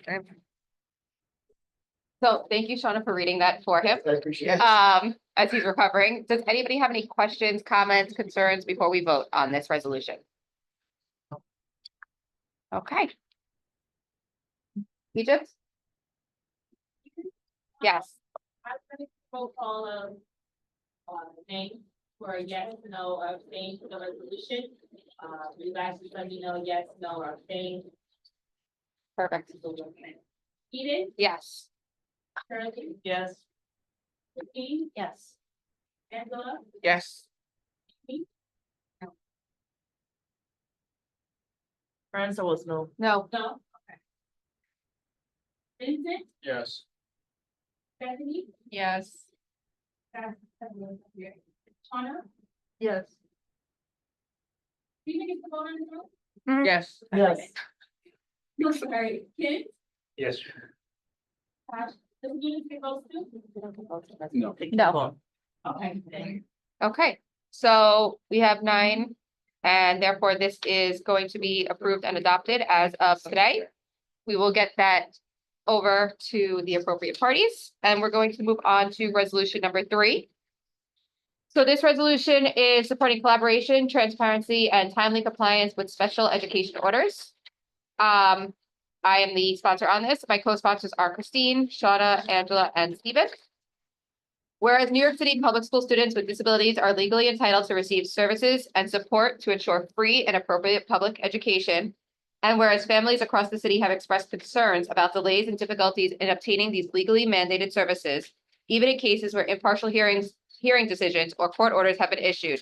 S2: So thank you, Shauna, for reading that for him.
S16: I appreciate it.
S2: As he's recovering. Does anybody have any questions, comments, concerns before we vote on this resolution? Okay. Egypt? Yes.
S4: I'm gonna roll call name for a yes, no, or abstain for the resolution. You guys just let me know yes, no, or abstain.
S2: Perfect.
S4: Eden,
S2: Yes.
S4: Shirley,
S9: Yes.
S4: Vicky,
S11: Yes.
S4: Angela,
S7: Yes.
S9: Answer was no.
S2: No.
S4: no, okay. Vincent,
S6: Yes.
S4: Stephanie,
S2: Yes.
S4: Shauna,
S1: Yes.
S4: do you think it's the vote on the roll?
S7: Yes.
S16: Yes.
S4: No, sorry, Kim,
S3: Yes.
S4: Ash, does you think those two?
S7: No.
S2: No.
S4: Okay.
S2: Okay, so we have 9, and therefore this is going to be approved and adopted as of today. We will get that over to the appropriate parties, and we're going to move on to resolution number 3. So this resolution is supporting collaboration, transparency, and timely compliance with special education orders. I am the sponsor on this. My co-sponsors are Christine, Shauna, Angela, and Stephen. Whereas New York City public school students with disabilities are legally entitled to receive services and support to ensure free and appropriate public education. And whereas families across the city have expressed concerns about delays and difficulties in obtaining these legally mandated services, even in cases where impartial hearing decisions or court orders have been issued.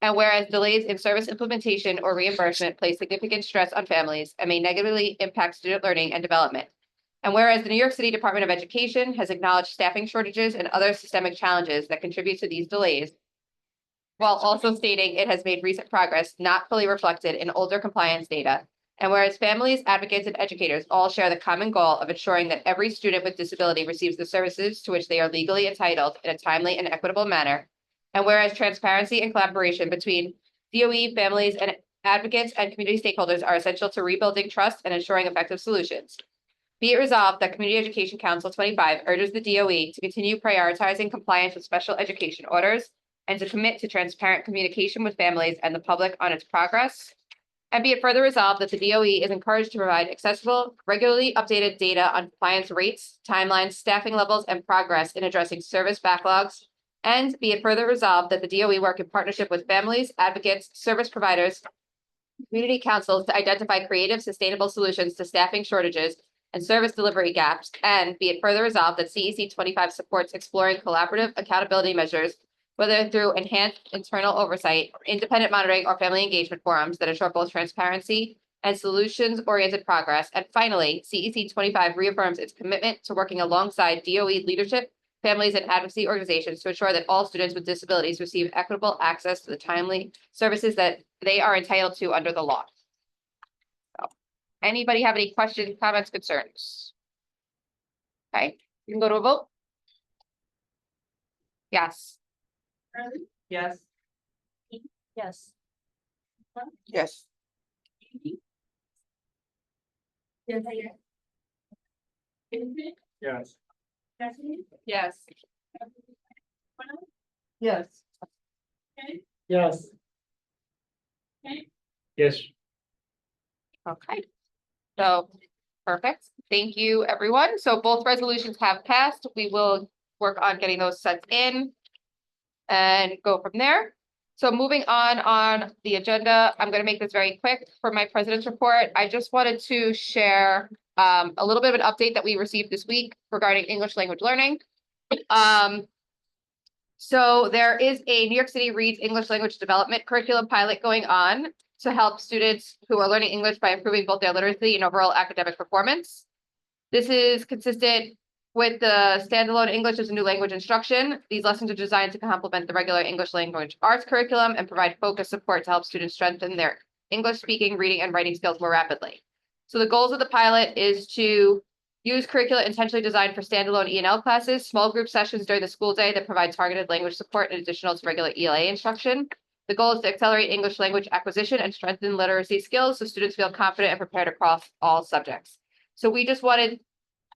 S2: And whereas delays in service implementation or reimbursement place significant stress on families and may negatively impact student learning and development. And whereas the New York City Department of Education has acknowledged staffing shortages and other systemic challenges that contribute to these delays, while also stating it has made recent progress not fully reflected in older compliance data. And whereas families, advocates, and educators all share the common goal of ensuring that every student with disability receives the services to which they are legally entitled in a timely and equitable manner. And whereas transparency and collaboration between DOE, families, and advocates and community stakeholders are essential to rebuilding trust and ensuring effective solutions. Be it resolved that Community Education Council 25 urges the DOE to continue prioritizing compliance with special education orders and to commit to transparent communication with families and the public on its progress. And be it further resolved that the DOE is encouraged to provide accessible, regularly updated data on compliance rates, timelines, staffing levels, and progress in addressing service backlogs. And be it further resolved that the DOE work in partnership with families, advocates, service providers, community councils to identify creative, sustainable solutions to staffing shortages and service delivery gaps. And be it further resolved that CEC 25 supports exploring collaborative accountability measures, whether through enhanced internal oversight, independent monitoring, or family engagement forums that ensure both transparency and solutions-oriented progress. And finally, CEC 25 reaffirms its commitment to working alongside DOE leadership, families, and advocacy organizations to ensure that all students with disabilities receive equitable access to the timely services that they are entitled to under the law. So, anybody have any questions, comments, concerns? Okay, you can go to a vote. Yes.
S9: Yes.
S11: Yes.
S2: Yes.
S3: Yes.
S2: Yes.
S16: Yes. Yes.
S3: Yes.
S2: Okay. So, perfect. Thank you, everyone. So both resolutions have passed. We will work on getting those sets in and go from there. So moving on the agenda, I'm going to make this very quick for my president's report. I just wanted to share a little bit of an update that we received this week regarding English language learning. So there is a New York City Reads English Language Development curriculum pilot going on to help students who are learning English by improving both their literacy and overall academic performance. This is consistent with the standalone English as a new language instruction. These lessons are designed to complement the regular English language arts curriculum and provide focused support to help students strengthen their English speaking, reading, and writing skills more rapidly. So the goals of the pilot is to use curricula intentionally designed for standalone E&L classes, small group sessions during the school day that provide targeted language support in addition to regular ELA instruction. The goal is to accelerate English language acquisition and strengthen literacy skills so students feel confident and prepared across all subjects. So we just wanted,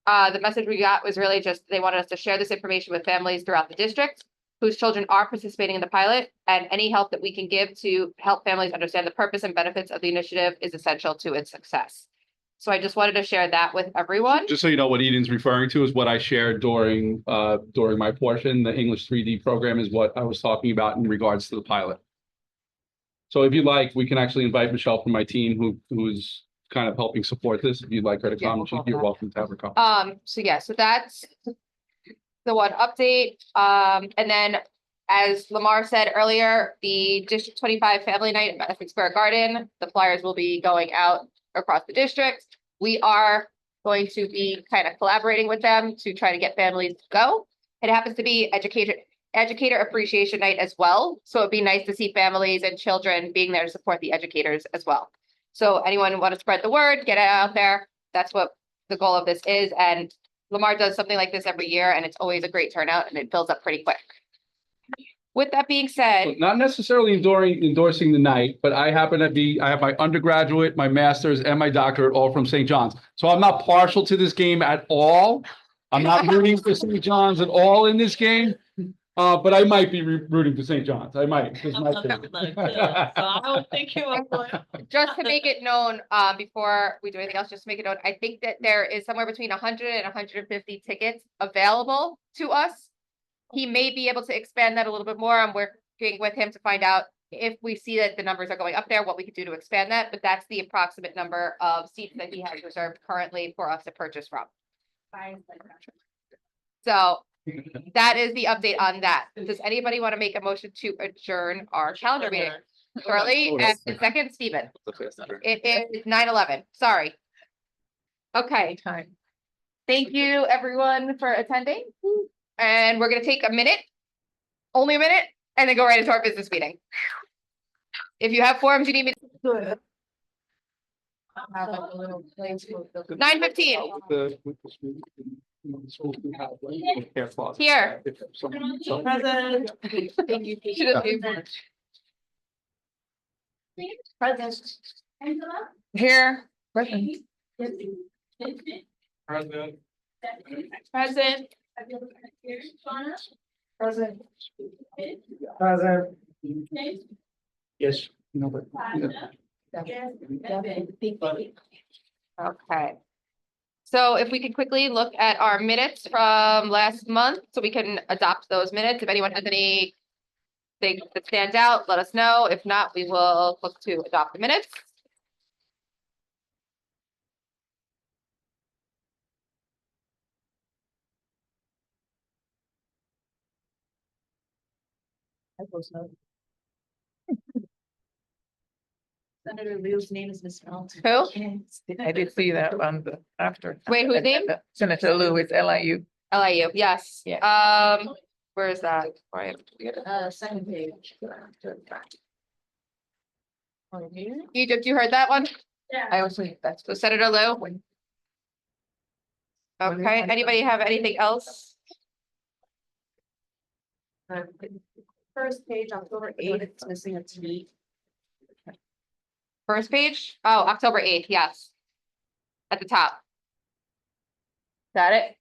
S2: the message we got was really just, they wanted us to share this information with families throughout the district whose children are participating in the pilot, and any help that we can give to help families understand the purpose and benefits of the initiative is essential to its success. So I just wanted to share that with everyone.
S7: Just so you know, what Eden's referring to is what I shared during my portion. The English 3D program is what I was talking about in regards to the pilot. So if you'd like, we can actually invite Michelle from my team who's kind of helping support this. If you'd like her to come, you're welcome to have her come.
S2: So that's the one update. And then as Lamar said earlier, the District 25 Family Night at Essex Square Garden, the flyers will be going out across the district. We are going to be kind of collaborating with them to try to get families to go. It happens to be Educator Appreciation Night as well. So it'd be nice to see families and children being there to support the educators as well. So anyone want to spread the word, get it out there. That's what the goal of this is. And Lamar does something like this every year, and it's always a great turnout, and it fills up pretty quick. With that being said,
S7: Not necessarily endorsing the night, but I happen to be, I have my undergraduate, my master's, and my doctorate all from St. John's. So I'm not partial to this game at all. I'm not rooting for St. John's at all in this game. But I might be rooting for St. John's. I might. Just
S9: I'm looking at that too. So I would think you would.
S2: just to make it known, before we do anything else, just to make it known, I think that there is somewhere between 100 and 150 tickets available to us. He may be able to expand that a little bit more. I'm working with him to find out if we see that the numbers are going up there, what we could do to expand that. But that's the approximate number of seats that he has reserved currently for us to purchase from. So that is the update on that. Does anybody want to make a motion to adjourn our calendar meeting? Shirley, and second, Stephen. It is 9:11. Sorry. Okay. Thank you, everyone, for attending. And we're gonna take a minute, only a minute, and then go right into our business meeting. If you have forms you need me to. 9:15. Here.
S9: Present.
S2: Thank you. Should've been-
S9: Present.
S2: Here.
S3: President.
S2: Present.
S16: Present. Present.
S3: Yes. No, but.
S2: Okay. So if we could quickly look at our minutes from last month, so we can adopt those minutes. If anyone has anything that stands out, let us know. If not, we will look to adopt the minutes.
S11: Senator Liu's name is misspelled.
S2: Who?
S17: I did see that on the after.
S2: Wait, whose name?
S17: Senator Liu is LIU.
S2: LIU, yes.
S17: Yeah.
S2: Where is that? Right.
S11: Second page.
S2: Egypt, you heard that one?
S17: I was thinking that's
S2: So Senator Liu? Okay, anybody have anything else?
S11: First page, October 8th, it's missing a T.
S2: First page? Oh, October 8th, yes. At the top. Got it?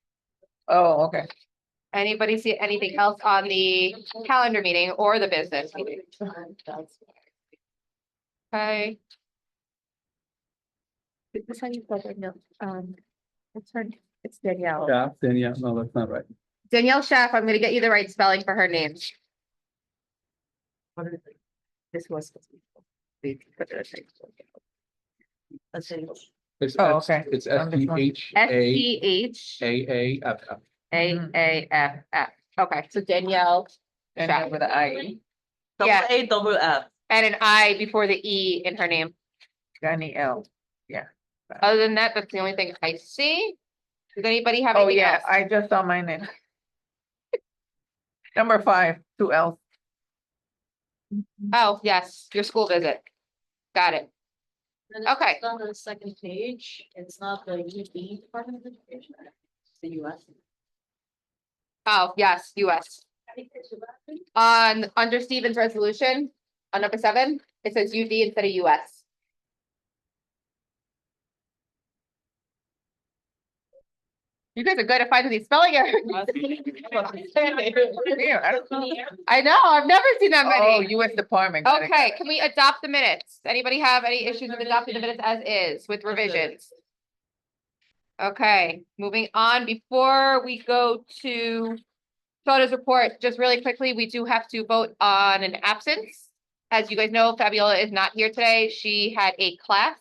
S17: Oh, okay.
S2: Anybody see anything else on the calendar meeting or the business meeting? Okay,
S11: This one you said, it's Danielle.
S7: Yeah, then yeah, no, that's not right.
S2: Danielle Schaff, I'm gonna get you the right spelling for her name.
S11: This was.
S7: It's
S17: Oh,
S7: S-
S17: okay.
S7: It's
S17: On this one.
S2: SCHAAFF.
S7: AAFF.
S2: Okay, so Danielle
S17: And
S2: Schaff
S17: with the IE.
S2: Yeah.
S9: WAFF.
S2: and an I before the E in her name.
S17: Danielle.
S2: Other than that, that's the only thing I see. Does anybody have
S17: Oh,
S2: anything
S17: yeah,
S2: else?
S17: I just saw my name. Number 5, 2L.
S2: Oh, yes, your school visit. Got it. Okay.
S11: On the second page, it's not the UD Department of Education, it's the US.
S2: Oh, yes, US. Under Stephen's resolution, on number 7, it says UD instead of US. You guys are good at finding these spelling errors. I know, I've never seen that
S17: Oh,
S2: many.
S17: US Department. got it, got
S2: Okay,
S17: it.
S2: can we adopt the minutes? Anybody have any issues with adopting the minutes as is with revisions? Okay, moving on, before we go to Shauna's report, just really quickly, we do have to vote on an absence. As you guys know, Fabiola is not here today. She had a class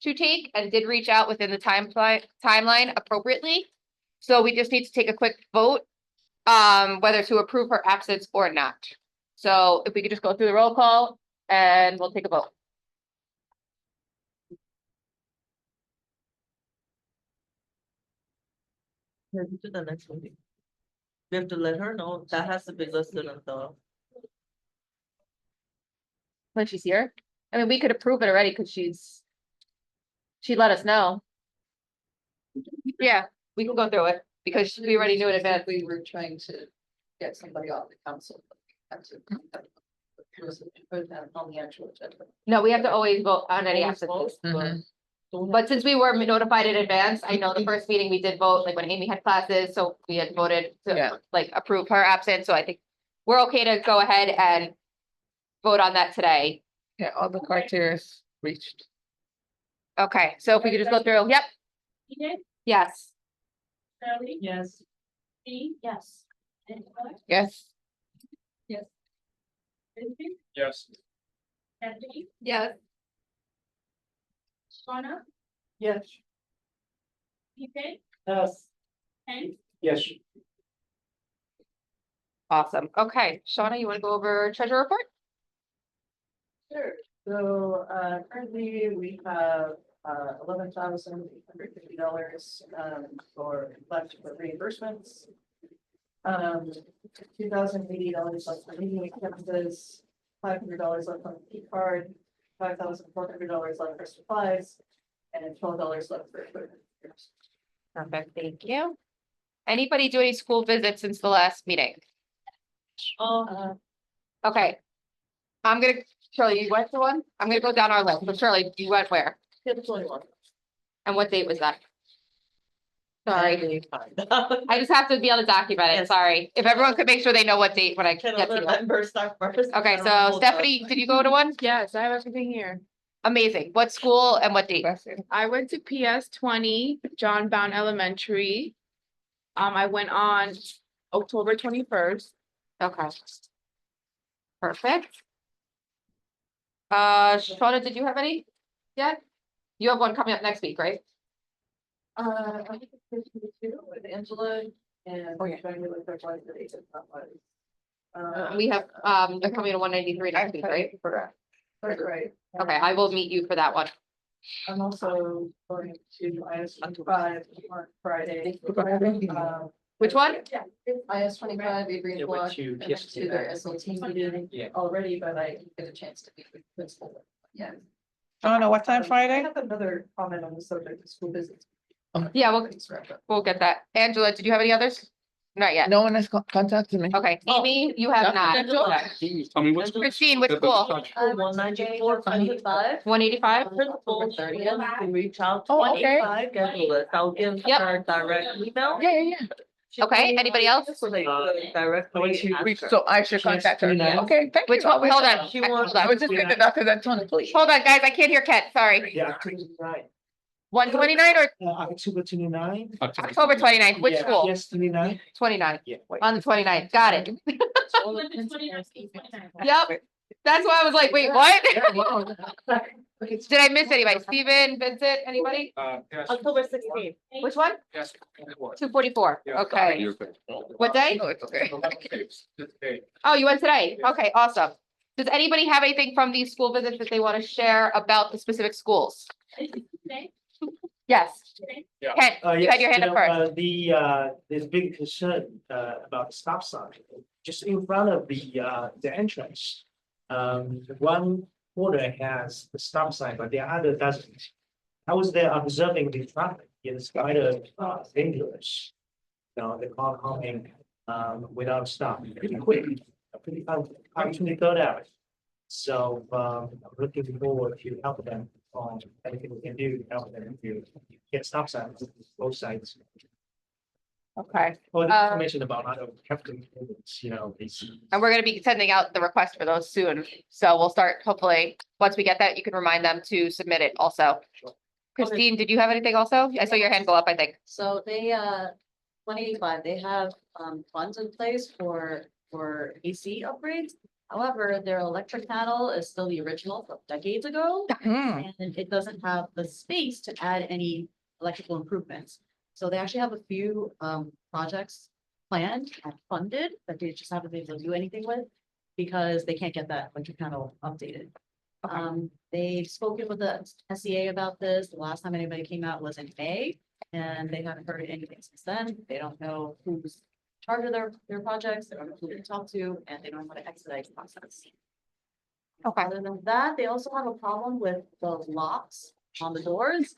S2: to take and did reach out within the timeline appropriately. So we just need to take a quick vote, whether to approve her absence or not. So if we could just go through the roll call and we'll take a vote.
S9: To the next meeting. We have to let her know, that has to be listed on the.
S2: When she's here. I mean, we could approve it already because she let us know. Yeah, we can go through it because we already knew in advance.
S1: We were trying to get somebody off the council. Had to put that on the actual agenda.
S2: No, we have to always vote on any absences.
S17: Mhm.
S2: But since we were notified in advance, I know the first meeting we did vote, like when Amy had classes, so we had voted
S17: Yeah.
S2: to like approve her absence, so I think we're okay to go ahead and vote on that today.
S17: Yeah, all the criteria is reached.
S2: Okay, so if we could just go through, yep, yes.
S4: Shirley?
S9: Yes.
S4: Me?
S11: Yes.
S17: Yes.
S4: Yes. Vincent?
S6: Yes.
S4: Anthony?
S2: Yes.
S4: Shauna?
S16: Yes.
S4: Peter?
S16: Yes.
S4: Hank?
S16: Yes.
S2: Awesome, okay, Shauna, you wanna go over treasure report?
S16: Sure. So, currently we have
S1: $11,850, for left for reimbursements. $2,080 left for meeting expenses, $500 left on the P card, $5,400 left for supplies, and $12 left for equipment.
S2: Perfect, thank you. Anybody do any school visits since the last meeting? Okay. I'm gonna, Shirley, you went to one? I'm gonna go down our list. So Shirley, you went where? And what date was that? Sorry, I just have to be able to document it,
S9: Yes.
S2: sorry. If everyone could make sure they know what date when I
S9: Can
S2: get to
S9: other
S2: it.
S9: members start first?
S2: Okay,
S9: I don't
S2: so
S9: hold up.
S2: Stephanie, did you go to one?
S17: Yes, I have everything here.
S2: Amazing. What school and what date?
S17: I went to PS 20, John Bound Elementary. I went on October 21st.
S2: Okay. Perfect. Shawna, did you have any yet? You have one coming up next week, right?
S1: I think it's with Angela and.
S17: Oh, yeah.
S1: trying to look for one that is not one.
S2: We have, they're coming to 193 next week, right?
S1: Right.
S2: Okay, I will meet you for that one.
S1: I'm also going to IS-25 on Friday.
S2: Which one?
S1: IS-25, Avery and
S8: Yeah, went
S1: Block,
S8: to
S1: I went
S8: PS
S1: to their SLT meeting
S8: Yeah.
S1: already, but I didn't get a chance to meet with the principal. Yeah.
S17: Shawna, what time
S1: I
S17: Friday?
S1: have another comment on the subject of school visits.
S2: Yeah, we'll get that. Angela, did you have any others? Not yet.
S17: No one has contacted me.
S2: Okay, Amy, you have not.
S7: Tell me what's.
S2: Christine, which school?
S9: 194, 185.
S2: 185?
S9: Principal 30th, you can reach out to
S17: Oh, okay.
S9: 185, get the list. I'll give
S2: Yep.
S9: her direct email.
S17: Yeah.
S2: Okay, anybody else?
S9: So they directly ask her.
S17: So I should contact her.
S9: 29.
S17: Okay, thank you.
S2: Which one? Hold on.
S9: She wants.
S17: I was just thinking Dr. Antoni, please.
S2: Hold on, guys, I can't hear Ken, sorry.
S8: Yeah, October 29.
S2: 129 or
S8: October 29.
S2: October 29th? Which
S8: Yeah,
S2: school?
S8: Yes, 29.
S2: 29,
S8: Yeah.
S2: on the 29th, got it. Yep, that's why I was like, wait, what? Did I miss anybody? Steven, Vincent, anybody?
S9: October 16th.
S2: Which one?
S6: Yes, it was.
S2: 244, okay. What day?
S17: No, it's okay.
S2: Oh, you went today? Okay, awesome. Does anybody have anything from these school visits that they want to share about the specific schools? Yes.
S6: Yeah.
S2: Ken, you
S8: Yes,
S2: had your hand up first.
S8: There's big concern about the stop sign, just in front of the entrance. One corner has the stop sign, but the other doesn't. I was there observing the traffic, it's kind of dangerous. You know, the car coming without stop, pretty quick, pretty actually third out. So I'm looking forward to help them on anything we can do to help them to get stop signs both sides.
S2: Okay,
S8: Or the information about other traffic improvements, you know, these.
S2: and we're gonna be sending out the request for those soon. So we'll start, hopefully, once we get that, you can remind them to submit it also. Christine, did you have anything also? I saw your hand go up, I think.
S11: So they, 185, they have, funds in place for AC upgrades. However, their electric panel is still the original from decades ago, and it doesn't have the space to add any electrical improvements. So they actually have a few, projects planned and funded that they just haven't been able to do anything with because they can't get that electric panel updated. They've spoken with the SCA about this. The last time anybody came out was in May, and they haven't heard anything since then. They don't know who's in charge of their projects, they don't know who to talk to, and they don't know how to expedite the process.
S2: Okay.
S11: Other than that, they also have a problem with the locks on the doors.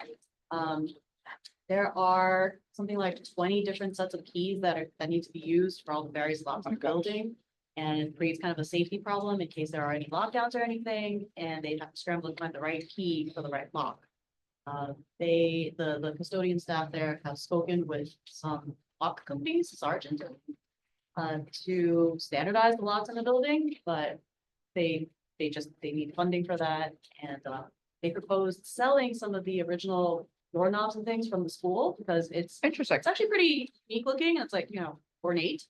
S11: There are something like 20 different sets of keys that need to be used for all the various locks in the building. And it creates kind of a safety problem in case there are any lockdowns or anything, and they have to scramble to find the right key for the right lock. The custodian staff there have spoken with some lock companies, Sargent, to standardize the locks in the building, but they need funding for that, and they proposed selling some of the original doorknobs and things from the school because it's
S17: Interesting.
S11: it's actually pretty unique looking. It's like, ornate.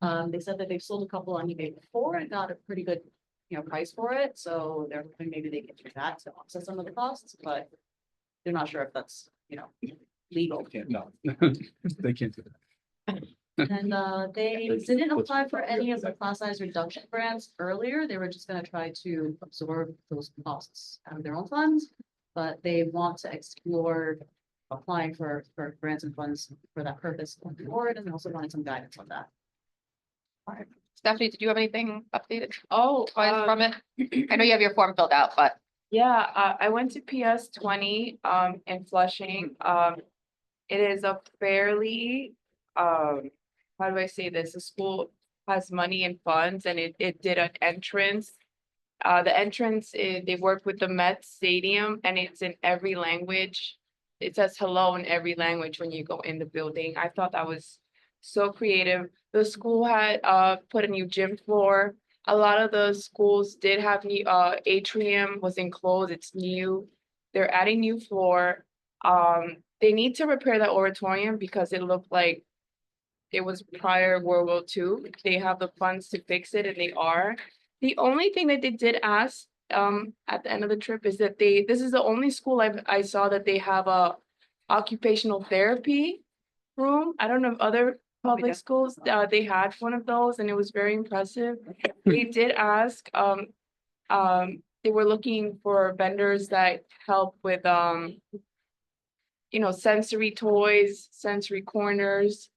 S11: They said that they've sold a couple on eBay before and got a pretty good, price for it. So they're hoping maybe they can do that to offset some of the costs, but they're not sure if that's, legal.
S7: No, they can't do that.
S11: And they didn't apply for any of the class size reduction grants earlier. They were just gonna try to absorb those costs out of their own funds. but they want to explore applying for grants and funds for that purpose going forward, and also wanted some guidance on that.
S2: Stephanie, did you have anything updated
S17: Oh,
S2: from it? I know you have your form filled out, but
S17: yeah, I went to PS 20 in Flushing. It is a fairly how do I say this? The school has money and funds, and it did an entrance. The entrance, they work with the Met Stadium, and it's in every language. It says hello in every language when you go in the building. I thought that was so creative. The school had put a new gym floor. A lot of the schools did have new atrium was enclosed. It's new. They're adding new floor. They need to repair the auditorium because it looked like it was prior World War II. They have the funds to fix it, and they are. The only thing that they did ask at the end of the trip is that this is the only school I saw that they have a occupational therapy room. I don't know if other public schools they had one of those, and it was very impressive. They did ask they were looking for vendors that help with sensory toys, sensory corners.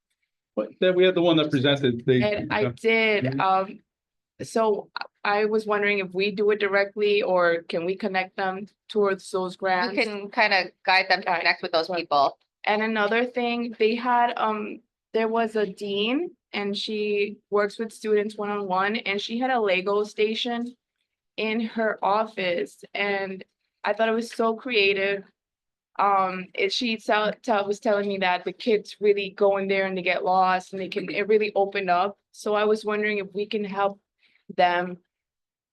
S7: But then we had the one that presented,
S17: And I did, so I was wondering if we do it directly, or can we connect them towards those grants?
S2: we can kind of guide them to connect with those people.
S17: And another thing, they had, there was a dean, and she works with students one-on-one, and she had a Lego station in her office, and I thought it was so creative. She was telling me that the kids really go in there and they get lost, and it really opened up. So I was wondering if we can help them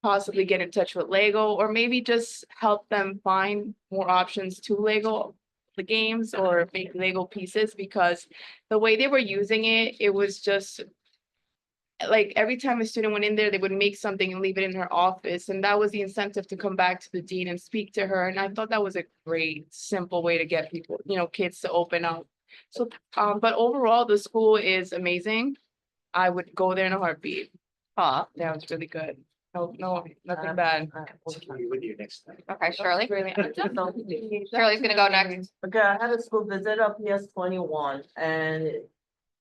S17: possibly get in touch with Lego, or maybe just help them find more options to Lego the games, or make Lego pieces, because the way they were using it, it was just like every time a student went in there, they would make something and leave it in her office. And that was the incentive to come back to the dean and speak to her. And I thought that was a great, simple way to get people, kids to open up. So, but overall, the school is amazing. I would go there in a heartbeat. Yeah, it's really good. No, nothing bad.
S8: With you next time.
S2: Okay, Shirley.
S9: Really,
S2: Shirley's gonna go next.
S9: Okay, I had a school visit of PS 21, and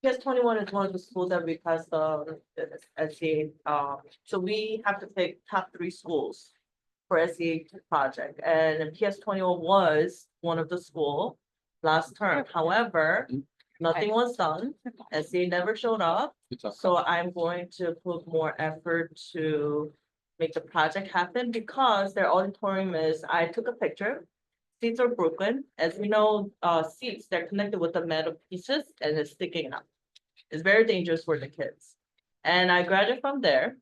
S9: PS 21 is one of the schools that we passed SCA. So we have to pick top 3 schools for SCA project, and PS 21 was one of the school last term. However, nothing was done. SCA never showed up. So I'm going to put more effort to make the project happen, because their auditorium I took a picture. Seats are broken. As we know, seats, they're connected with the metal pieces and it's sticking out. It's very dangerous for the kids. And I graduated from there.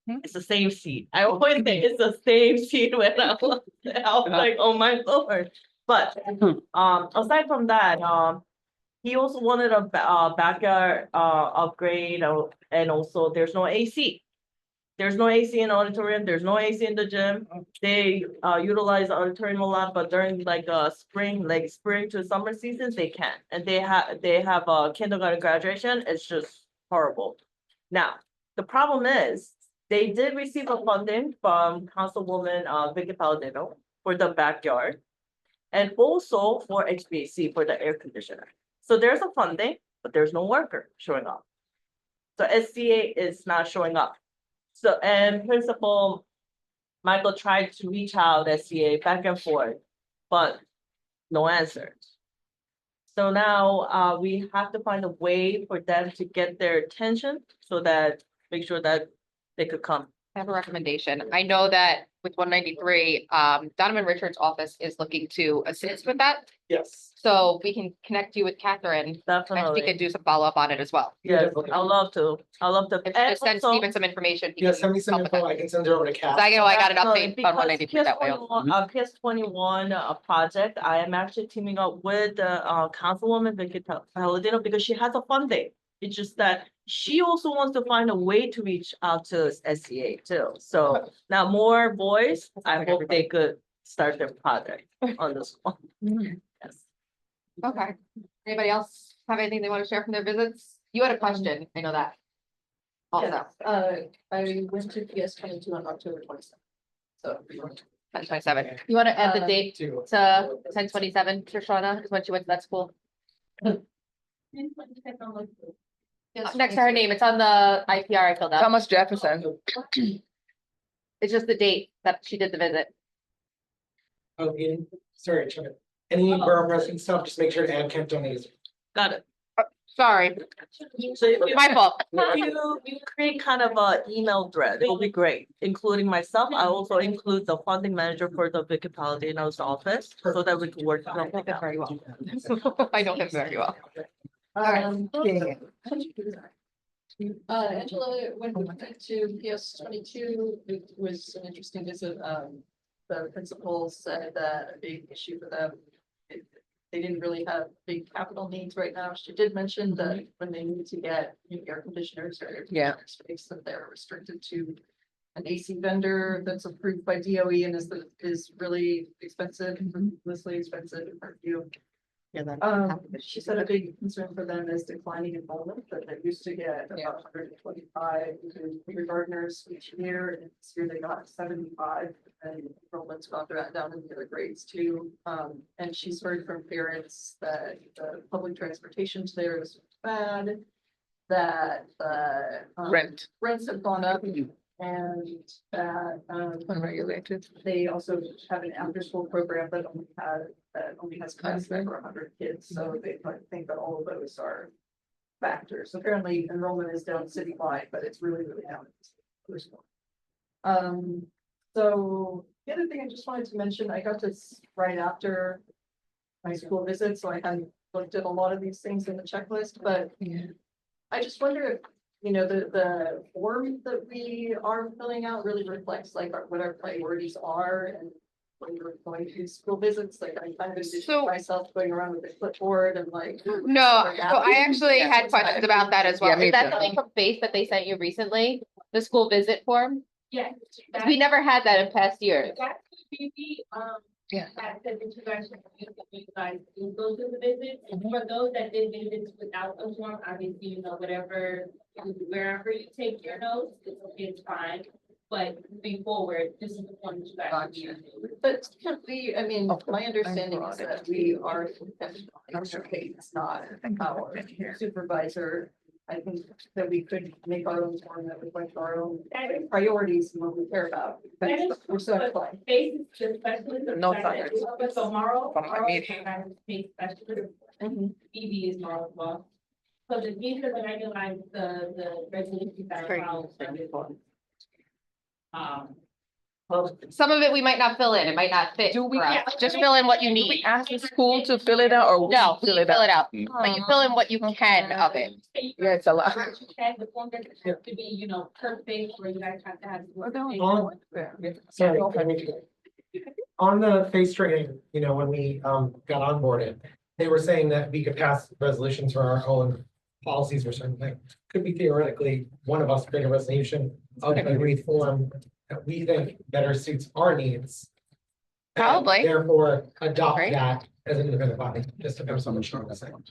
S9: It's the same seat. I always think it's the same seat when I was like, oh my Lord. But aside from that, he also wanted a backyard upgrade, and also there's no AC. There's no AC in the auditorium, there's no AC in the gym. They utilize the auditorium a lot, but during spring to summer seasons, they can't. And they have a kindergarten graduation, it's just horrible. Now, the problem is, they did receive a funding from Councilwoman Vicky Palladino for the backyard, and also for HVAC, for the air conditioner. So there's a funding, but there's no worker showing up. So SCA is not showing up. So, and Principal Michael tried to reach out SCA back and forth, but no answer. So now we have to find a way for them to get their attention, so that make sure that they could come.
S2: I have a recommendation. I know that with 193, Donovan Richards' office is looking to assist with that.
S16: Yes.
S2: So we can connect you with Catherine, and she
S9: Definitely.
S2: can do some follow-up on it as well.
S9: Yes, I'd love to.
S2: If you just send Steven some information. he
S16: Yeah,
S2: can
S16: send me some
S2: help with
S16: info,
S2: that.
S16: I can send it over to
S2: 'Cause
S16: Kat.
S2: I got an
S9: Definitely,
S2: update on
S9: because
S2: 193 that way.
S9: PS 21 project, I am actually teaming up with the Councilwoman Vicky Palladino, because she has a funding. It's just that she also wants to find a way to reach out to SCA too. So now more boys, I hope they could start their project on this one. Yes.
S2: Okay. Anybody else have anything they want to share from their visits? You had a question, I know that. Also,
S1: I went to PS 22 on October 27th. So.
S2: 10/27. You want to add the date
S16: To.
S2: to 10/27, Shoshana, is when she went to that school? Next to her name, it's on the IPR I filled out.
S17: Thomas Jefferson.
S2: It's just the date that she did the visit.
S16: Oh, yeah, sorry, Chuck. Any borough president stuff, just make sure to add Kent donated.
S9: Got it.
S2: Sorry,
S9: So if you,
S2: my fault.
S9: you create kind of a email thread, it will be great, including myself. I also include the funding manager for the Vicky Palladino's office, so that we can work.
S2: I know him very well. I know him very well.
S1: Angela, when we went to PS 22, it was an interesting visit. The principals said that a big issue for them, they didn't really have big capital needs right now. She did mention that when they need to get new air conditioners or
S17: Yeah.
S1: space, that they're restricted to an AC vendor that's approved by DOE and is really expensive, endlessly expensive in her view. She said a big concern for them is declining enrollment, that they used to get about 125 kindergartners each year, and this year they got 75, and enrollment's gone down in the other grades too. And she's heard from parents that the public transportation there is bad, that rents have gone up, and that
S17: Unregulated.
S1: they also have an after-school program that only has capacity for 100 kids, so they might think that all of those are factors. Apparently enrollment is down citywide, but it's really, really down. So the other thing I just wanted to mention, I got this right after my school visit, so I hadn't looked at a lot of these things in the checklist, but I just wonder if, you know, the form that we are filling out really reflects like what our priorities are, and when we're going to school visits, like I kind of envision myself going around with a clipboard and like.
S2: No, so I actually had questions about that as well.
S17: Yeah, me
S2: Is that
S17: too.
S2: something from Faith that they sent you recently? The school visit form?
S5: Yeah.
S2: We never had that in past years.
S5: That could be
S17: Yeah.
S5: that says that you guys should use that you guys do go to the visits. And for those that did visits without a form, obviously, you know, wherever you take your notes, it's fine. But moving forward, this is the one that you guys should be using.
S1: But can we, I mean, my understanding is that we are, it's not our supervisor. I think that we could make our own form that reflects our own priorities and what we care about. We're so inclined.
S5: Basis, the specialist.
S17: No science.
S5: But tomorrow.
S17: From my meeting.
S5: Specialist. ED is tomorrow as well. So these are the regular, the regulations that are followed.
S2: Some of it we might not fill in, it might not fit
S17: Do we-
S2: for us.
S17: yeah.
S2: Just fill in what you
S17: Do
S2: need.
S17: we ask the school to fill it out or? we
S2: No, we
S17: fill
S2: fill it out,
S7: Mm.
S2: but you fill in what you can of it.
S17: Yeah, it's a lot.
S5: The form doesn't have to be, you know, perfect, or you guys have to have.
S16: Sorry, I mean, on the face training, you know, when we got onboarded, they were saying that we could pass resolutions for our own policies or certain things. Could be theoretically, one of us bring a resolution of a reform that we think better suits our needs. and
S2: Probably.
S16: Therefore, adopt
S2: Right.
S16: that as an independent body, just to.
S7: Have someone show us.
S2: I don't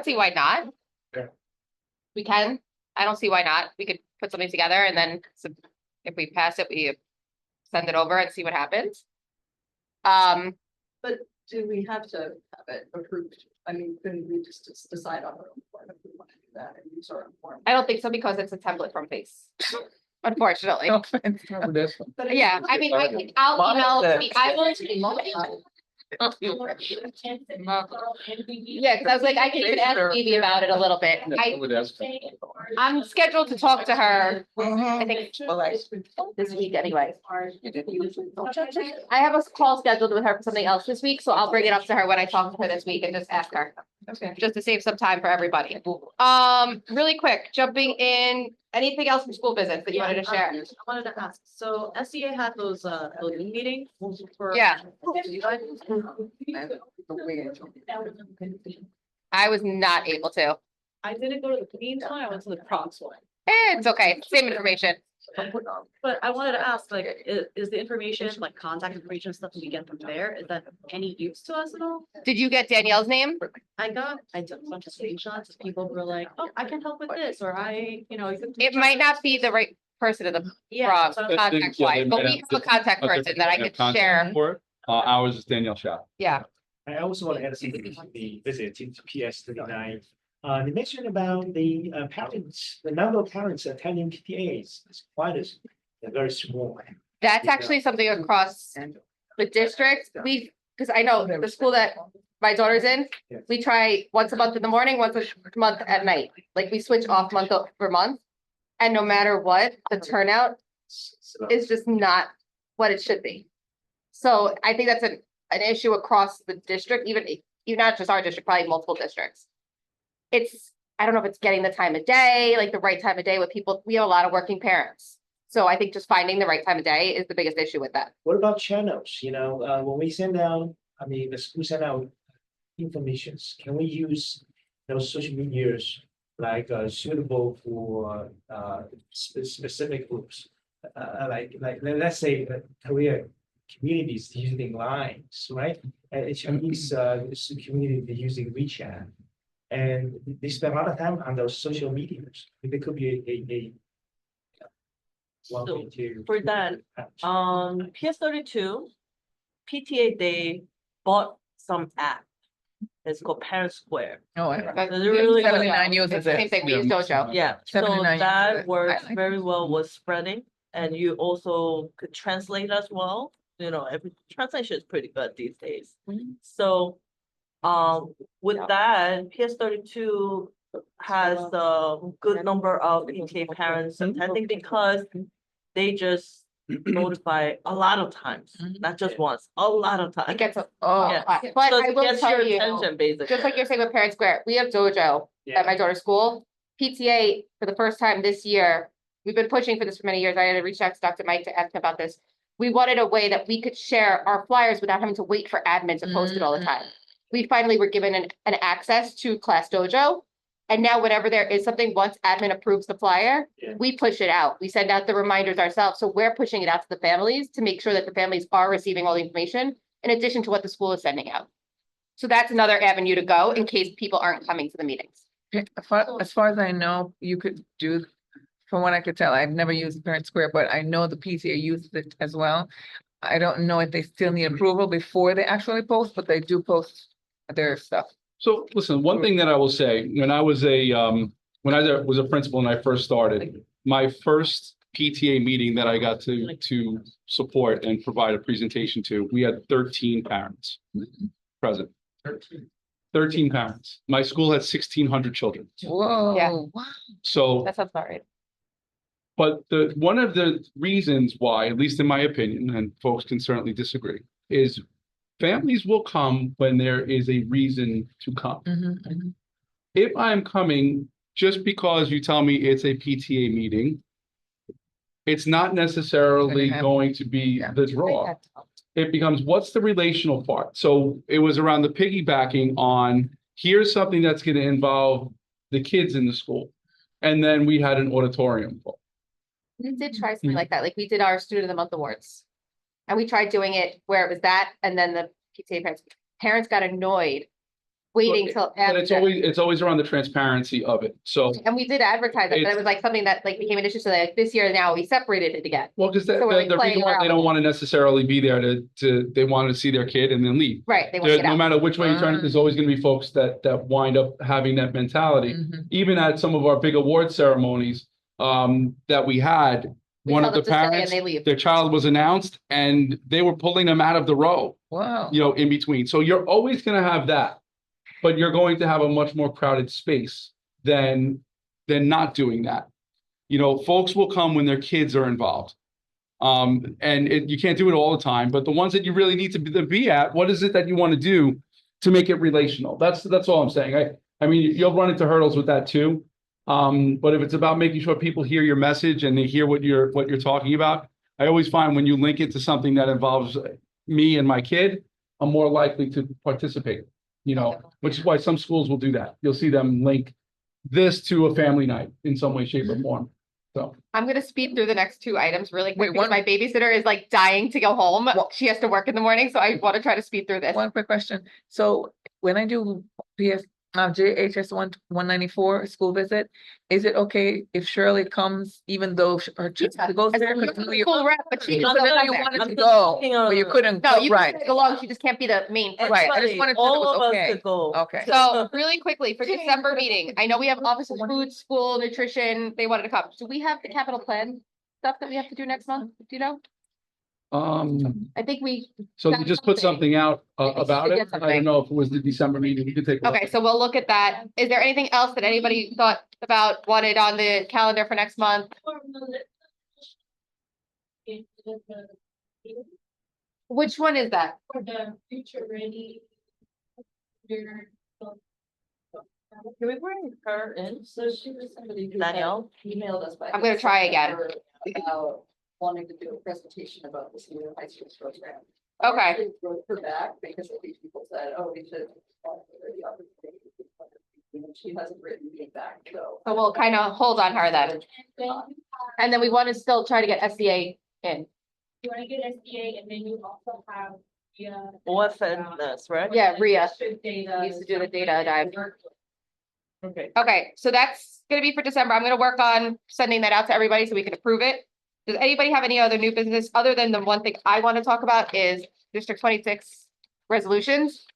S2: see why not.
S16: Yeah.
S2: We can, I don't see why not. We could put something together and then if we pass it, we send it over and see what happens.
S1: But do we have to have it approved? I mean, couldn't we just decide on our own form if we want to do that and use our own form?
S2: I don't think so because it's a template from Face, unfortunately.
S17: No offense to this one.
S1: But
S2: Yeah, I mean, I'll email, I will. Yeah, because I was like, I can even ask Phoebe about it a little bit. I'm scheduled to talk to her, I think, this week anyway. I have a call scheduled with her for something else this week, so I'll bring it up to her when I talk to her this week and just ask her.
S1: Okay.
S2: Just to save some time for everybody. Really quick, jumping in, anything else from school visits that you wanted to share?
S9: I wanted to ask, so SEA had those meetings for.
S2: Yeah.
S9: You guys?
S2: I was not able to.
S9: I didn't go to the Queens one, I went to the Bronx one.
S2: It's okay, same information.
S9: But I wanted to ask, like, is the information, like contact information stuff that we get from there, is that any use to us at all?
S2: Did you get Danielle's name?
S9: I took a bunch of screenshots of people who were like, oh, I can help with this, or you know.
S2: It might not be the right, person in the
S9: Yeah,
S2: from
S9: so
S2: contact wise, but we have a contact person that I could share.
S7: Ours is Danielle Shaw.
S2: Yeah.
S8: I also want to add something to the visit to PS 39. They mentioned about the parents, the number of parents attending PTAs. It's quite a very small.
S2: That's actually something across the district. Because I know the school that my daughter's in, we try once a month in the morning, once a month at night. Like we switch off month over month. And no matter what, the turnout is just not what it should be. So I think that's an issue across the district, even not just our district, probably multiple districts. I don't know if it's getting the time of day, like the right time of day with people. We have a lot of working parents. So I think just finding the right time of day is the biggest issue with that.
S8: What about channels? When we send out, the school send out informations, can we use those social medias like suitable for specific groups? Let's say career communities using lines, right? And Chinese community using WeChat. And they spend a lot of time on those social medias. It could be a one
S9: So,
S8: way to.
S9: for that, PS32, PTA, they bought some app. It's called Parent Square.
S17: Oh,
S9: So they're really good.
S17: 79 uses
S2: Same
S17: it.
S2: thing, we use Dojo.
S9: Yeah, so
S17: 79 uses
S9: that
S17: it.
S9: works
S17: I like
S9: very well with spreading, and you also could translate as well. Every translation is pretty good these days. So, with that, PS32 has a good number of PTA parents attending because they just notify a lot of times, not just once, a lot of times.
S2: It gets
S9: Yeah.
S2: but
S9: So
S2: I
S9: it
S2: will
S9: gets
S2: tell
S9: your
S2: you,
S9: attention, basically.
S2: just like you're saying with Parent Square, we have Dojo at my daughter's school. PTA, for the first time this year, we've been pushing for this for many years. I had to reach out to Dr. Mike to ask him about this. We wanted a way that we could share our flyers without having to wait for admin to post it all the time. We finally were given an access to Class Dojo. And now whenever there is something, once admin approves the flyer, we push it out. We send out the reminders ourselves. So we're pushing it out to the families to make sure that the families are receiving all the information in addition to what the school is sending out. So that's another avenue to go in case people aren't coming to the meetings.
S17: As far as I know, you could do, from what I could tell, I've never used Parent Square, but I know the PTA uses it as well. I don't know if they still need approval before they actually post, but they do post their stuff.
S7: So listen, one thing that I will say, when I was a principal and I first started, my first PTA meeting that I got to support and provide a presentation to, we had 13 parents present. 13 parents. My school had 1,600 children.
S17: Whoa.
S2: Yeah.
S17: Wow.
S7: So,
S2: That sounds about right.
S7: but one of the reasons why, at least in my opinion, and folks can certainly disagree, is families will come when there is a reason to come. If I'm coming just because you tell me it's a PTA meeting, it's not necessarily going to be the draw. It becomes, what's the relational part? So it was around the piggybacking on, here's something that's going to involve the kids in the school. And then we had an auditorium full.
S2: We did try something like that. Like we did our Student of the Month awards. And we tried doing it where it was that, and then the PTA parents got annoyed waiting till
S7: But
S2: after.
S7: it's always around the transparency of it. So,
S2: And we did advertise it, but it was like something that like became an issue. So like this year now we separated it again.
S7: well, because
S2: So we're, like,
S7: the
S2: playing
S7: reason why
S2: around
S7: they don't
S2: with it.
S7: want to necessarily be there they want to see their kid and then leave.
S2: Right, they want to get
S7: No
S2: out.
S7: matter which way you turn it, there's always going to be folks that wind up having that mentality. Even at some of our big award ceremonies that we had,
S2: We
S7: one
S2: tell
S7: of the
S2: them to stay and
S7: parents,
S2: they leave.
S7: their child was announced and they were pulling them out of the row,
S17: Wow.
S7: in between. So you're always going to have that, but you're going to have a much more crowded space than not doing that. Folks will come when their kids are involved. You can't do it all the time, but the ones that you really need to be at, what is it that you want to do to make it relational? That's all I'm saying. I mean, you'll run into hurdles with that too. But if it's about making sure people hear your message and they hear what you're talking about, I always find when you link it to something that involves me and my kid, I'm more likely to participate, which is why some schools will do that. You'll see them link this to a family night in some way, shape, or form. So
S2: I'm gonna speed through the next two items really quick because my babysitter is like dying to go home. She has to work in the morning, so I want to try to speed through this.
S17: One quick question. So when I do PS JHS 194 school visit. Is it okay if Shirley comes, even though her child goes there?
S2: You're the full rep, but she
S17: Because
S2: can
S17: I
S2: still
S17: know
S2: come
S17: you
S2: there.
S17: wanted
S9: I'm
S17: to
S9: just
S17: go,
S9: thinking
S17: but you
S9: of-
S17: couldn't
S2: No,
S17: go,
S2: you can
S17: right?
S2: tag along, she just can't be the main.
S17: Right, I just
S9: Everybody,
S17: wanted to know if it
S9: all
S17: was
S9: of us
S17: okay.
S9: could go.
S17: Okay.
S2: So really quickly for December meeting, I know we have Office of Food, School, Nutrition, they wanted to come. Do we have the capital plan stuff that we have to do next month? Do you know? I think we,
S7: So they
S2: That's
S7: just put
S2: something.
S7: something out
S2: think we
S7: about
S2: should
S7: it.
S2: get
S7: I
S2: something.
S7: don't know if it was the December meeting. We could take. a look.
S2: okay, so we'll look at that. Is there anything else that anybody thought about, wanted on the calendar for next month? Which one is that?
S4: For the future ready.
S9: Can we bring her in?
S1: So she was somebody who
S9: Danielle?
S1: emailed us back.
S2: I'm gonna try again.
S1: About wanting to do a presentation about the senior high school program.
S2: Okay.
S1: I actually wrote her back because I think people said, oh, we should. She hasn't written me back, so.
S2: So we'll kind of hold on her then. And then we want to still try to get SDA in.
S4: You wanna get SBA and then you also have, yeah.
S9: Orphan-ness, right?
S2: Yeah, Rhea
S4: Data.
S2: needs to do the data dive.
S9: Okay.
S2: Okay, so that's gonna be for December. I'm gonna work on sending that out to everybody so we can approve it. Does anybody have any other new business other than the one thing I want to talk about is District 26 resolutions?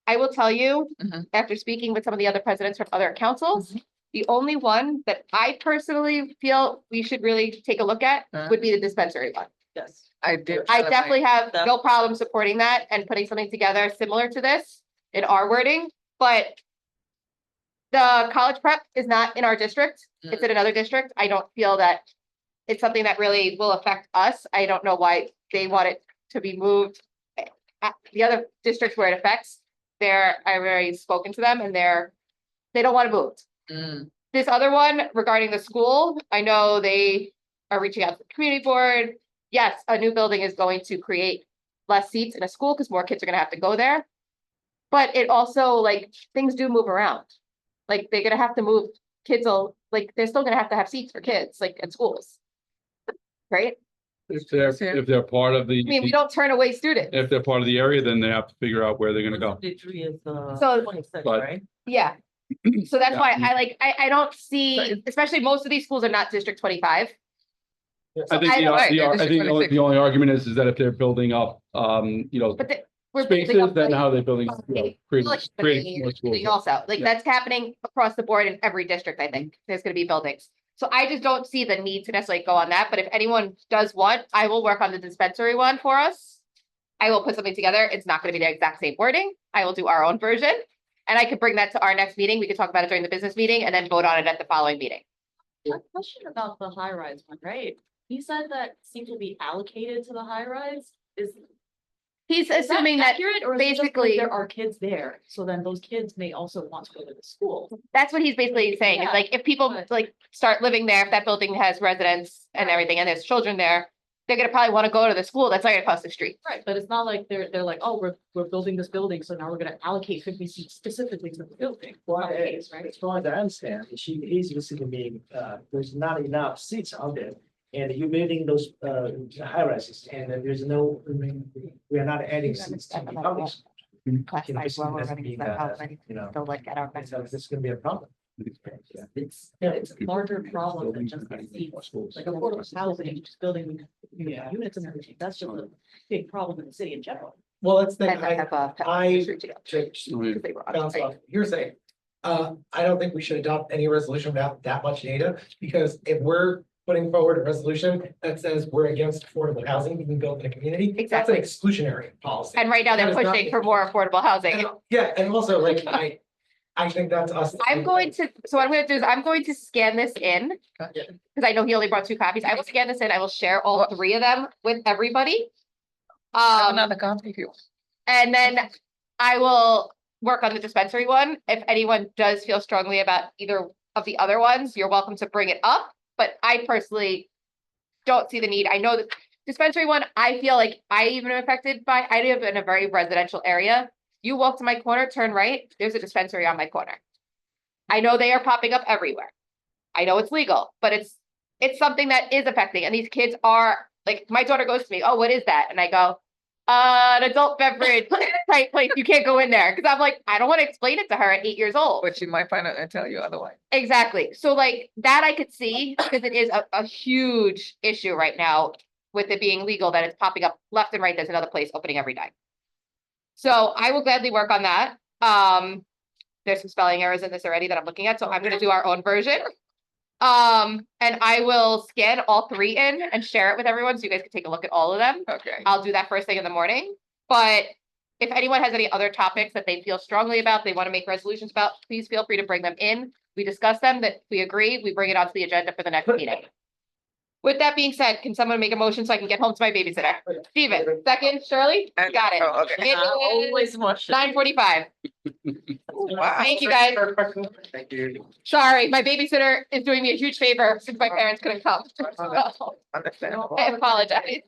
S2: I will tell you,
S17: Mhm.
S2: after speaking with some of the other presidents from other councils, the only one that I personally feel we should really take a look at would be the dispensary one.
S9: Yes.
S17: I did.
S2: I definitely have
S9: That-
S2: no problem supporting that and putting something together similar to this in our wording, but the college prep is not in our district. It's in another district. I don't feel that it's something that really will affect us. I don't know why they want it to be moved. The other districts where it affects, I've already spoken to them and they don't want to move.
S17: Mm.
S2: This other one regarding the school, I know they are reaching out to the community board. Yes, a new building is going to create less seats in a school because more kids are gonna have to go there. But it also, like, things do move around. Like, they're gonna have to move, they're still gonna have to have seats for kids, like, at schools. Right?
S7: If they're part of the.
S2: I mean, we don't turn away students.
S7: If they're part of the area, then they have to figure out where they're gonna go.
S9: 73 is
S2: So-
S9: 26,
S7: But-
S9: right?
S2: Yeah. So that's
S7: Yeah.
S2: why I don't see, especially most of these schools are not District 25.
S7: I think
S2: I don't-
S17: Right,
S7: the
S17: they're
S7: I
S17: District
S7: think the
S17: 26.
S7: only argument is that if they're building up,
S2: But we're building
S7: spaces,
S2: up,
S7: then
S2: like,
S7: how they're building, creating
S2: like,
S7: creating more schools.
S2: everything also, like,
S7: Yeah.
S2: that's happening across the board in every district, I think, there's gonna be buildings. So I just don't see the need to necessarily go on that, but if anyone does want, I will work on the dispensary one for us. I will put something together, it's not gonna be the exact same wording, I will do our own version. And I could bring that to our next meeting, we could talk about it during the business meeting and then vote on it at the following meeting.
S11: A question about the high rise one, right? You said that seems to be allocated to the high rise.
S2: He's
S11: Is
S2: assuming that
S11: accurate, or is it just 'cause
S2: basically,
S11: there are kids there, so then those kids may also want to go to the school.
S2: that's what he's basically saying, is
S11: Yeah,
S2: like, if people
S11: but-
S2: like start living there, if that building has residents and everything, and there's children there. They're gonna probably wanna go to the school that's right across the street.
S11: Right, but it's not like they're like, oh, we're building this building, so now we're gonna allocate 50 seats specifically to the building.
S8: Well,
S11: Not the case, right?
S8: as far as I understand, he's basically being, there's not enough seats out there. And you're building those, high rises and then there's no, we are not adding seats to the public. schools.
S2: Classified, well, we're running that out, ready
S8: You know,
S2: to look at our.
S8: so this is gonna be a problem.
S11: It's a larger problem than just the seats, like affordable housing, just building units and everything, that's just a big problem in the city in general.
S16: Well, let's think,
S2: And then have a-
S16: I-
S2: street together,
S16: to
S2: because they were on,
S16: bounce
S2: right?
S16: off hearsay. I don't think we should adopt any resolution without that much data, because if we're putting forward a resolution that says we're against affordable housing being built in a community, that's an
S2: Exactly.
S16: exclusionary policy.
S2: And right now they're
S16: That is not-
S2: pushing for more affordable housing.
S16: And- Yeah, and also like, I think that's us.
S2: I'm going to, so what I'm gonna do is I'm going to scan this in, because I know he only brought 2 copies. I will scan this in. I will share all 3 of them with everybody.
S17: Have another copy if you want.
S2: And then I will work on the dispensary one. If anyone does feel strongly about either of the other ones, you're welcome to bring it up. But I personally don't see the need. I know the dispensary one, I feel like I even am affected by, I live in a very residential area. You walk to my corner, turn right, there's a dispensary on my corner. I know they are popping up everywhere. I know it's legal, but it's something that is affecting, and these kids are, like, my daughter goes to me, oh, what is that? And I go, an adult beverage type place, you can't go in there. Cause I'm like, I don't want to explain it to her at 8 years old.
S17: But she might find out and tell you otherwise.
S2: Exactly. So like that I could see because it is a huge issue right now with it being legal that it's popping up left and right. There's another place opening every day. So I will gladly work on that. There's some spelling errors in this already that I'm looking at, so I'm gonna do our own version. And I will scan all 3 in and share it with everyone so you guys can take a look at all of them.
S17: Okay.
S2: I'll do that first thing in the morning, but if anyone has any other topics that they feel strongly about, they want to make resolutions about, please feel free to bring them in. We discuss them, that we agree, we bring it onto the agenda for the next meeting. With that being said, can someone make a motion so I can get home to my babysitter? Steven, second, Shirley? Got it.
S17: Oh, okay.
S9: Always motion.
S2: 9:45.
S17: Wow.
S2: Thank you, guys.
S3: Thank you.
S2: Sorry, my babysitter is doing me a huge favor since my parents couldn't come. So,
S17: Understandable.
S2: I apologize.